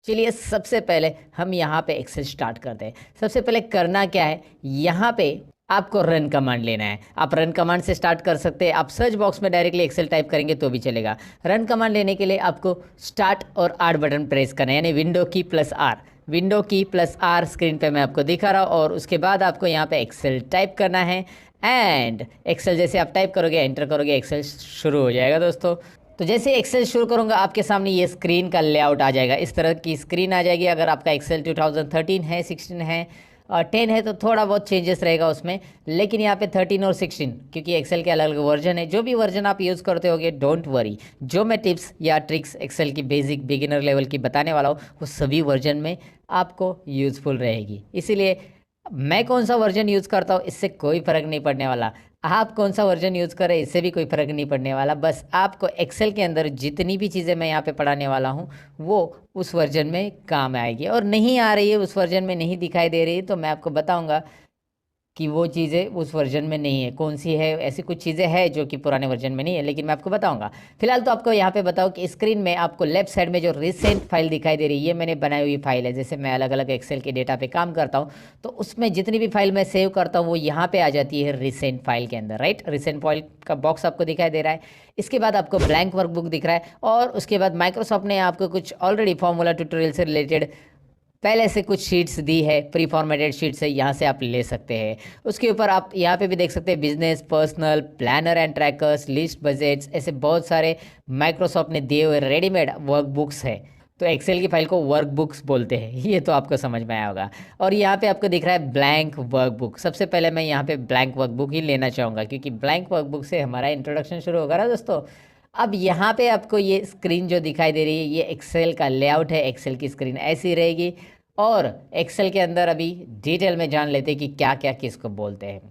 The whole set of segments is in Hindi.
चलिए सबसे पहले हम यहाँ पे एक्सेल स्टार्ट करते हैं। सबसे पहले करना क्या है, यहाँ पे आपको रन कमांड लेना है। आप रन कमांड से स्टार्ट कर सकते हैं। आप सर्च बॉक्स में डायरेक्टली एक्सेल टाइप करेंगे तो भी चलेगा। रन कमांड लेने के लिए आपको स्टार्ट और आर बटन प्रेस करना है, यानी विंडो की प्लस आर। विंडो की प्लस आर स्क्रीन पे मैं आपको दिखा रहा हूँ, और उसके बाद आपको यहाँ पे एक्सेल टाइप करना है। एंड एक्सेल जैसे आप टाइप करोगे, एंटर करोगे, एक्सेल शुरू हो जाएगा दोस्तों। तो जैसे एक्सेल शुरू करूंगा आपके सामने ये स्क्रीन का लेआउट आ जाएगा। इस तरह की स्क्रीन आ जाएगी। अगर आपका एक्सेल 2013 है, 16 है और 10 है तो थोड़ा बहुत चेंजेस रहेगा उसमें, लेकिन यहाँ पे 13 और 16 क्योंकि एक्सेल के अलग अलग वर्जन है। जो भी वर्जन आप यूज़ करते होगे डोंट वरी, जो मैं टिप्स या ट्रिक्स एक्सेल की बेसिक बिगिनर लेवल की बताने वाला हूँ वो सभी वर्जन में आपको यूज़फुल रहेगी। इसीलिए मैं कौन सा वर्जन यूज़ करता हूँ इससे कोई फ़र्क नहीं पड़ने वाला, आप कौन सा वर्जन यूज़ करें इससे भी कोई फ़र्क नहीं पड़ने वाला। बस आपको एक्सेल के अंदर जितनी भी चीज़ें मैं यहाँ पे पढ़ाने वाला हूँ वो उस वर्जन में काम आएगी। और नहीं आ रही है, उस वर्जन में नहीं दिखाई दे रही है, तो मैं आपको बताऊँगा कि वो चीज़ें उस वर्जन में नहीं है, कौन सी है। ऐसी कुछ चीज़ें हैं जो कि पुराने वर्जन में नहीं है, लेकिन मैं आपको बताऊंगा। फिलहाल तो आपको यहाँ पे बताओ कि स्क्रीन में आपको लेफ्ट साइड में जो रिसेंट फाइल दिखाई दे रही है, ये मैंने बनाई हुई फाइल है। जैसे मैं अलग अलग एक्सेल के डेटा पे काम करता हूँ तो उसमें जितनी भी फाइल मैं सेव करता हूँ वो यहाँ पे आ जाती है रिसेंट फाइल के अंदर, राइट। रिसेंट फाइल का बॉक्स आपको दिखाई दे रहा है। इसके बाद आपको ब्लैंक वर्कबुक दिख रहा है, और उसके बाद माइक्रोसॉफ्ट ने आपको कुछ ऑलरेडी फॉर्मूला ट्यूटोरियल से रिलेटेड पहले से कुछ शीट्स दी है, प्री फॉर्मेटेड शीट्स है, यहाँ से आप ले सकते हैं। उसके ऊपर आप यहाँ पे भी देख सकते हैं business, personal, planner and trackers, list, budgets, ऐसे बहुत सारे माइक्रोसॉफ्ट ने दिए हुए रेडीमेड वर्कबुक्स है। तो एक्सेल की फाइल को वर्कबुक्स बोलते हैं, ये तो आपको समझ में आया होगा। और यहाँ पे आपको दिख रहा है ब्लैंक वर्कबुक। सबसे पहले मैं यहाँ पे ब्लैंक वर्कबुक ही लेना चाहूँगा क्योंकि ब्लैंक वर्कबुक से हमारा इंट्रोडक्शन शुरू होगा ना दोस्तों। अब यहाँ पे आपको ये स्क्रीन जो दिखाई दे रही है ये एक्सेल का लेआउट है। एक्सेल की स्क्रीन ऐसी रहेगी। और एक्सेल के अंदर अभी डिटेल में जान लेते हैं कि क्या क्या किसको बोलते हैं।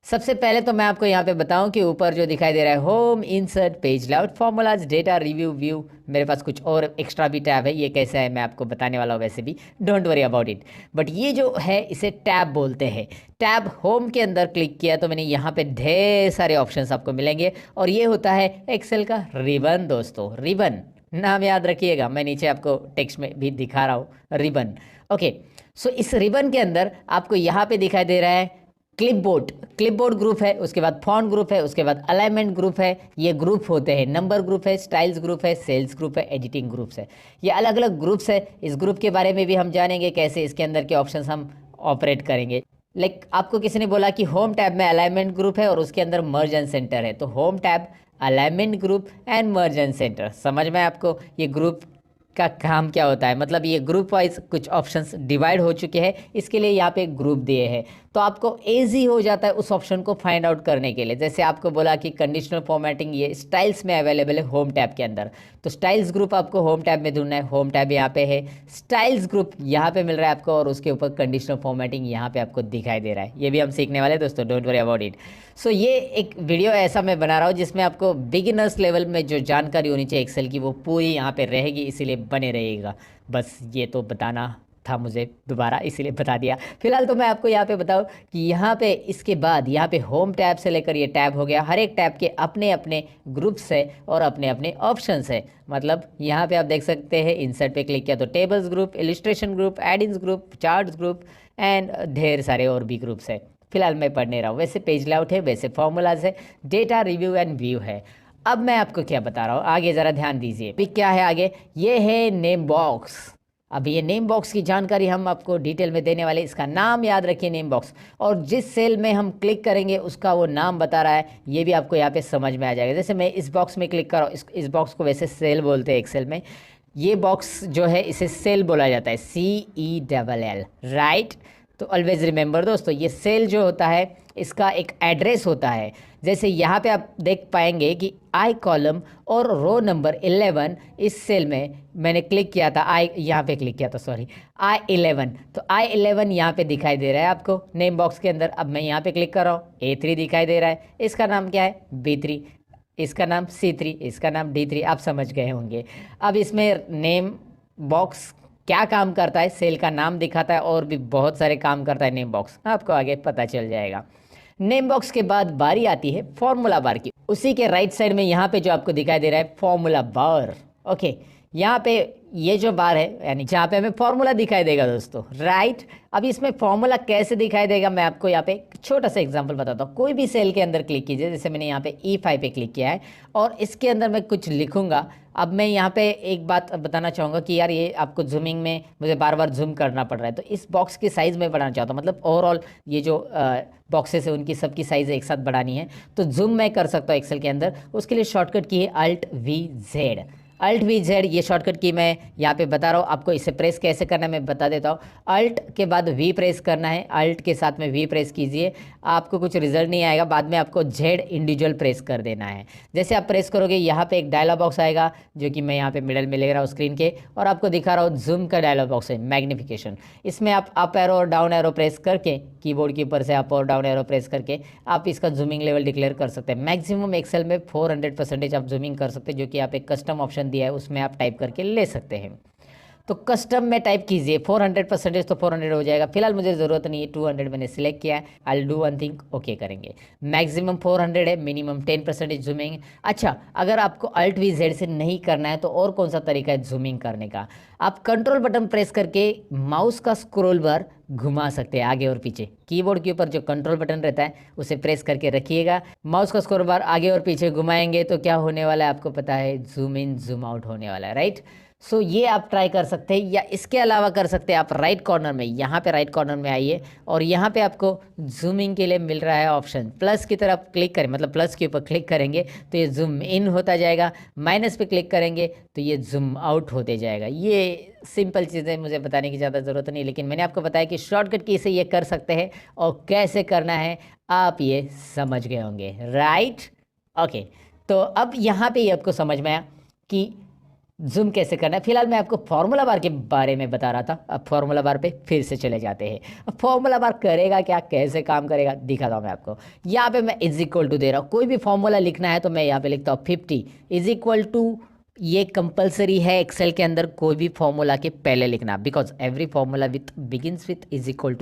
सबसे पहले तो मैं आपको यहाँ पे बताऊं कि ऊपर जो दिखाई दे रहा है home, insert, page layout, formulas, data, review, view, मेरे पास कुछ और एक्स्ट्रा भी टैब है। ये कैसा है मैं आपको बताने वाला हूँ वैसे भी, don't worry about it. But ये जो है इसे टैब बोलते हैं। टैब होम के अंदर क्लिक किया तो मैंने यहाँ पे ढेर सारे ऑप्शंस आपको मिलेंगे, और ये होता है एक्सेल का रिबन दोस्तों। रिबन नाम याद रखिएगा, मैं नीचे आपको टेक्स्ट में भी दिखा रहा हूँ, रिबन। ओके, सो इस रिबन के अंदर आपको यहाँ पे दिखाई दे रहा है क्लिपबोर्ड। क्लिपबोर्ड ग्रुप है, उसके बाद फॉन्ट ग्रुप है, उसके बाद अलाइनमेंट ग्रुप है। ये ग्रुप होते हैं। नंबर ग्रुप है, स्टाइल्स ग्रुप है, सेल्स ग्रुप है, एडिटिंग ग्रुप्स है। ये अलग अलग ग्रुप्स है। इस ग्रुप के बारे में भी हम जानेंगे कैसे इसके अंदर के ऑप्शंस हम ऑपरेट करेंगे। लाइक आपको किसी ने बोला कि होम टैब में अलाइनमेंट ग्रुप है और उसके अंदर मर्ज एंड सेंटर है, तो home tab, alignment group and merge and centre. समझ में आपको ये ग्रुप का काम क्या होता है, मतलब ये ग्रुप वाइज कुछ ऑप्शंस डिवाइड हो चुके हैं, इसके लिए यहाँ पे ग्रुप दिए हैं। तो आपको ईजी हो जाता है उस ऑप्शन को फाइंड आउट करने के लिए। जैसे आपको बोला कि कंडीशनल फॉर्मेटिंग ये स्टाइल्स में अवेलेबल है होम टैब के अंदर, तो स्टाइल्स ग्रुप आपको होम टैब में ढूंढना है। होम टैब यहाँ पे है, स्टाइल्स ग्रुप यहाँ पे मिल रहा है आपको, और उसके ऊपर कंडीशनल फॉर्मेटिंग यहाँ पे आपको दिखाई दे रहा है। ये भी हम सीखने वाले हैं दोस्तों, डोंट वरी अबाउट इट। सो ये एक वीडियो ऐसा मैं बना रहा हूँ जिसमें आपको बिगिनर्स लेवल में जो जानकारी होनी चाहिए एक्सेल की वो पूरी यहाँ पे रहेगी, इसीलिए बने रहिएगा। बस ये तो बताना था मुझे दोबारा, इसीलिए बता दिया। फिलहाल तो मैं आपको यहाँ पे बताऊँ कि यहाँ पे इसके बाद यहाँ पे होम टैब से लेकर ये टैब हो गया। हर एक टैब के अपने अपने ग्रुप्स है और अपने अपने ऑप्शंस है। मतलब यहाँ पे आप देख सकते हैं, इंसर्ट पे क्लिक किया तो tables group, illustration group, add-ins group, charts group and ढेर सारे और भी ग्रुप्स है। फिलहाल मैं पढ़ने रहा हूँ। वैसे पेज लेआउट है, वैसे फॉर्मूलाज है, डेटा, रिव्यू एंड व्यू है। अब मैं आपको क्या बता रहा हूँ, आगे ज़रा ध्यान दीजिए। अभी क्या है आगे, ये है नेम बॉक्स। अब ये नेम बॉक्स की जानकारी हम आपको डिटेल में देने वाले। इसका नाम याद रखिए नेम बॉक्स, और जिस सेल में हम क्लिक करेंगे उसका वो नाम बता रहा है, ये भी आपको यहाँ पे समझ में आ जाएगा। जैसे मैं इस बॉक्स में क्लिक कर रहा हूँ, इस बॉक्स को वैसे सेल बोलते हैं एक्सेल में। ये बॉक्स जो है इसे सेल बोला जाता है, CELL, राइट। तो ऑलवेज रिमेंबर दोस्तों, ये सेल जो होता है इसका एक एड्रेस होता है। जैसे यहाँ पे आप देख पाएंगे कि आई कॉलम और रो नंबर 11, इस सेल में मैंने क्लिक किया था, आई यहाँ पे क्लिक किया था, सॉरी, I11। तो I11 यहाँ पे दिखाई दे रहा है आपको नेम बॉक्स के अंदर। अब मैं यहाँ पे क्लिक कर रहा हूँ, A3 दिखाई दे रहा है, इसका नाम क्या है, B3, इसका नाम C3, इसका नाम D3। आप समझ गए होंगे। अब इसमें नेम बॉक्स क्या काम करता है, सेल का नाम दिखाता है, और भी बहुत सारे काम करता है नेम बॉक्स, आपको आगे पता चल जाएगा। नेम बॉक्स के बाद बारी आती है फॉर्मूला बार की। उसी के राइट साइड में यहाँ पे जो आपको दिखाई दे रहा है फॉर्मूला बार, ओके। यहाँ पे ये जो बार है यानी जहाँ पे हमें फॉर्मूला दिखाई देगा दोस्तों, राइट। अब इसमें फॉर्मूला कैसे दिखाई देगा मैं आपको यहाँ पे एक छोटा सा एग्जांपल बताता हूँ। कोई भी सेल के अंदर क्लिक कीजिए, जैसे मैंने यहाँ पे E5 पे क्लिक किया है और इसके अंदर मैं कुछ लिखूंगा। अब मैं यहाँ पे एक बात बताना चाहूँगा कि यार ये आपको जूमिंग में मुझे बार बार जूम करना पड़ रहा है, तो इस बॉक्स की साइज़ मैं बढ़ाना चाहता हूँ, मतलब ओवरऑल ये जो बॉक्सेस है उनकी सबकी साइज़ एक साथ बढ़ानी है, तो जूम मैं कर सकता हूँ एक्सेल के अंदर। उसके लिए शॉर्टकट की है Alt+V+Z। Alt+V+Z ये शॉर्टकट की मैं यहाँ पे बता रहा हूँ आपको। इसे प्रेस कैसे करना है मैं बता देता हूँ। अल्ट के बाद वी प्रेस करना है, अल्ट के साथ में वी प्रेस कीजिए, आपको कुछ रिजल्ट नहीं आएगा, बाद में आपको जेड इंडिविजुअल प्रेस कर देना है। जैसे आप प्रेस करोगे यहाँ पे एक डायलॉग बॉक्स आएगा, जो कि मैं यहाँ पे मिडल में ले रहा हूँ स्क्रीन के, और आपको दिखा रहा हूँ जूम का डायलॉग बॉक्स है, मैग्निफिकेशन। इसमें आप अप एरो और डाउन एरो प्रेस करके, कीबोर्ड के ऊपर से अप और डाउन एरो प्रेस करके आप इसका जूमिंग लेवल डिक्लेयर कर सकते हैं। मैक्सिमम एक्सेल में 400% आप जूमिंग कर सकते हैं, जो कि आप एक कस्टम ऑप्शन दिया है उसमें आप टाइप करके ले सकते हैं। तो कस्टम में टाइप कीजिए 400%, तो 400 हो जाएगा। फिलहाल मुझे ज़रूरत नहीं है, 200 मैंने सिलेक्ट किया है। I do one thing, okay करेंगे। मैक्सिमम 400 है, मिनिमम 10% जूमिंग। अच्छा, अगर आपको Alt+V+Z से नहीं करना है तो और कौन सा तरीका है जूमिंग करने का? आप कंट्रोल बटन प्रेस करके माउस का स्क्रॉल बार घुमा सकते हैं आगे और पीछे। कीबोर्ड के ऊपर जो कंट्रोल बटन रहता है उसे प्रेस करके रखिएगा, माउस का स्क्रॉल बार आगे और पीछे घुमाएंगे तो क्या होने वाला है आपको पता है, जूम इन जूम आउट होने वाला है, राइट। सो ये आप ट्राई कर सकते हैं, या इसके अलावा कर सकते हैं आप राइट कॉर्नर में, यहाँ पे राइट कॉर्नर में आइए और यहाँ पे आपको जूमिंग के लिए मिल रहा है ऑप्शन, प्लस की तरफ क्लिक करें, मतलब प्लस के ऊपर क्लिक करेंगे तो ये जूम इन होता जाएगा, माइनस पे क्लिक करेंगे तो ये जूम आउट होते जाएगा। ये सिंपल चीज़ें मुझे बताने की ज़्यादा ज़रूरत नहीं, लेकिन मैंने आपको बताया कि शॉर्टकट की से ये कर सकते हैं और कैसे करना है आप ये समझ गए होंगे, राइट। ओके, तो अब यहाँ पे ये आपको समझ में आया कि जूम कैसे करना है। फिलहाल मैं आपको फॉर्मूला बार के बारे में बता रहा था, अब फॉर्मूला बार पे फिर से चले जाते हैं। अब फॉर्मूला बार करेगा क्या, कैसे काम करेगा दिखाता हूँ मैं आपको। यहाँ पे मैं = दे रहा हूँ, कोई भी फॉर्मूला लिखना है तो मैं यहाँ पे लिखता हूँ 50 = ये कंपलसरी है एक्सेल के अंदर कोई भी फॉर्मूला के पहले लिखना, because every formula with begins with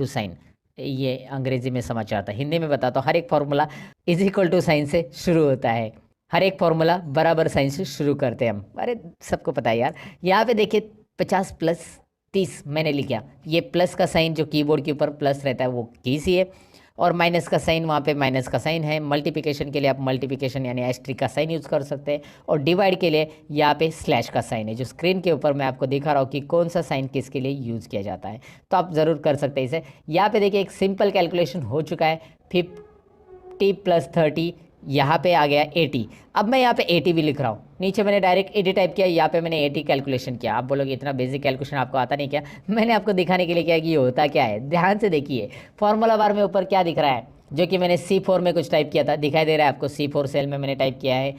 = sign. ये अंग्रेजी में समाचार था, हिंदी में बताता हूँ। हर एक फॉर्मूला = साइन से शुरू होता है, हर एक फॉर्मूला बराबर साइन से शुरू करते हैं हम, अरे सबको पता है यार। यहाँ पे देखिए 50 + 30 मैंने लिखा, ये प्लस का साइन जो कीबोर्ड के ऊपर प्लस रहता है वो कीजिए, और माइनस का साइन वहाँ पे माइनस का साइन है। मल्टीप्लिकेशन के लिए आप मल्टीप्लिकेशन यानी एस्ट्रिक का साइन यूज़ कर सकते हैं, और डिवाइड के लिए यहाँ पे स्लैश का साइन है, जो स्क्रीन के ऊपर मैं आपको दिखा रहा हूँ कि कौन सा साइन किसके लिए यूज़ किया जाता है, तो आप ज़रूर कर सकते हैं इसे। यहाँ पे देखिए एक सिंपल कैलकुलेशन हो चुका है, 50 + 30 यहाँ पे आ गया 80। अब मैं यहाँ पे 80 भी लिख रहा हूँ, नीचे मैंने डायरेक्ट 80 टाइप किया, यहाँ पे मैंने 80 कैलकुलेशन किया। आप बोलोगे इतना बेसिक कैलकुलेशन आपको आता नहीं क्या? मैंने आपको दिखाने के लिए किया कि ये होता क्या है। ध्यान से देखिए फॉर्मूला बार में ऊपर क्या दिख रहा है, जो कि मैंने C4 में कुछ टाइप किया था, दिखाई दे रहा है आपको। C4 सेल में मैंने टाइप किया है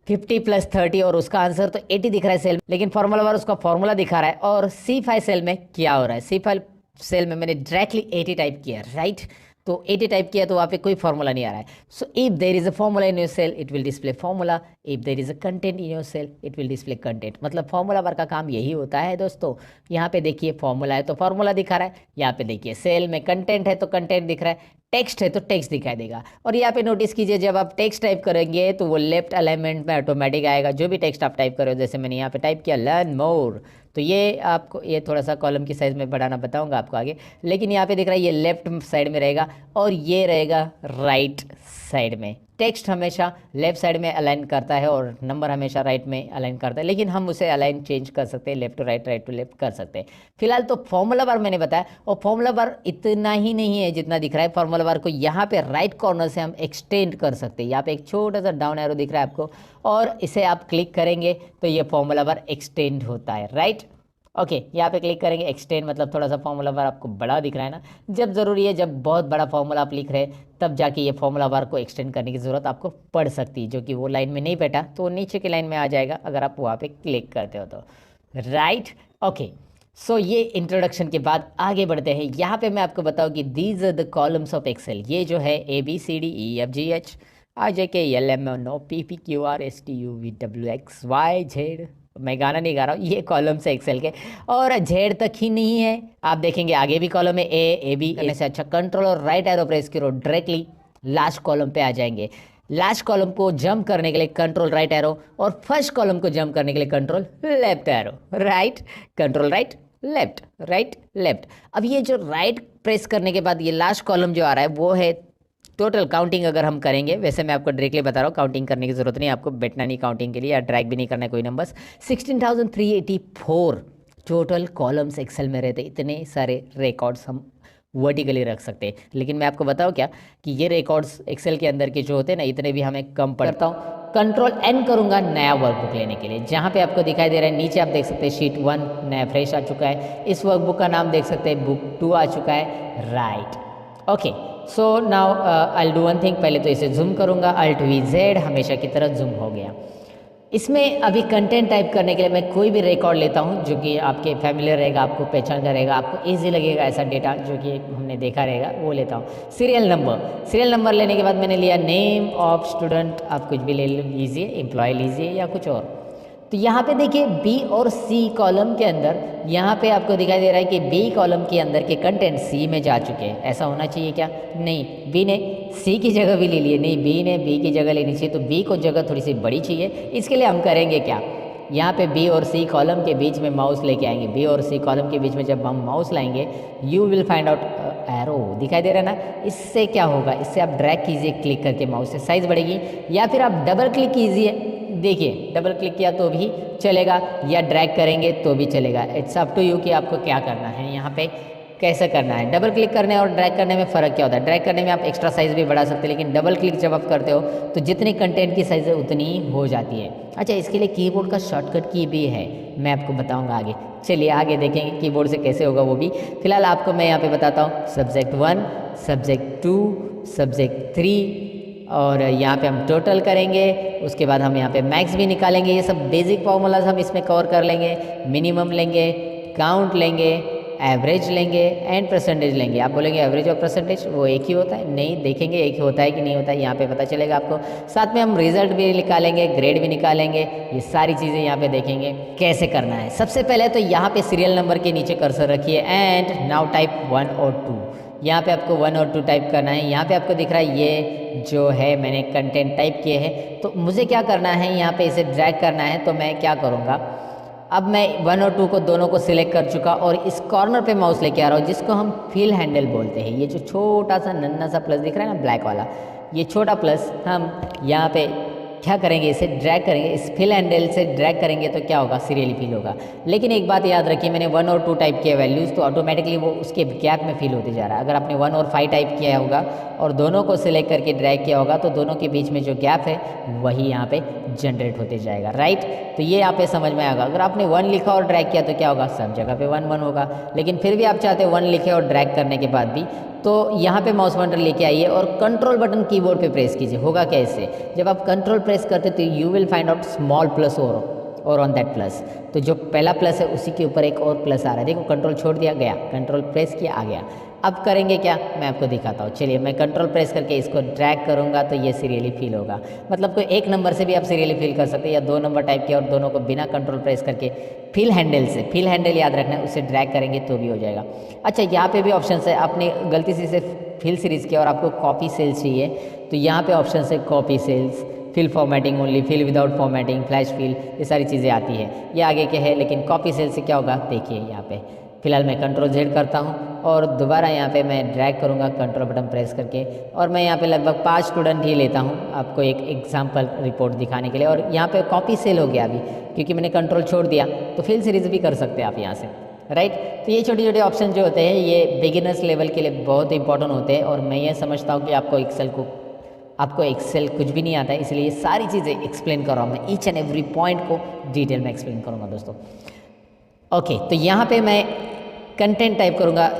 50 + 30 और उसका आंसर तो 80 दिख रहा है सेल, लेकिन फॉर्मूला बार उसका फॉर्मूला दिखा रहा है। और C5 सेल में क्या हो रहा है, C5 सेल में मैंने डायरेक्टली 80 टाइप किया, राइट। तो 80 टाइप किया तो वहाँ पे कोई फॉर्मूला नहीं आ रहा है। So if there is a formula in your cell it will display formula, if there is a content in your cell it will display content. मतलब फॉर्मूला बार का काम यही होता है दोस्तों। यहाँ पे देखिए फॉर्मूला है तो फॉर्मूला दिखा रहा है, यहाँ पे देखिए सेल में कंटेंट है तो कंटेंट दिख रहा है, टेक्स्ट है तो टेक्स्ट दिखाई देगा। और यहाँ पे नोटिस कीजिए जब आप टेक्स्ट टाइप करेंगे तो वो लेफ्ट अलाइनमेंट में ऑटोमेटिक आएगा, जो भी टेक्स्ट आप टाइप करो। जैसे मैंने यहाँ पे टाइप किया लर्न मोर, तो ये आपको ये थोड़ा सा कॉलम की साइज़ में बढ़ाना बताऊंगा आपको आगे, लेकिन यहाँ पे दिख रहा है ये लेफ्ट साइड में रहेगा और ये रहेगा राइट साइड में। टेक्स्ट हमेशा लेफ्ट साइड में अलाइन करता है और नंबर हमेशा राइट में अलाइन करता है, लेकिन हम उसे अलाइन चेंज कर सकते हैं, left to right, right to left कर सकते हैं। फिलहाल तो फॉर्मूला बार मैंने बताया, और फॉर्मूला बार इतना ही नहीं है जितना दिख रहा है। फॉर्मूला बार को यहाँ पे राइट कॉर्नर से हम एक्सटेंड कर सकते हैं। यहाँ पे एक छोटा सा डाउन एरो दिख रहा है आपको, और इसे आप क्लिक करेंगे तो ये फॉर्मूला बार एक्सटेंड होता है, राइट। ओके, यहाँ पे क्लिक करेंगे एक्सटेंड, मतलब थोड़ा सा फॉर्मूला बार आपको बड़ा दिख रहा है ना। जब ज़रूरी है, जब बहुत बड़ा फॉर्मूला आप लिख रहे हैं तब जाके ये फॉर्मूला बार को एक्सटेंड करने की ज़रूरत आपको पड़ सकती है, जो कि वो लाइन में नहीं बैठा तो नीचे की लाइन में आ जाएगा अगर आप वहाँ पे क्लिक करते हो तो, राइट। ओके, सो ये इंट्रोडक्शन के बाद आगे बढ़ते हैं। यहाँ पे मैं आपको बताऊँ कि these are the columns of Excel. ये जो है ABCDEFGH IJKLMNOPPQRSTUVWXYZ, मैं गाना नहीं गा रहा हूँ, ये कॉलम्स है एक्सेल के। और जेड तक ही नहीं है, आप देखेंगे आगे भी कॉलम है A B करने से अच्छा कंट्रोल और राइट एरो प्रेस करो, डायरेक्टली लास्ट कॉलम पे आ जाएंगे। लास्ट कॉलम को जंप करने के लिए कंट्रोल राइट एरो, और फर्स्ट कॉलम को जंप करने के लिए control left arrow, right, control right left, right left. अब ये जो राइट प्रेस करने के बाद ये लास्ट कॉलम जो आ रहा है वो है टोटल काउंटिंग। अगर हम करेंगे, वैसे मैं आपको डायरेक्टली बता रहा हूँ, काउंटिंग करने की जरूरत नहीं, आपको बैठना नहीं काउंटिंग के लिए, या ड्रैग भी नहीं करना है कोई नंबर्स। 16,384 टोटल कॉलम्स एक्सेल में रहते, इतने सारे रिकॉर्ड्स हम वर्टिकली रख सकते हैं। लेकिन मैं आपको बताऊँ क्या कि ये रिकॉर्ड्स एक्सेल के अंदर के जो होते हैं ना, इतने भी हमें कम पड़ता हूँ। कंट्रोल एन करूंगा नया वर्कबुक लेने के लिए, जहाँ पे आपको दिखाई दे रहा है नीचे आप देख सकते हैं शीट 1 नया फ्रेश आ चुका है। इस वर्कबुक का नाम देख सकते हैं बुक 2 आ चुका है, right. Okay, so now I do one thing, पहले तो इसे जूम करूंगा, अल्ट वी जेड, हमेशा की तरह जूम हो गया। इसमें अभी कंटेंट टाइप करने के लिए मैं कोई भी रिकॉर्ड लेता हूं जो कि आपके फैमिलियर रहेगा, आपको पहचान का रहेगा, आपको इजी लगेगा, ऐसा डेटा जो कि हमने देखा रहेगा वो लेता हूं। सीरियल नंबर लेने के बाद मैंने लिया नेम ऑफ स्टूडेंट, आप कुछ भी ले लीजिए, एम्प्लॉय लीजिए या कुछ और। तो यहाँ पे देखिए बी और सी कॉलम के अंदर, यहाँ पे आपको दिखाई दे रहा है कि बी कॉलम के अंदर के कंटेंट सी में जा चुके हैं। ऐसा होना चाहिए क्या? नहीं, बी ने सी की जगह भी ले लिए, नहीं बी ने बी की जगह लेनी चाहिए, तो बी को जगह थोड़ी सी बड़ी चाहिए। इसके लिए हम करेंगे क्या, यहाँ पे बी और सी कॉलम के बीच में माउस लेके आएंगे। बी और सी कॉलम के बीच में जब हम माउस लाएंगे, you will find out arrow, दिखाई दे रहा है ना। इससे क्या होगा, इससे आप ड्रैग कीजिए क्लिक करके, माउस से साइज बढ़ेगी, या फिर आप डबल क्लिक कीजिए, देखिए डबल क्लिक किया तो भी चलेगा, या ड्रैग करेंगे तो भी चलेगा। इट्स अप टू यू कि आपको क्या करना है, यहाँ पे कैसे करना है। डबल क्लिक करने और ड्रैग करने में फ़र्क क्या होता है? ड्रैग करने में आप एक्स्ट्रा साइज़ भी बढ़ा सकते हैं, लेकिन डबल क्लिक जब आप करते हो तो जितनी कंटेंट की साइज़ है उतनी ही हो जाती है। अच्छा, इसके लिए कीबोर्ड का शॉर्टकट की भी है, मैं आपको बताऊंगा आगे। चलिए आगे देखेंगे कीबोर्ड से कैसे होगा वो भी। फिलहाल आपको मैं यहाँ पे बताता हूँ सब्जेक्ट 1, सब्जेक्ट 2, सब्जेक्ट 3, और यहाँ पे हम टोटल करेंगे, उसके बाद हम यहाँ पे मैक्स भी निकालेंगे। ये सब बेसिक फॉर्मूलाज हम इसमें कवर कर लेंगे। मिनिमम लेंगे, काउंट लेंगे, एवरेज लेंगे एंड परसेंटेज लेंगे। आप बोलेंगे एवरेज और परसेंटेज वो एक ही होता है? नहीं, देखेंगे एक ही होता है कि नहीं होता है, यहाँ पे पता चलेगा आपको। साथ में हम रिजल्ट भी निकालेंगे, ग्रेड भी निकालेंगे, ये सारी चीज़ें यहाँ पे देखेंगे कैसे करना है। सबसे पहले तो यहाँ पे सीरियल नंबर के नीचे कर्सर रखिए एंड नाउ टाइप 1 और 2। यहाँ पे आपको 1 और 2 टाइप करना है। यहाँ पे आपको दिख रहा है ये जो है मैंने कंटेंट टाइप किए हैं, तो मुझे क्या करना है, यहाँ पे इसे ड्रैग करना है। तो मैं क्या करूँगा, अब मैं 1 और 2 को दोनों को सिलेक्ट कर चुका और इस कॉर्नर पे माउस लेके आ रहा हूँ, जिसको हम फिल हैंडल बोलते हैं। ये जो छोटा सा नन्ना सा प्लस दिख रहा है ना, ब्लैक वाला, ये छोटा प्लस हम यहाँ पे क्या करेंगे, इसे ड्रैग करेंगे। इस फिल हैंडल से ड्रैग करेंगे तो क्या होगा, सीरियली फिल होगा। लेकिन एक बात याद रखिए, मैंने 1 और 2 टाइप किया वैल्यूज़, तो ऑटोमेटिकली वो उसके गैप में फिल होते जा रहा है। अगर आपने 1 और 5 टाइप किया होगा और दोनों को सिलेक्ट करके ड्रैग किया होगा, तो दोनों के बीच में जो गैप है वही यहाँ पे जनरेट होते जाएगा, राइट। तो ये यहाँ पे समझ में आएगा। अगर आपने 1 लिखा और ड्रैग किया तो क्या होगा, सब जगह पे 1 1 होगा। लेकिन फिर भी आप चाहते हैं 1 लिखे और ड्रैग करने के बाद भी, तो यहाँ पे माउस बटन लेके आइए और कंट्रोल बटन कीबोर्ड पे प्रेस कीजिए। होगा क्या इससे, जब आप कंट्रोल प्रेस करते तो you will find out small plus और ऑन दैट प्लस, तो जो पहला प्लस है उसी के ऊपर एक और प्लस आ रहा है। देखो कंट्रोल छोड़ दिया, गया, कंट्रोल प्रेस किया, आ गया। अब करेंगे क्या, मैं आपको दिखाता हूँ। चलिए मैं कंट्रोल प्रेस करके इसको ड्रैग करूँगा तो ये सीरियली फिल होगा। मतलब कोई एक नंबर से भी आप सीरियली फिल कर सकते हैं, या 2 नंबर टाइप किया और दोनों को बिना कंट्रोल प्रेस करके फिल हैंडल से, फिल हैंडल याद रखना है, उससे ड्रैग करेंगे तो भी हो जाएगा। अच्छा, यहाँ पे भी ऑप्शन है, आपने गलती से इसे फिल सीरीज़ किया और आपको कॉपी सेल्स चाहिए, तो यहाँ पे ऑप्शन है copy cells, fill formatting only, fill without formatting, flash fill, ये सारी चीज़ें आती है। ये आगे के है, लेकिन कॉपी सेल से क्या होगा देखिए यहाँ पे। फिलहाल मैं कंट्रोल जेड करता हूँ और दोबारा यहाँ पे मैं ड्रैग करूँगा कंट्रोल बटन प्रेस करके, और मैं यहाँ पे लगभग 5 स्टूडेंट ही लेता हूँ आपको एक एग्जाम्पल रिपोर्ट दिखाने के लिए। और यहाँ पे कॉपी सेल हो गया अभी, क्योंकि मैंने कंट्रोल छोड़ दिया, तो फिल सीरीज़ भी कर सकते हैं आप यहाँ से, राइट। तो ये छोटे छोटे ऑप्शन जो होते हैं ये बिगिनर्स लेवल के लिए बहुत इंपॉर्टेंट होते हैं। और मैं ये समझता हूँ कि आपको एक्सेल कुछ भी नहीं आता है, इसलिए ये सारी चीज़ें एक्सप्लेन कर रहा हूँ मैं, ईच एंड एवरी पॉइंट को डिटेल में एक्सप्लेन करूँगा दोस्तों। ओके, तो यहाँ पे मैं कंटेंट टाइप करूँगा,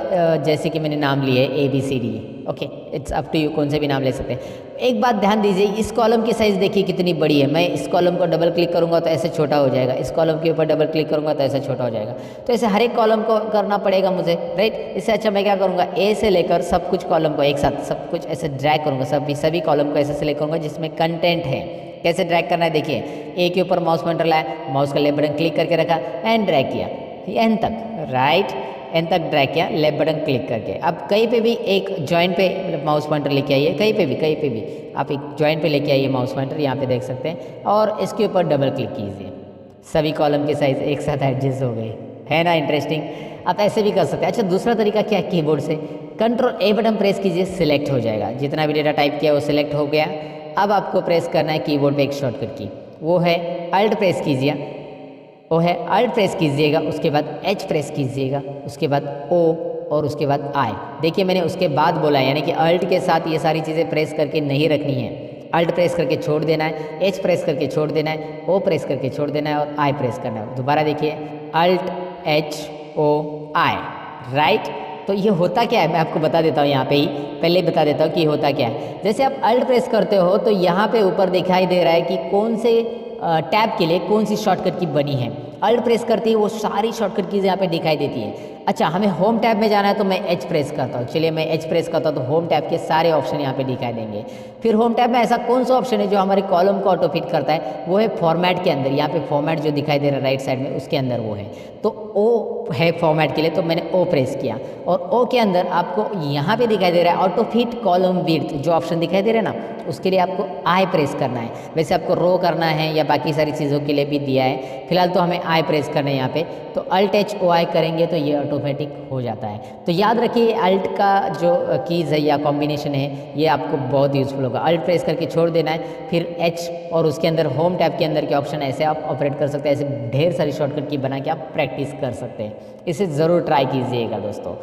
जैसे कि मैंने नाम लिए ABCD। Okay, it's up to you, कौन से भी नाम ले सकते हैं। एक बात ध्यान दीजिए, इस कॉलम की साइज़ देखिए कितनी बड़ी है। मैं इस कॉलम को डबल क्लिक करूँगा तो ऐसे छोटा हो जाएगा, इस कॉलम के ऊपर डबल क्लिक करूँगा तो ऐसे छोटा हो जाएगा। तो ऐसे हर एक कॉलम को करना पड़ेगा मुझे, राइट। इससे अच्छा मैं क्या करूँगा, A से लेकर सब कुछ कॉलम को एक साथ सब कुछ ऐसे ड्रैग करूँगा, सभी कॉलम को ऐसे सेलेक्ट करूँगा जिसमें कंटेंट है। कैसे ड्रैग करना है देखिए, A के ऊपर माउस पॉइंटर लाया, माउस का लेफ्ट बटन क्लिक करके रखा एंड ड्रैग किया एंड तक, राइट। एन तक ड्रैग किया, लेफ्ट बटन क्लिक करके। अब कहीं पे भी एक जॉइंट पे मतलब माउस पॉइंटर लेके आइए, कहीं पे भी आप एक जॉइंट पे लेके आइए माउस पॉइंटर, यहाँ पे देख सकते हैं, और इसके ऊपर डबल क्लिक कीजिए। सभी कॉलम की साइज़ एक साथ एडजस्ट हो गई, है ना इंटरेस्टिंग। आप ऐसे भी कर सकते हैं। अच्छा, दूसरा तरीका क्या है, कीबोर्ड से कंट्रोल ए बटन प्रेस कीजिए, सिलेक्ट हो जाएगा। जितना भी डेटा टाइप किया वो सिलेक्ट हो गया। अब आपको प्रेस करना है कीबोर्ड पे एक शॉर्टकट की, वो है अल्ट प्रेस कीजिए, वो है अल्ट प्रेस कीजिएगा, उसके बाद एच प्रेस कीजिएगा, उसके बाद ओ, और उसके बाद आई। देखिए मैंने उसके बाद बोला, यानी कि अल्ट के साथ ये सारी चीज़ें प्रेस करके नहीं रखनी है। अल्ट प्रेस करके छोड़ देना है, एच प्रेस करके छोड़ देना है, ओ प्रेस करके छोड़ देना है, और आई प्रेस करना है। दोबारा देखिए, अल्ट एच ओ आई, राइट। तो ये होता क्या है मैं आपको बता देता हूँ, यहाँ पे ही पहले बता देता हूँ कि होता क्या है। जैसे आप अल्ट प्रेस करते हो तो यहाँ पे ऊपर दिखाई दे रहा है कि कौन से टैब के लिए कौन सी शॉर्टकट की बनी है। अल्ट प्रेस करते ही वो सारी शॉर्टकट कीज़ यहाँ पे दिखाई देती है। अच्छा, हमें होम टैब में जाना है तो मैं एच प्रेस करता हूँ। चलिए मैं एच प्रेस करता हूँ तो होम टैब के सारे ऑप्शन यहाँ पे दिखाई देंगे। फिर होम टैब में ऐसा कौन सा ऑप्शन है जो हमारे कॉलम को ऑटो फिट करता है, वो है फॉर्मेट के अंदर। यहाँ पे फॉर्मेट जो दिखाई दे रहा है राइट साइड में, उसके अंदर वो है। तो ओ है फॉर्मेट के लिए, तो मैंने ओ प्रेस किया, और ओ के अंदर आपको यहाँ पे दिखाई दे रहा है ऑटो फिट कॉलम विड्थ, जो ऑप्शन दिखाई दे रहा है ना, उसके लिए आपको आई प्रेस करना है। वैसे आपको रो करना है या बाकी सारी चीज़ों के लिए भी दिया है, फिलहाल तो हमें आई प्रेस करना है यहाँ पे। तो अल्ट एच ओ आई करेंगे तो ये ऑटोमेटिक हो जाता है। तो याद रखिए अल्ट का जो कीज़ है या कॉम्बिनेशन है, ये आपको बहुत यूज़फुल होगा। अल्ट प्रेस करके छोड़ देना है, फिर एच, और उसके अंदर होम टैब के अंदर के ऑप्शन, ऐसे आप ऑपरेट कर सकते हैं। ऐसे ढेर सारी शॉर्टकट की बना के आप प्रैक्टिस कर सकते हैं। इसे ज़रूर ट्राई कीजिएगा दोस्तों।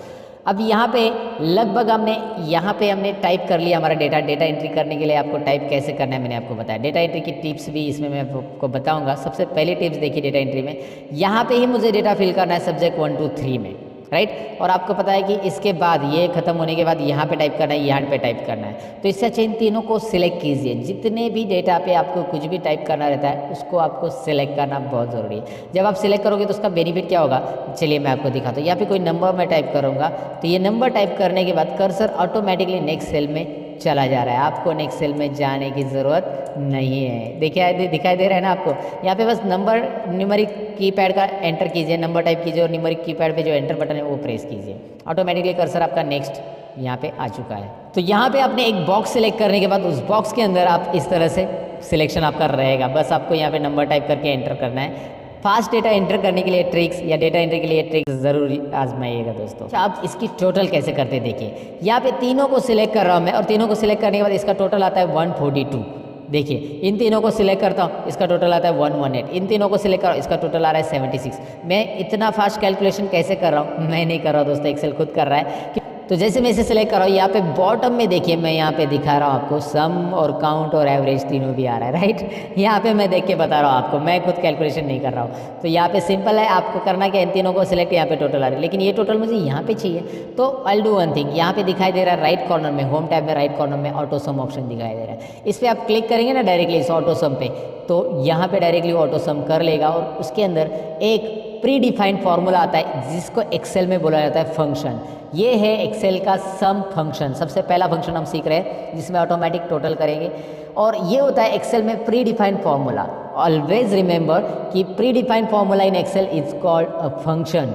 अब यहाँ पे लगभग हमने टाइप कर लिया हमारा डेटा एंट्री करने के लिए आपको टाइप कैसे करना है मैंने आपको बताया। डेटा एंट्री की टिप्स भी इसमें मैं आपको बताऊंगा। सबसे पहली टिप्स देखिए डेटा एंट्री में, यहाँ पे ही मुझे डेटा फिल करना है सब्जेक्ट 1 2 3 में, राइट। और आपको पता है कि इसके बाद ये खत्म होने के बाद यहाँ पे टाइप करना है, यहाँ पे टाइप करना है। तो इससे अच्छा इन तीनों को सिलेक्ट कीजिए। जितने भी डेटा पे आपको कुछ भी टाइप करना रहता है उसको आपको सिलेक्ट करना बहुत ज़रूरी है। जब आप सिलेक्ट करोगे तो उसका बेनिफिट क्या होगा, चलिए मैं आपको दिखाता हूँ। यहाँ पे कोई नंबर मैं टाइप करूँगा तो ये नंबर टाइप करने के बाद कर्सर ऑटोमेटिकली नेक्स्ट सेल में चला जा रहा है। आपको नेक्स्ट सेल में जाने की ज़रूरत नहीं है। देखिए दिखाई दे रहा है ना आपको, यहाँ पे बस नंबर न्यूमेरिक कीपैड का एंटर कीजिए, नंबर टाइप कीजिए, और न्यूमेरिक कीपैड पे जो एंटर बटन है वो प्रेस कीजिए। ऑटोमेटिकली कर्सर आपका नेक्स्ट यहाँ पे आ चुका है। तो यहाँ पे आपने एक बॉक्स सिलेक्ट करने के बाद उस बॉक्स के अंदर आप इस तरह से सिलेक्शन आपका रहेगा। बस आपको यहाँ पे नंबर टाइप करके एंटर करना है। फास्ट डेटा एंटर करने के लिए ट्रिक्स या डेटा एंट्री के लिए ट्रिक्स जरूर आजमाइएगा दोस्तों। अच्छा, आप इसकी टोटल कैसे करते हैं देखिए। यहाँ पे तीनों को सिलेक्ट कर रहा हूँ मैं, और तीनों को सिलेक्ट करने के बाद इसका टोटल आता है 142। देखिए इन तीनों को सिलेक्ट करता हूँ, इसका टोटल आता है 118। इन तीनों को सिलेक्ट कर रहा हूँ, इसका टोटल आ रहा है 76। मैं इतना फास्ट कैलकुलेशन कैसे कर रहा हूँ, मैं नहीं कर रहा हूँ दोस्तों, एक्सेल खुद कर रहा है। तो जैसे मैं इसे सिलेक्ट कर रहा हूँ, यहाँ पे बॉटम में देखिए मैं यहाँ पे दिखा रहा हूँ आपको सम और काउंट और एवरेज तीनों भी आ रहा है, राइट। यहाँ पे मैं देख के बता रहा हूँ आपको, मैं खुद कैलकुलेशन नहीं कर रहा हूँ। तो यहाँ पे सिंपल है, आपको करना क्या, इन तीनों को सिलेक्ट, यहाँ पे टोटल आ रहा है, लेकिन ये टोटल मुझे यहाँ पे चाहिए। तो आई डू वन थिंग, यहाँ पे दिखाई दे रहा है राइट कॉर्नर में, होम टैब में राइट कॉर्नर में ऑटो सम ऑप्शन दिखाई दे रहा है। इस पर आप क्लिक करेंगे ना डायरेक्टली इस ऑटो सम पे, तो यहाँ पे डायरेक्टली ऑटो सम कर लेगा। और उसके अंदर एक प्री डिफाइंड फॉर्मूला आता है जिसको एक्सेल में बोला जाता है फंक्शन। ये है एक्सेल का सम फंक्शन, सबसे पहला फंक्शन हम सीख रहे हैं जिसमें ऑटोमेटिक टोटल करेंगे। और ये होता है एक्सेल में predefined formula. Always remember कि predefined formula in Excel is called a function.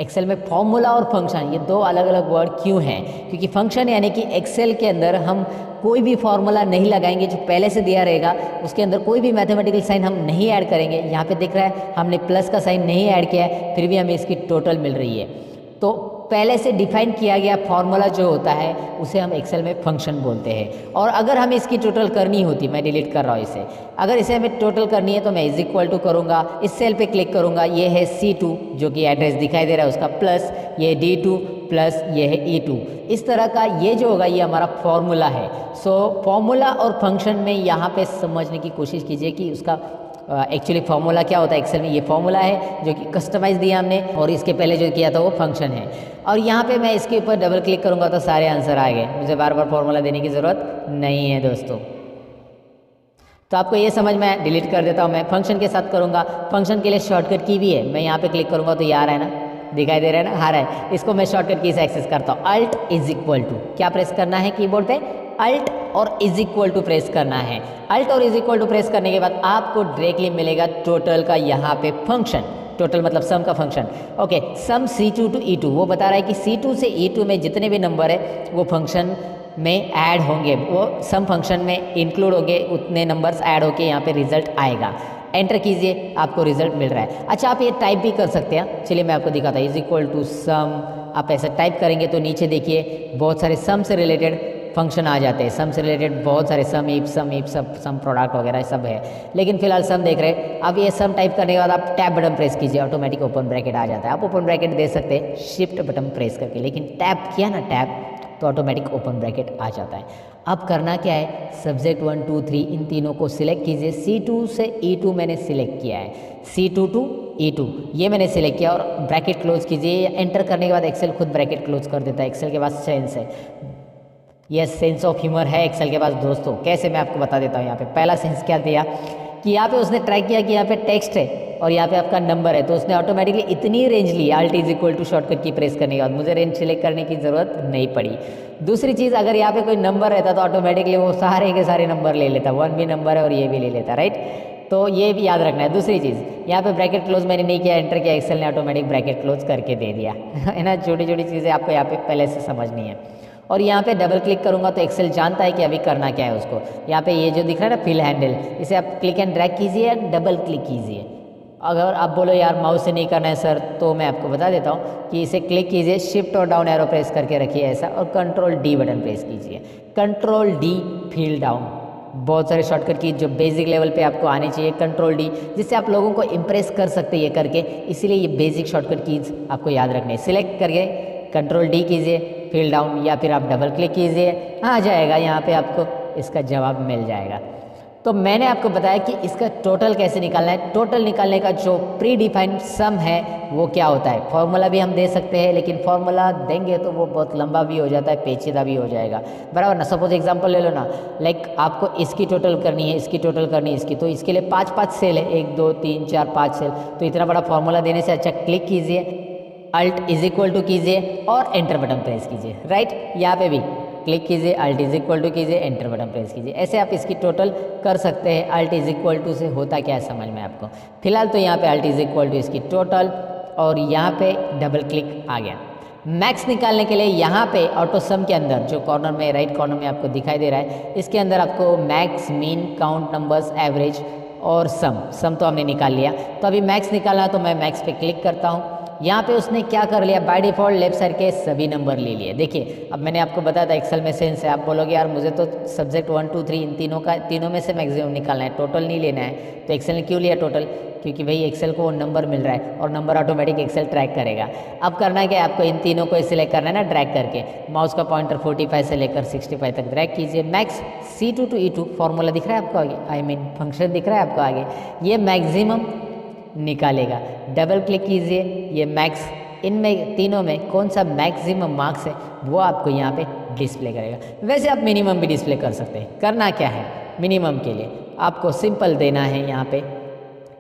Excel में फॉर्मूला और फंक्शन ये दो अलग अलग वर्ड क्यों हैं, क्योंकि फंक्शन यानी कि एक्सेल के अंदर हम कोई भी फॉर्मूला नहीं लगाएंगे जो पहले से दिया रहेगा, उसके अंदर कोई भी मैथमेटिकल साइन हम नहीं ऐड करेंगे। यहाँ पे दिख रहा है हमने प्लस का साइन नहीं ऐड किया है, फिर भी हमें इसकी टोटल मिल रही है। तो पहले से डिफाइन किया गया फॉर्मूला जो होता है उसे हम एक्सेल में फंक्शन बोलते हैं। और अगर हमें इसकी टोटल करनी होती, मैं डिलीट कर रहा हूँ इसे, अगर इसे हमें टोटल करनी है तो मैं इज इक्वल टू करूँगा, इस सेल पे क्लिक करूँगा, ये है C2 जो कि एड्रेस दिखाई दे रहा है उसका, प्लस ये D2 प्लस ये है E2। इस तरह का ये जो होगा ये हमारा फॉर्मूला है। सो फॉर्मूला और फंक्शन में यहाँ पे समझने की कोशिश कीजिए कि उसका एक्चुअली फॉर्मूला क्या होता है। एक्सेल में ये फॉर्मूला है जो कि कस्टमाइज दिया हमने, और इसके पहले जो किया था वो फंक्शन है। और यहाँ पे मैं इसके ऊपर डबल क्लिक करूँगा तो सारे आंसर आ गए, मुझे बार बार फॉर्मूला देने की ज़रूरत नहीं है दोस्तों। तो आपको ये समझ में, डिलीट कर देता हूँ मैं। फंक्शन के साथ करूँगा, फंक्शन के लिए शॉर्टकट की भी है, मैं यहाँ पे क्लिक करूँगा तो ये आ रहा है ना, दिखाई दे रहा है ना, आ रहा है। इसको मैं शॉर्टकट की से एक्सेस करता हूँ। अल्ट इज इक्वल टू क्या प्रेस करना है कीबोर्ड पे, अल्ट और इज इक्वल टू प्रेस करना है। अल्ट और इज इक्वल टू प्रेस करने के बाद आपको डायरेक्टली मिलेगा टोटल का यहाँ पे फंक्शन। टोटल मतलब सम का function. Okay, some C2 to E2 वो बता रहा है कि C2 से E2 में जितने भी नंबर है वो फंक्शन में ऐड होंगे, वो सम फंक्शन में इंक्लूड होंगे, उतने नंबर्स ऐड होके यहाँ पे रिजल्ट आएगा। एंटर कीजिए, आपको रिजल्ट मिल रहा है। अच्छा, आप ये टाइप भी कर सकते हैं, चलिए मैं आपको दिखाता हूँ। इज इक्वल टू सम, आप ऐसा टाइप करेंगे तो नीचे देखिए बहुत सारे सम से रिलेटेड फंक्शन आ जाते हैं। सम से रिलेटेड बहुत सारे सम इफ सम प्रोडक्ट वगैरह सब है, लेकिन फिलहाल सम देख रहे हैं। अब ये सम टाइप करने के बाद आप टैब बटन प्रेस कीजिए, ऑटोमेटिक ओपन ब्रैकेट आ जाता है। आप ओपन ब्रैकेट दे सकते हैं शिफ्ट बटन प्रेस करके, लेकिन टैप किया ना टैब तो ऑटोमेटिक ओपन ब्रैकेट आ जाता है। अब करना क्या है, सब्जेक्ट 1 2 3 इन तीनों को सिलेक्ट कीजिए। C2 से E2 मैंने सिलेक्ट किया है, C2 टू E2 ये मैंने सिलेक्ट किया और ब्रैकेट क्लोज कीजिए। एंटर करने के बाद एक्सेल खुद ब्रैकेट क्लोज कर देता है। एक्सेल के पास सेंस है, यह सेंस ऑफ ह्यूमर है एक्सेल के पास दोस्तों। कैसे, मैं आपको बता देता हूँ। यहाँ पे पहला सेंस क्या दिया कि यहाँ पे उसने ट्रैक किया कि यहाँ पे टेक्स्ट है और यहाँ पे आपका नंबर है, तो उसने ऑटोमेटिकली इतनी रेंज ली। Alt is equal to shortcut key press करने के बाद मुझे रेंज सिलेक्ट करने की ज़रूरत नहीं पड़ी। दूसरी चीज़, अगर यहाँ पे कोई नंबर रहता तो ऑटोमेटिकली वो सारे के सारे नंबर ले लेता, 1 भी नंबर है और ये भी ले लेता, राइट। तो ये भी याद रखना है। दूसरी चीज़, यहाँ पे ब्रैकेट क्लोज मैंने नहीं किया, एंटर किया, एक्सेल ने ऑटोमेटिक ब्रैकेट क्लोज करके दे दिया है ना। छोटी छोटी चीज़ें आपको यहाँ पे पहले से समझनी है। और यहाँ पे डबल क्लिक करूँगा तो एक्सेल जानता है कि अभी करना क्या है उसको। यहाँ पे ये जो दिख रहा है ना फिल हैंडल, इसे आप क्लिक एंड ड्रैग कीजिए, डबल क्लिक कीजिए। अगर आप बोलो यार माउस से नहीं करना है सर, तो मैं आपको बता देता हूँ कि इसे क्लिक कीजिए, शिफ्ट और डाउन एरो प्रेस करके रखिए ऐसा, और कंट्रोल D बटन प्रेस कीजिए। कंट्रोल D फील डाउन, बहुत सारे शॉर्टकट की जो बेसिक लेवल पे आपको आनी चाहिए। कंट्रोल D, जिससे आप लोगों को इम्प्रेस कर सकते हैं ये करके, इसीलिए ये बेसिक शॉर्टकट कीज आपको याद रखनी है। सिलेक्ट करके कंट्रोल D कीजिए, फील डाउन, या फिर आप डबल क्लिक कीजिए, आ जाएगा यहाँ पे आपको इसका जवाब मिल जाएगा। तो मैंने आपको बताया कि इसका टोटल कैसे निकालना है। टोटल निकालने का जो प्री डिफाइंड सम है वो क्या होता है। फॉर्मूला भी हम दे सकते हैं, लेकिन फॉर्मूला देंगे तो वो बहुत लंबा भी हो जाता है, पेचीदा भी हो जाएगा, बराबर ना। सपोज एग्जांपल ले लो ना, लाइक आपको इसकी टोटल करनी है, इसकी टोटल करनी है, इसकी, तो इसके लिए 5 सेल है, 1 2 3 4 5 सेल। तो इतना बड़ा फॉर्मूला देने से अच्छा क्लिक कीजिए, Alt इज इक्वल टू कीजिए और एंटर बटन प्रेस कीजिए, राइट। यहाँ पे भी क्लिक कीजिए, Alt इज इक्वल टू कीजिए, एंटर बटन प्रेस कीजिए। ऐसे आप इसकी टोटल कर सकते हैं। Alt इज इक्वल टू से होता क्या है समझ में आपको। फिलहाल तो यहाँ पे Alt इज इक्वल टू इसकी टोटल, और यहाँ पे डबल क्लिक आ गया। मैक्स निकालने के लिए यहाँ पे ऑटो सम के अंदर जो कॉर्नर में राइट कॉर्नर में आपको दिखाई दे रहा है, इसके अंदर आपको max, mean, count numbers, average और सम तो हमने निकाल लिया। तो अभी मैक्स निकालना है तो मैं मैक्स पे क्लिक करता हूँ। यहाँ पे उसने क्या कर लिया, बाय डिफ़ॉल्ट लेफ्ट साइड के सभी नंबर ले लिए। देखिए, अब मैंने आपको बताया था एक्सेल में सेंस है। आप बोलोगे यार मुझे तो सब्जेक्ट 1 2 3 इन तीनों में से मैक्सिमम निकालना है, टोटल नहीं लेना है। तो एक्सेल ने क्यों लिया टोटल, क्योंकि भाई एक्सेल को वो नंबर मिल रहा है और नंबर ऑटोमेटिक एक्सेल ट्रैक करेगा। अब करना क्या है, आपको इन तीनों को सिलेक्ट करना है ना, ड्रैग करके माउस का पॉइंटर 45 से लेकर 65 तक ड्रैग कीजिए। Max C2 to E2 formula दिख रहा है आपको आगे, आई मीन फंक्शन दिख रहा है आपको आगे, ये मैक्सिमम निकालेगा। डबल क्लिक कीजिए, ये मैक्स, इनमें तीनों में कौन सा मैक्सिमम मार्क्स है वो आपको यहाँ पे डिस्प्ले करेगा। वैसे आप मिनिमम भी डिस्प्ले कर सकते हैं। करना क्या है, मिनिमम के लिए आपको सिंपल देना है, यहाँ पे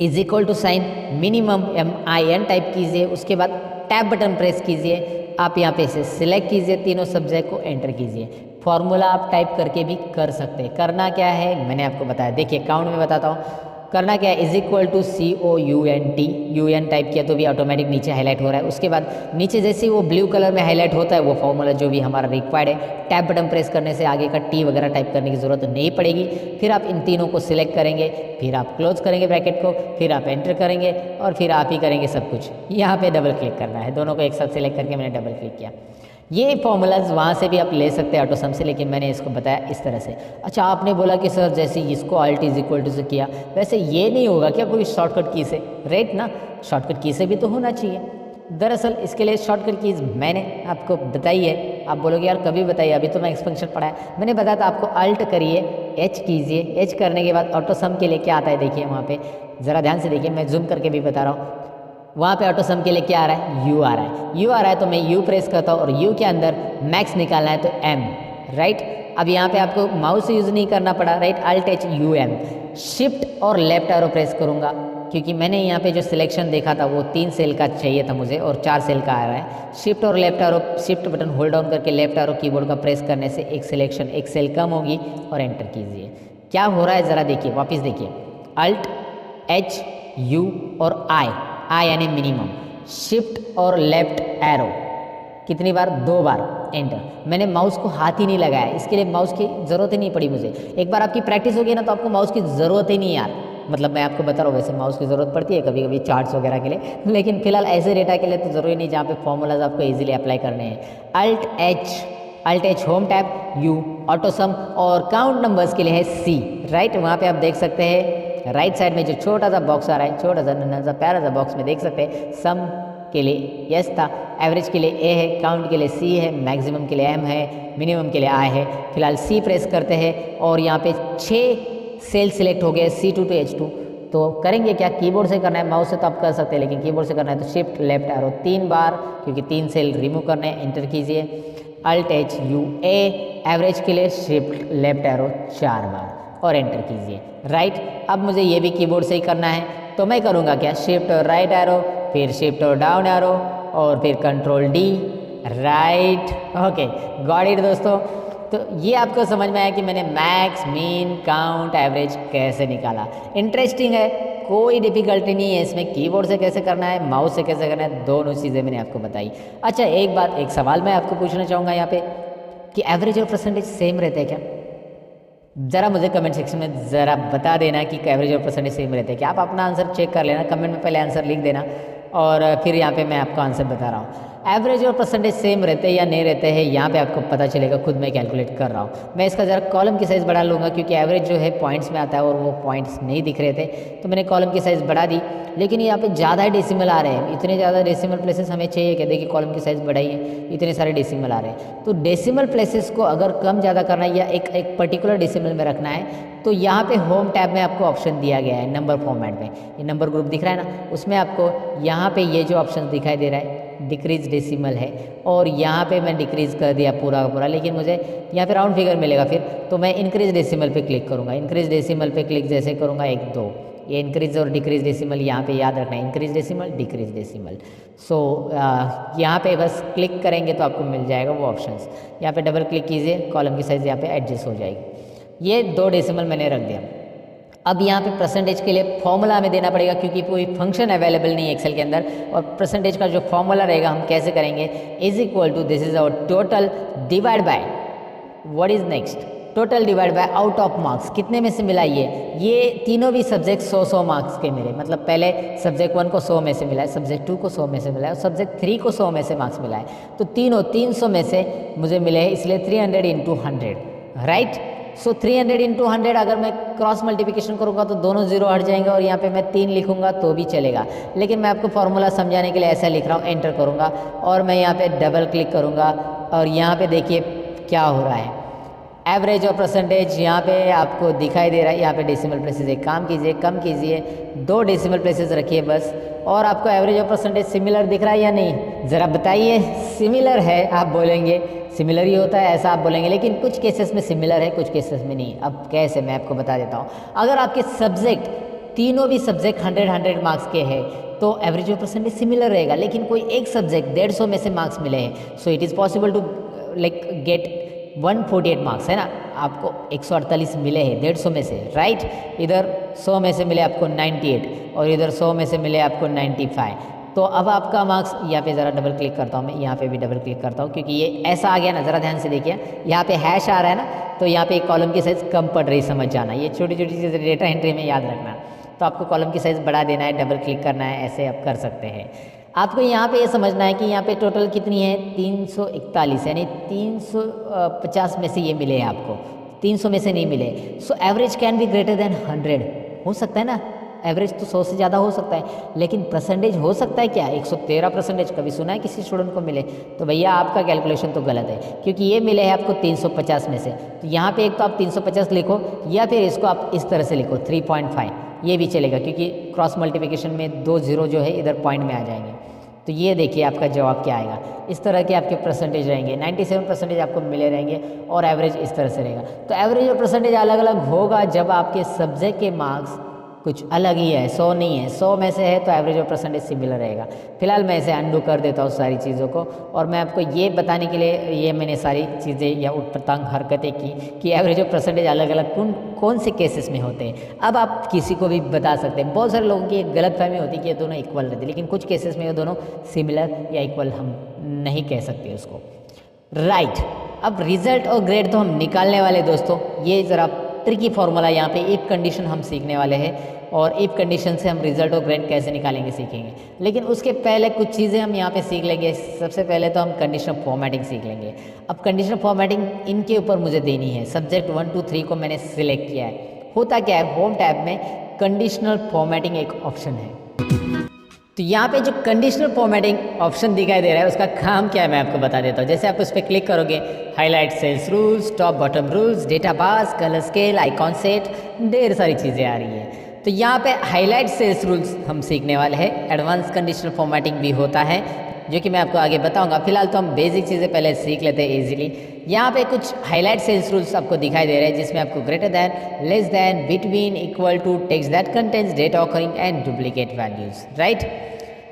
is equal to sign minimum MIN type कीजिए, उसके बाद टैब बटन प्रेस कीजिए। आप यहाँ पे इसे सिलेक्ट कीजिए, तीनों सब्जेक्ट को एंटर कीजिए। फॉर्मूला आप टाइप करके भी कर सकते हैं। करना क्या है मैंने आपको बताया, देखिए काउंट में बताता हूँ। करना क्या है, is equal to COUNT, UN type किया तो भी ऑटोमेटिक नीचे हाईलाइट हो रहा है। उसके बाद नीचे जैसे ही वो ब्लू कलर में हाईलाइट होता है वो फॉर्मूला जो भी हमारा रिक्वायर्ड है, टैब बटन प्रेस करने से आगे का T वगैरह टाइप करने की ज़रूरत नहीं पड़ेगी। फिर आप इन तीनों को सिलेक्ट करेंगे, फिर आप क्लोज करेंगे ब्रैकेट को, फिर आप एंटर करेंगे और फिर आप ही करेंगे सब कुछ। यहाँ पे डबल क्लिक करना है, दोनों को एक साथ सिलेक्ट करके मैंने डबल क्लिक किया। ये फॉर्मूलाज वहाँ से भी आप ले सकते हैं ऑटो सम से, लेकिन मैंने इसको बताया इस तरह से। अच्छा, आपने बोला कि सर जैसे इसको Alt इज इक्वल टू से किया, वैसे ये नहीं होगा क्या कोई शॉर्टकट की से, राइट ना। शॉर्टकट की से भी तो होना चाहिए। दरअसल इसके लिए शॉर्टकट कीज मैंने आपको बताई है। आप बोलोगे यार कभी बताइए, अभी तो मैं एक्सपेंशन पढ़ा है। मैंने बताया था आपको Alt करिए, H कीजिए, H करने के बाद ऑटो सम के लिए क्या आता है देखिए वहाँ पे, ज़रा ध्यान से देखिए, मैं जूम करके भी बता रहा हूँ। वहाँ पे ऑटो सम के लिए क्या आ रहा है, U आ रहा है। U आ रहा है तो मैं U प्रेस करता हूँ और U के अंदर मैक्स निकालना है तो M, राइट। अब यहाँ पे आपको माउस यूज़ नहीं करना पड़ा, right. Alt H U M, shift और लेफ्ट एरो प्रेस करूँगा क्योंकि मैंने यहाँ पे जो सिलेक्शन देखा था वो 3 सेल का चाहिए था मुझे और 4 सेल का आ रहा है। शिफ्ट और left arrow, shift button hold down करके लेफ्ट एरो कीबोर्ड का प्रेस करने से एक सिलेक्शन, एक सेल कम होगी और एंटर कीजिए। क्या हो रहा है ज़रा देखिए, वापस देखिए, Alt H U और I आ यानी मिनिमम, शिफ्ट और लेफ्ट एरो कितनी बार, 2 बार, एंटर। मैंने माउस को हाथ ही नहीं लगाया, इसके लिए माउस की ज़रूरत ही नहीं पड़ी मुझे। एक बार आपकी प्रैक्टिस हो गई ना तो आपको माउस की ज़रूरत ही नहीं यार, मतलब मैं आपको बता रहा हूँ, वैसे माउस की ज़रूरत पड़ती है कभी कभी चार्ट्स वगैरह के लिए, लेकिन फिलहाल ऐसे डेटा के लिए तो ज़रूरी नहीं, जहाँ पे फॉर्मूलाज आपको इजीली अप्लाई करने हैं। Alt H home tab, you auto sum, और काउंट नंबर्स के लिए है सी, राइट। वहाँ पे आप देख सकते हैं राइट साइड में जो छोटा सा बॉक्स आ रहा है, छोटा सा नन्हा सा प्यारा सा बॉक्स में देख सकते हैं सम के लिए यस था, एवरेज के लिए ए है, काउंट के लिए सी है, मैक्सिमम के लिए एम है, मिनिमम के लिए आई है। फिलहाल सी प्रेस करते हैं और यहाँ पे 6 सेल सिलेक्ट हो गए C2 to H2। तो करेंगे क्या, कीबोर्ड से करना है, माउस से तो आप कर सकते हैं, लेकिन कीबोर्ड से करना है तो शिफ्ट लेफ्ट एरो 3 बार, क्योंकि 3 सेल रिमूव करने हैं, एंटर कीजिए। Alt H U A, average के लिए शिफ्ट लेफ्ट एरो 4 बार और एंटर कीजिए, राइट। अब मुझे ये भी कीबोर्ड से ही करना है, तो मैं करूँगा क्या, शिफ्ट और राइट एरो, फिर शिफ्ट और डाउन एरो, और फिर control D, right. Okay, got it दोस्तों। तो ये आपको समझ में आया कि मैंने मैक्स, मीन, काउंट, एवरेज कैसे निकाला। इंटरेस्टिंग है, कोई डिफिकल्टी नहीं है इसमें, कीबोर्ड से कैसे करना है, माउस से कैसे करना है, दोनों चीज़ें मैंने आपको बताई। अच्छा, एक बात, एक सवाल मैं आपको पूछना चाहूँगा यहाँ पे कि एवरेज और परसेंटेज सेम रहते हैं क्या? ज़रा मुझे कमेंट सेक्शन में ज़रा बता देना कि एवरेज और परसेंटेज सेम रहते हैं क्या। आप अपना आंसर चेक कर लेना, कमेंट में पहले आंसर लिख देना और फिर यहाँ पे मैं आपको आंसर बता रहा हूँ। एवरेज और परसेंटेज सेम रहते हैं या नहीं रहते हैं, यहाँ पे आपको पता चलेगा, खुद मैं कैलकुलेट कर रहा हूँ। मैं इसका ज़रा कॉलम की साइज़ बढ़ा लूँगा, क्योंकि एवरेज जो है पॉइंट्स में आता है और वो पॉइंट्स नहीं दिख रहे थे, तो मैंने कॉलम की साइज़ बढ़ा दी। लेकिन यहाँ पे ज़्यादा डेसिमल आ रहे हैं, इतने ज़्यादा डेसिमल प्लेसेस हमें चाहिए क्या? देखिए कॉलम की साइज़ बढ़ाई है, इतने सारे डेसिमल आ रहे हैं। तो डेसिमल प्लेसेस को अगर कम ज़्यादा करना है या एक पर्टिकुलर डेसिमल में रखना है, तो यहाँ पे होम टैब में आपको ऑप्शन दिया गया है नंबर फॉर्मेट में, ये नंबर ग्रुप दिख रहा है ना, उसमें आपको यहाँ पे ये जो ऑप्शन दिखाई दे रहा है डिक्रीज डेसिमल है, और यहाँ पे मैं डिक्रीज कर दिया पूरा का पूरा, लेकिन मुझे यहाँ पे राउंड फिगर मिलेगा फिर, तो मैं इंक्रीज डेसिमल पे क्लिक करूँगा। इंक्रीज डेसिमल पे क्लिक जैसे करूँगा 1 2, ये इंक्रीज और डिक्रीज डेसिमल यहाँ पे याद रखना है, इंक्रीज डेसिमल डिक्रीज डेसिमल। सो यहाँ पे बस क्लिक करेंगे तो आपको मिल जाएगा वो ऑप्शंस। यहाँ पे डबल क्लिक कीजिए, कॉलम की साइज़ यहाँ पे एडजस्ट हो जाएगी। ये 2 डेसिमल मैंने रख दिया। अब यहाँ पे परसेंटेज के लिए फॉर्मूला हमें देना पड़ेगा, क्योंकि कोई फंक्शन अवेलेबल नहीं है एक्सेल के अंदर, और परसेंटेज का जो फॉर्मूला रहेगा हम कैसे करेंगे, is equal to this is our total divide by what is next, total divide by out of marks. कितने में से मिला ये तीनों भी सब्जेक्ट 100 मार्क्स के मिले, मतलब पहले सब्जेक्ट 1 को 100 में से मिला है, सब्जेक्ट 2 को 100 में से मिला है और सब्जेक्ट 3 को 100 में से मार्क्स मिला है, तो तीनों 300 में से मुझे मिले हैं, इसलिए 300 इंटू 100, राइट। सो 300 इंटू 100 अगर मैं क्रॉस मल्टीप्लिकेशन करूँगा तो दोनों जीरो हट जाएंगे, और यहाँ पे मैं 3 लिखूंगा तो भी चलेगा, लेकिन मैं आपको फॉर्मूला समझाने के लिए ऐसा लिख रहा हूँ, एंटर करूँगा और मैं यहाँ पे डबल क्लिक करूँगा, और यहाँ पे देखिए क्या हो रहा है, एवरेज और परसेंटेज यहाँ पे आपको दिखाई दे रहा है। यहाँ पे डेसिमल प्लेसेस एक काम कीजिए, कम कीजिए, 2 डेसिमल प्लेसेस रखिए बस, और आपको एवरेज और परसेंटेज सिमिलर दिख रहा है या नहीं, ज़रा बताइए। सिमिलर है आप बोलेंगे, सिमिलर ही होता है ऐसा आप बोलेंगे, लेकिन कुछ केसेस में सिमिलर है, कुछ केसेस में नहीं। अब कैसे, मैं आपको बता देता हूँ। अगर आपके सब्जेक्ट तीनों भी सब्जेक्ट 100 मार्क्स के हैं तो एवरेज और परसेंटेज सिमिलर रहेगा, लेकिन कोई एक सब्जेक्ट 150 में से मार्क्स मिले हैं, so it is possible to like get 148 marks, है ना, आपको 148 मिले हैं 150 में से, राइट। इधर 100 में से मिले आपको 98 और इधर 100 में से मिले आपको 95। तो अब आपका मार्क्स, यहाँ पे ज़रा डबल क्लिक करता हूँ मैं, यहाँ पे भी डबल क्लिक करता हूँ, क्योंकि ये ऐसा आ गया ना, ज़रा ध्यान से देखिए, यहाँ पे हैश आ रहा है ना, तो यहाँ पे कॉलम की साइज़ कम पड़ रही, समझ जाना, ये छोटी छोटी चीज़ें डेटा एंट्री में याद रखना। तो आपको कॉलम की साइज़ बढ़ा देना है, डबल क्लिक करना है, ऐसे आप कर सकते हैं। आपको यहाँ पे ये समझना है कि यहाँ पे टोटल कितनी है, 341, यानी 350 में से ये मिले हैं आपको, 300 में से नहीं मिले। So average can be greater than 100, हो सकता है ना, एवरेज तो 100 से ज़्यादा हो सकता है, लेकिन परसेंटेज हो सकता है क्या, 113% कभी सुना है किसी स्टूडेंट को मिले? तो भैया आपका कैलकुलेशन तो गलत है, क्योंकि ये मिले हैं आपको 350 में से। तो यहाँ पे एक तो आप 350 लिखो, या फिर इसको आप इस तरह से लिखो 3.5, ये भी चलेगा, क्योंकि क्रॉस मल्टीप्लिकेशन में 2 जीरो जो है इधर पॉइंट में आ जाएंगे। तो ये देखिए आपका जवाब क्या आएगा, इस तरह के आपके परसेंटेज रहेंगे, 97% आपको मिले रहेंगे, और एवरेज इस तरह से रहेगा। तो एवरेज और परसेंटेज अलग अलग होगा जब आपके सब्जेक्ट के मार्क्स कुछ अलग ही है, 100 नहीं है। 100 में से है तो एवरेज और परसेंटेज सिमिलर रहेगा। फिलहाल मैं इसे अंडू कर देता हूँ सारी चीज़ों को, और मैं आपको ये बताने के लिए ये मैंने सारी चीज़ें या उटपटांग हरकतें की कि एवरेज और परसेंटेज अलग अलग कौन से केसेस में होते हैं। अब आप किसी को भी बता सकते हैं। बहुत सारे लोगों की एक गलतफहमी होती है कि ये दोनों इक्वल रहते हैं, लेकिन कुछ केसेस में ये दोनों सिमिलर या इक्वल हम नहीं कह सकते उसको, राइट। अब रिजल्ट और ग्रेड तो हम निकालने वाले दोस्तों, ये ज़रा ट्रिकी फॉर्मूला यहाँ पे इफ कंडीशन हम सीखने वाले हैं, और इफ कंडीशन से हम रिजल्ट और ग्रेड कैसे निकालेंगे सीखेंगे। लेकिन उसके पहले कुछ चीज़ें हम यहाँ पे सीख लेंगे। सबसे पहले तो हम कंडीशनल फॉर्मेटिंग सीख लेंगे। अब कंडीशनल फॉर्मेटिंग इनके ऊपर मुझे देनी है। सब्जेक्ट 1 2 3 को मैंने सिलेक्ट किया है। होता क्या है, होम टैब में कंडीशनल फॉर्मेटिंग एक ऑप्शन है। तो यहाँ पे जो कंडीशनल फॉर्मेटिंग ऑप्शन दिखाई दे रहा है उसका काम क्या है मैं आपको बता देता हूँ। जैसे आप उस पर क्लिक करोगे, highlight cells rules, top bottom rules, data bars, colour scale, icon set, ढेर सारी चीज़ें आ रही है। तो यहाँ पे हाईलाइट सेल्स रूल्स हम सीखने वाले हैं। एडवांस कंडीशनल फॉर्मेटिंग भी होता है जो कि मैं आपको आगे बताऊंगा। फिलहाल तो हम बेसिक चीज़ें पहले सीख लेते हैं इजीली। यहाँ पे कुछ हाईलाइट सेल्स रूल्स आपको दिखाई दे रहे हैं जिसमें आपको greater than, less than, between, equal to, text that contains data occurring and duplicate values, right.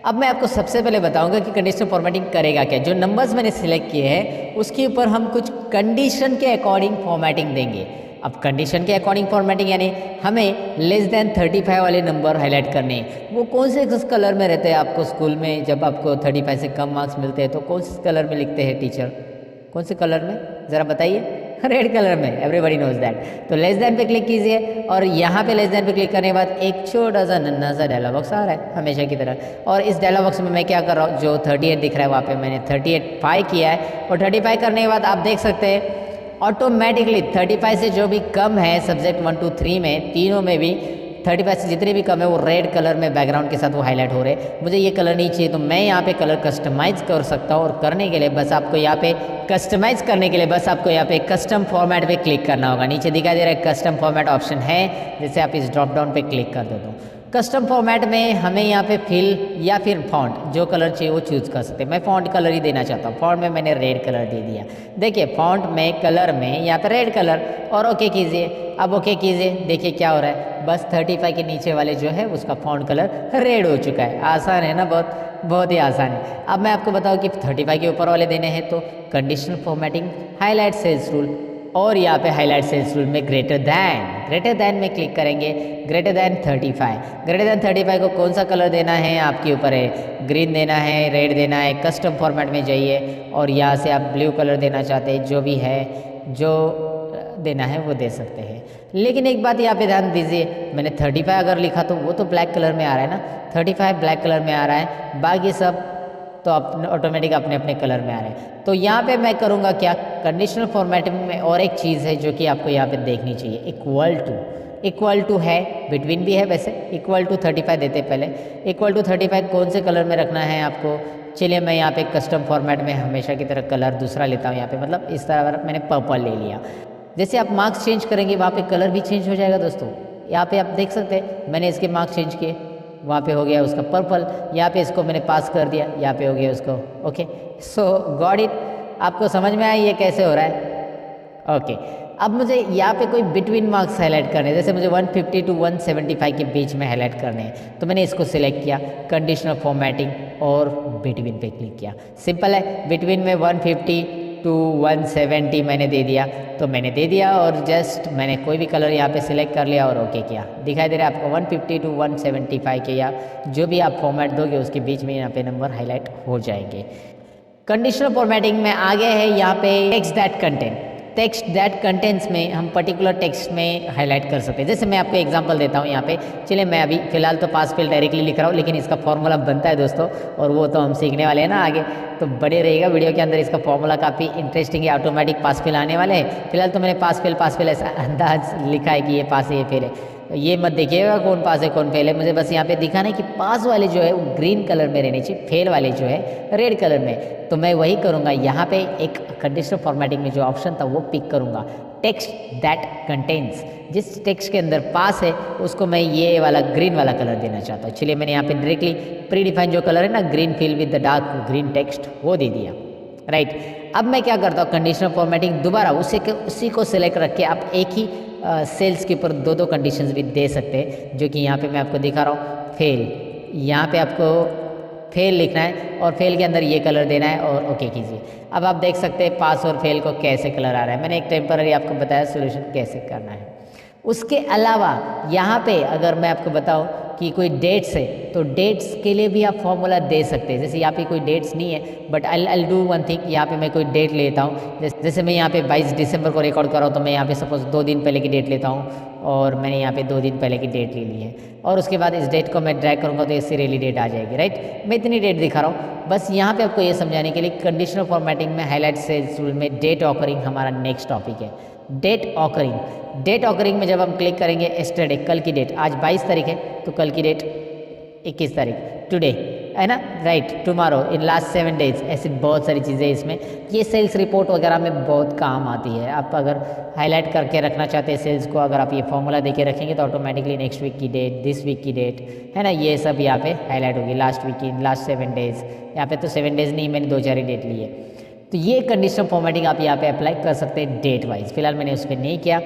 अब मैं आपको सबसे पहले बताऊंगा कि कंडीशनल फॉर्मेटिंग करेगा क्या। जो नंबर्स मैंने सिलेक्ट किए हैं उसके ऊपर हम कुछ कंडीशन के अकॉर्डिंग फॉर्मेटिंग देंगे। अब कंडीशन के अकॉर्डिंग फॉर्मेटिंग यानी हमें लेस दैन 35 वाले नंबर हाईलाइट करने हैं। वो कौन से कलर में रहते हैं? आपको स्कूल में जब आपको 35 से कम मार्क्स मिलते हैं तो कौन से कलर में लिखते हैं टीचर? कौन से कलर में, ज़रा बताइए? रेड कलर में, एवरीबडी नोज दैट। तो लेस दैन पे क्लिक कीजिए, और यहाँ पे लेस दैन पे क्लिक करने के बाद एक छोटा सा नन्हा सा डायलॉग बॉक्स आ रहा है हमेशा की तरह। और इस डायलॉग बॉक्स में मैं क्या कर रहा हूँ, जो 38 दिख रहा है वहाँ पे मैंने 35 किया है। और 35 करने के बाद आप देख सकते हैं ऑटोमेटिकली 35 से जो भी कम है सब्जेक्ट 1 2 3 में, तीनों में भी 35 से जितने भी कम है वो रेड कलर में बैकग्राउंड के साथ वो हाईलाइट हो रहे हैं। मुझे ये कलर नहीं चाहिए तो मैं यहाँ पे कलर कस्टमाइज कर सकता हूँ। और करने के लिए बस आपको यहाँ पे कस्टमाइज करने के लिए बस आपको यहाँ पे कस्टम फॉर्मेट पे क्लिक करना होगा। नीचे दिखाई दे रहा है कस्टम फॉर्मेट ऑप्शन है, जैसे आप इस ड्रॉप डाउन पे क्लिक कर दो। कस्टम फॉर्मेट में हमें यहाँ पे फिल या फिर फॉन्ट जो कलर चाहिए वो चूज़ कर सकते हैं। मैं फॉन्ट कलर ही देना चाहता हूँ। फॉन्ट में मैंने रेड कलर दे दिया। देखिए फॉन्ट में कलर में यहाँ पे रेड कलर, और ओके कीजिए। अब ओके कीजिए, देखिए क्या हो रहा है, बस 35 के नीचे वाले जो है उसका फॉन्ट कलर रेड हो चुका है। आसान है ना, बहुत ही आसान है। अब मैं आपको बताऊँ कि 35 के ऊपर वाले देने हैं तो conditional formatting, highlight cells rule, और यहाँ पे हाईलाइट सेल्स रूल में ग्रेटर दैन में क्लिक करेंगे। ग्रेटर दैन 35 को कौन सा कलर देना है आपके ऊपर है। ग्रीन देना है, रेड देना है, कस्टम फॉर्मेट में जाइए और यहाँ से आप ब्लू कलर देना चाहते हैं, जो भी है जो देना है वो दे सकते हैं। लेकिन एक बात यहाँ पे ध्यान दीजिए, मैंने 35 अगर लिखा तो वो तो ब्लैक कलर में आ रहा है ना, 35 ब्लैक कलर में आ रहा है, बाकी सब तो अपने ऑटोमेटिक अपने अपने कलर में आ रहे हैं। तो यहाँ पे मैं करूँगा क्या, कंडीशनल फॉर्मेटिंग में और एक चीज़ है जो कि आपको यहाँ पे देखनी चाहिए, इक्वल टू है, बिटवीन भी है वैसे। इक्वल टू 35 देते पहले, इक्वल टू 35 कौन से कलर में रखना है आपको। चलिए मैं यहाँ पे कस्टम फॉर्मेट में हमेशा की तरह कलर दूसरा लेता हूँ। यहाँ पे मतलब इस तरह मैंने पर्पल ले लिया। जैसे आप मार्क्स चेंज करेंगे वहाँ पे कलर भी चेंज हो जाएगा दोस्तों। यहाँ पे आप देख सकते हैं मैंने इसके मार्क्स चेंज किए, वहाँ पे हो गया उसका पर्पल, यहाँ पे इसको मैंने पास कर दिया, यहाँ पे हो गया उसको ओके। सो गॉट इट, आपको समझ में आया ये कैसे हो रहा है? ओके। अब मुझे यहाँ पे कोई बिटवीन मार्क्स हाईलाइट करने हैं, जैसे मुझे 150 to 175 के बीच में हाईलाइट करने हैं, तो मैंने इसको सिलेक्ट किया, कंडीशनल फॉर्मेटिंग और बिटवीन पे क्लिक किया। सिंपल है, बिटवीन में 150 to 170 मैंने दे दिया, तो मैंने दे दिया और जस्ट मैंने कोई भी कलर यहाँ पे सिलेक्ट कर लिया और ओके किया। दिखाई दे रहा है आपको 150 to 175 के या जो भी आप फॉर्मेट दोगे उसके बीच में यहाँ पे नंबर हाईलाइट हो जाएंगे। कंडीशनल फॉर्मेटिंग में आगे है यहाँ पे टेक्स्ट दैट कंटेंट्स में हम पर्टिकुलर टेक्स्ट में हाईलाइट कर सकते हैं। जैसे मैं आपको एग्जांपल देता हूँ यहाँ पे। चलिए मैं अभी फिलहाल तो पास फेल डायरेक्टली लिख रहा हूँ, लेकिन इसका फॉर्मूला बनता है दोस्तों, और वो तो हम सीखने वाले हैं ना आगे, तो बड़े रहेगा वीडियो के अंदर। इसका फॉर्मूला काफ़ी इंटरेस्टिंग है, ऑटोमेटिक पास फेल आने वाले हैं। फिलहाल तो मैंने पास फेल ऐसा अंदाज लिखा है कि ये पास है ये फेल है। ये मत देखिएगा कौन पास है कौन फेल है, मुझे बस यहाँ पे दिखाना है कि पास वाले जो है वो ग्रीन कलर में रहने चाहिए, फेल वाले जो है रेड कलर में। तो मैं वही करूँगा, यहाँ पे एक कंडीशनल फॉर्मेटिंग में जो ऑप्शन था वो पिक करूँगा, टेक्स्ट दैट कंटेन्स। जिस टेक्स्ट के अंदर पास है उसको मैं ये वाला ग्रीन वाला कलर देना चाहता हूँ। चलिए मैंने यहाँ पे डायरेक्टली प्री डिफाइन जो कलर है ना, green fill with the dark green text, वो दे दिया, राइट। अब मैं क्या करता हूँ, कंडीशनल फॉर्मेटिंग दोबारा उसी को सिलेक्ट रख के आप एक ही सेल्स के ऊपर दो दो कंडीशंस भी दे सकते हैं, जो कि यहाँ पे मैं आपको दिखा रहा हूँ। फेल, यहाँ पे आपको फेल लिखना है और फेल के अंदर ये कलर देना है और ओके कीजिए। अब आप देख सकते हैं पास और फेल को कैसे कलर आ रहा है। मैंने एक टेम्पररी आपको बताया सोल्यूशन कैसे करना है। उसके अलावा यहाँ पे अगर मैं आपको बताऊँ कि कोई डेट्स है तो डेट्स के लिए भी आप फॉर्मूला दे सकते हैं। जैसे यहाँ पे कोई डेट्स नहीं है, but I do one thing, यहाँ पे मैं कोई डेट लेता हूँ। जैसे मैं यहाँ पे 22 दिसंबर को रिकॉर्ड कर रहा हूँ, तो मैं यहाँ पे सपोज 2 दिन पहले की डेट लेता हूँ और मैंने यहाँ पे 2 दिन पहले की डेट ले ली है और उसके बाद इस डेट को मैं ड्रैग करूँगा तो ये सीरियली डेट आ जाएगी, राइट। मैं इतनी डेट दिखा रहा हूँ बस यहाँ पे आपको ये समझाने के लिए। कंडीशनल फॉर्मेटिंग में हाईलाइट सेल्स रूल में डेट ऑकरिंग हमारा नेक्स्ट टॉपिक है। डेट ऑकरिंग, डेट ऑकरिंग में जब हम क्लिक करेंगे एस्टरडे, कल की डेट, आज 22 तारीख है तो कल की डेट 21 तारीख, टुडे है ना, right, tomorrow, in last 7 days, ऐसी बहुत सारी चीज़ें इसमें। ये सेल्स रिपोर्ट वगैरह में बहुत काम आती है। आप अगर हाईलाइट करके रखना चाहते हैं सेल्स को, अगर आप ये फॉर्मूला देके रखेंगे तो ऑटोमेटिकली नेक्स्ट वीक की डेट, दिस वीक की डेट है ना, ये सब यहाँ पे हाईलाइट होगी। लास्ट वीक की, लास्ट 7 डेज, यहाँ पे तो 7 डेज नहीं, मैंने 2-4 ही डेट ली है। तो ये कंडीशनल फॉर्मेटिंग आप यहाँ पे अप्लाई कर सकते हैं डेट वाइज। फिलहाल मैंने उस पर नहीं किया,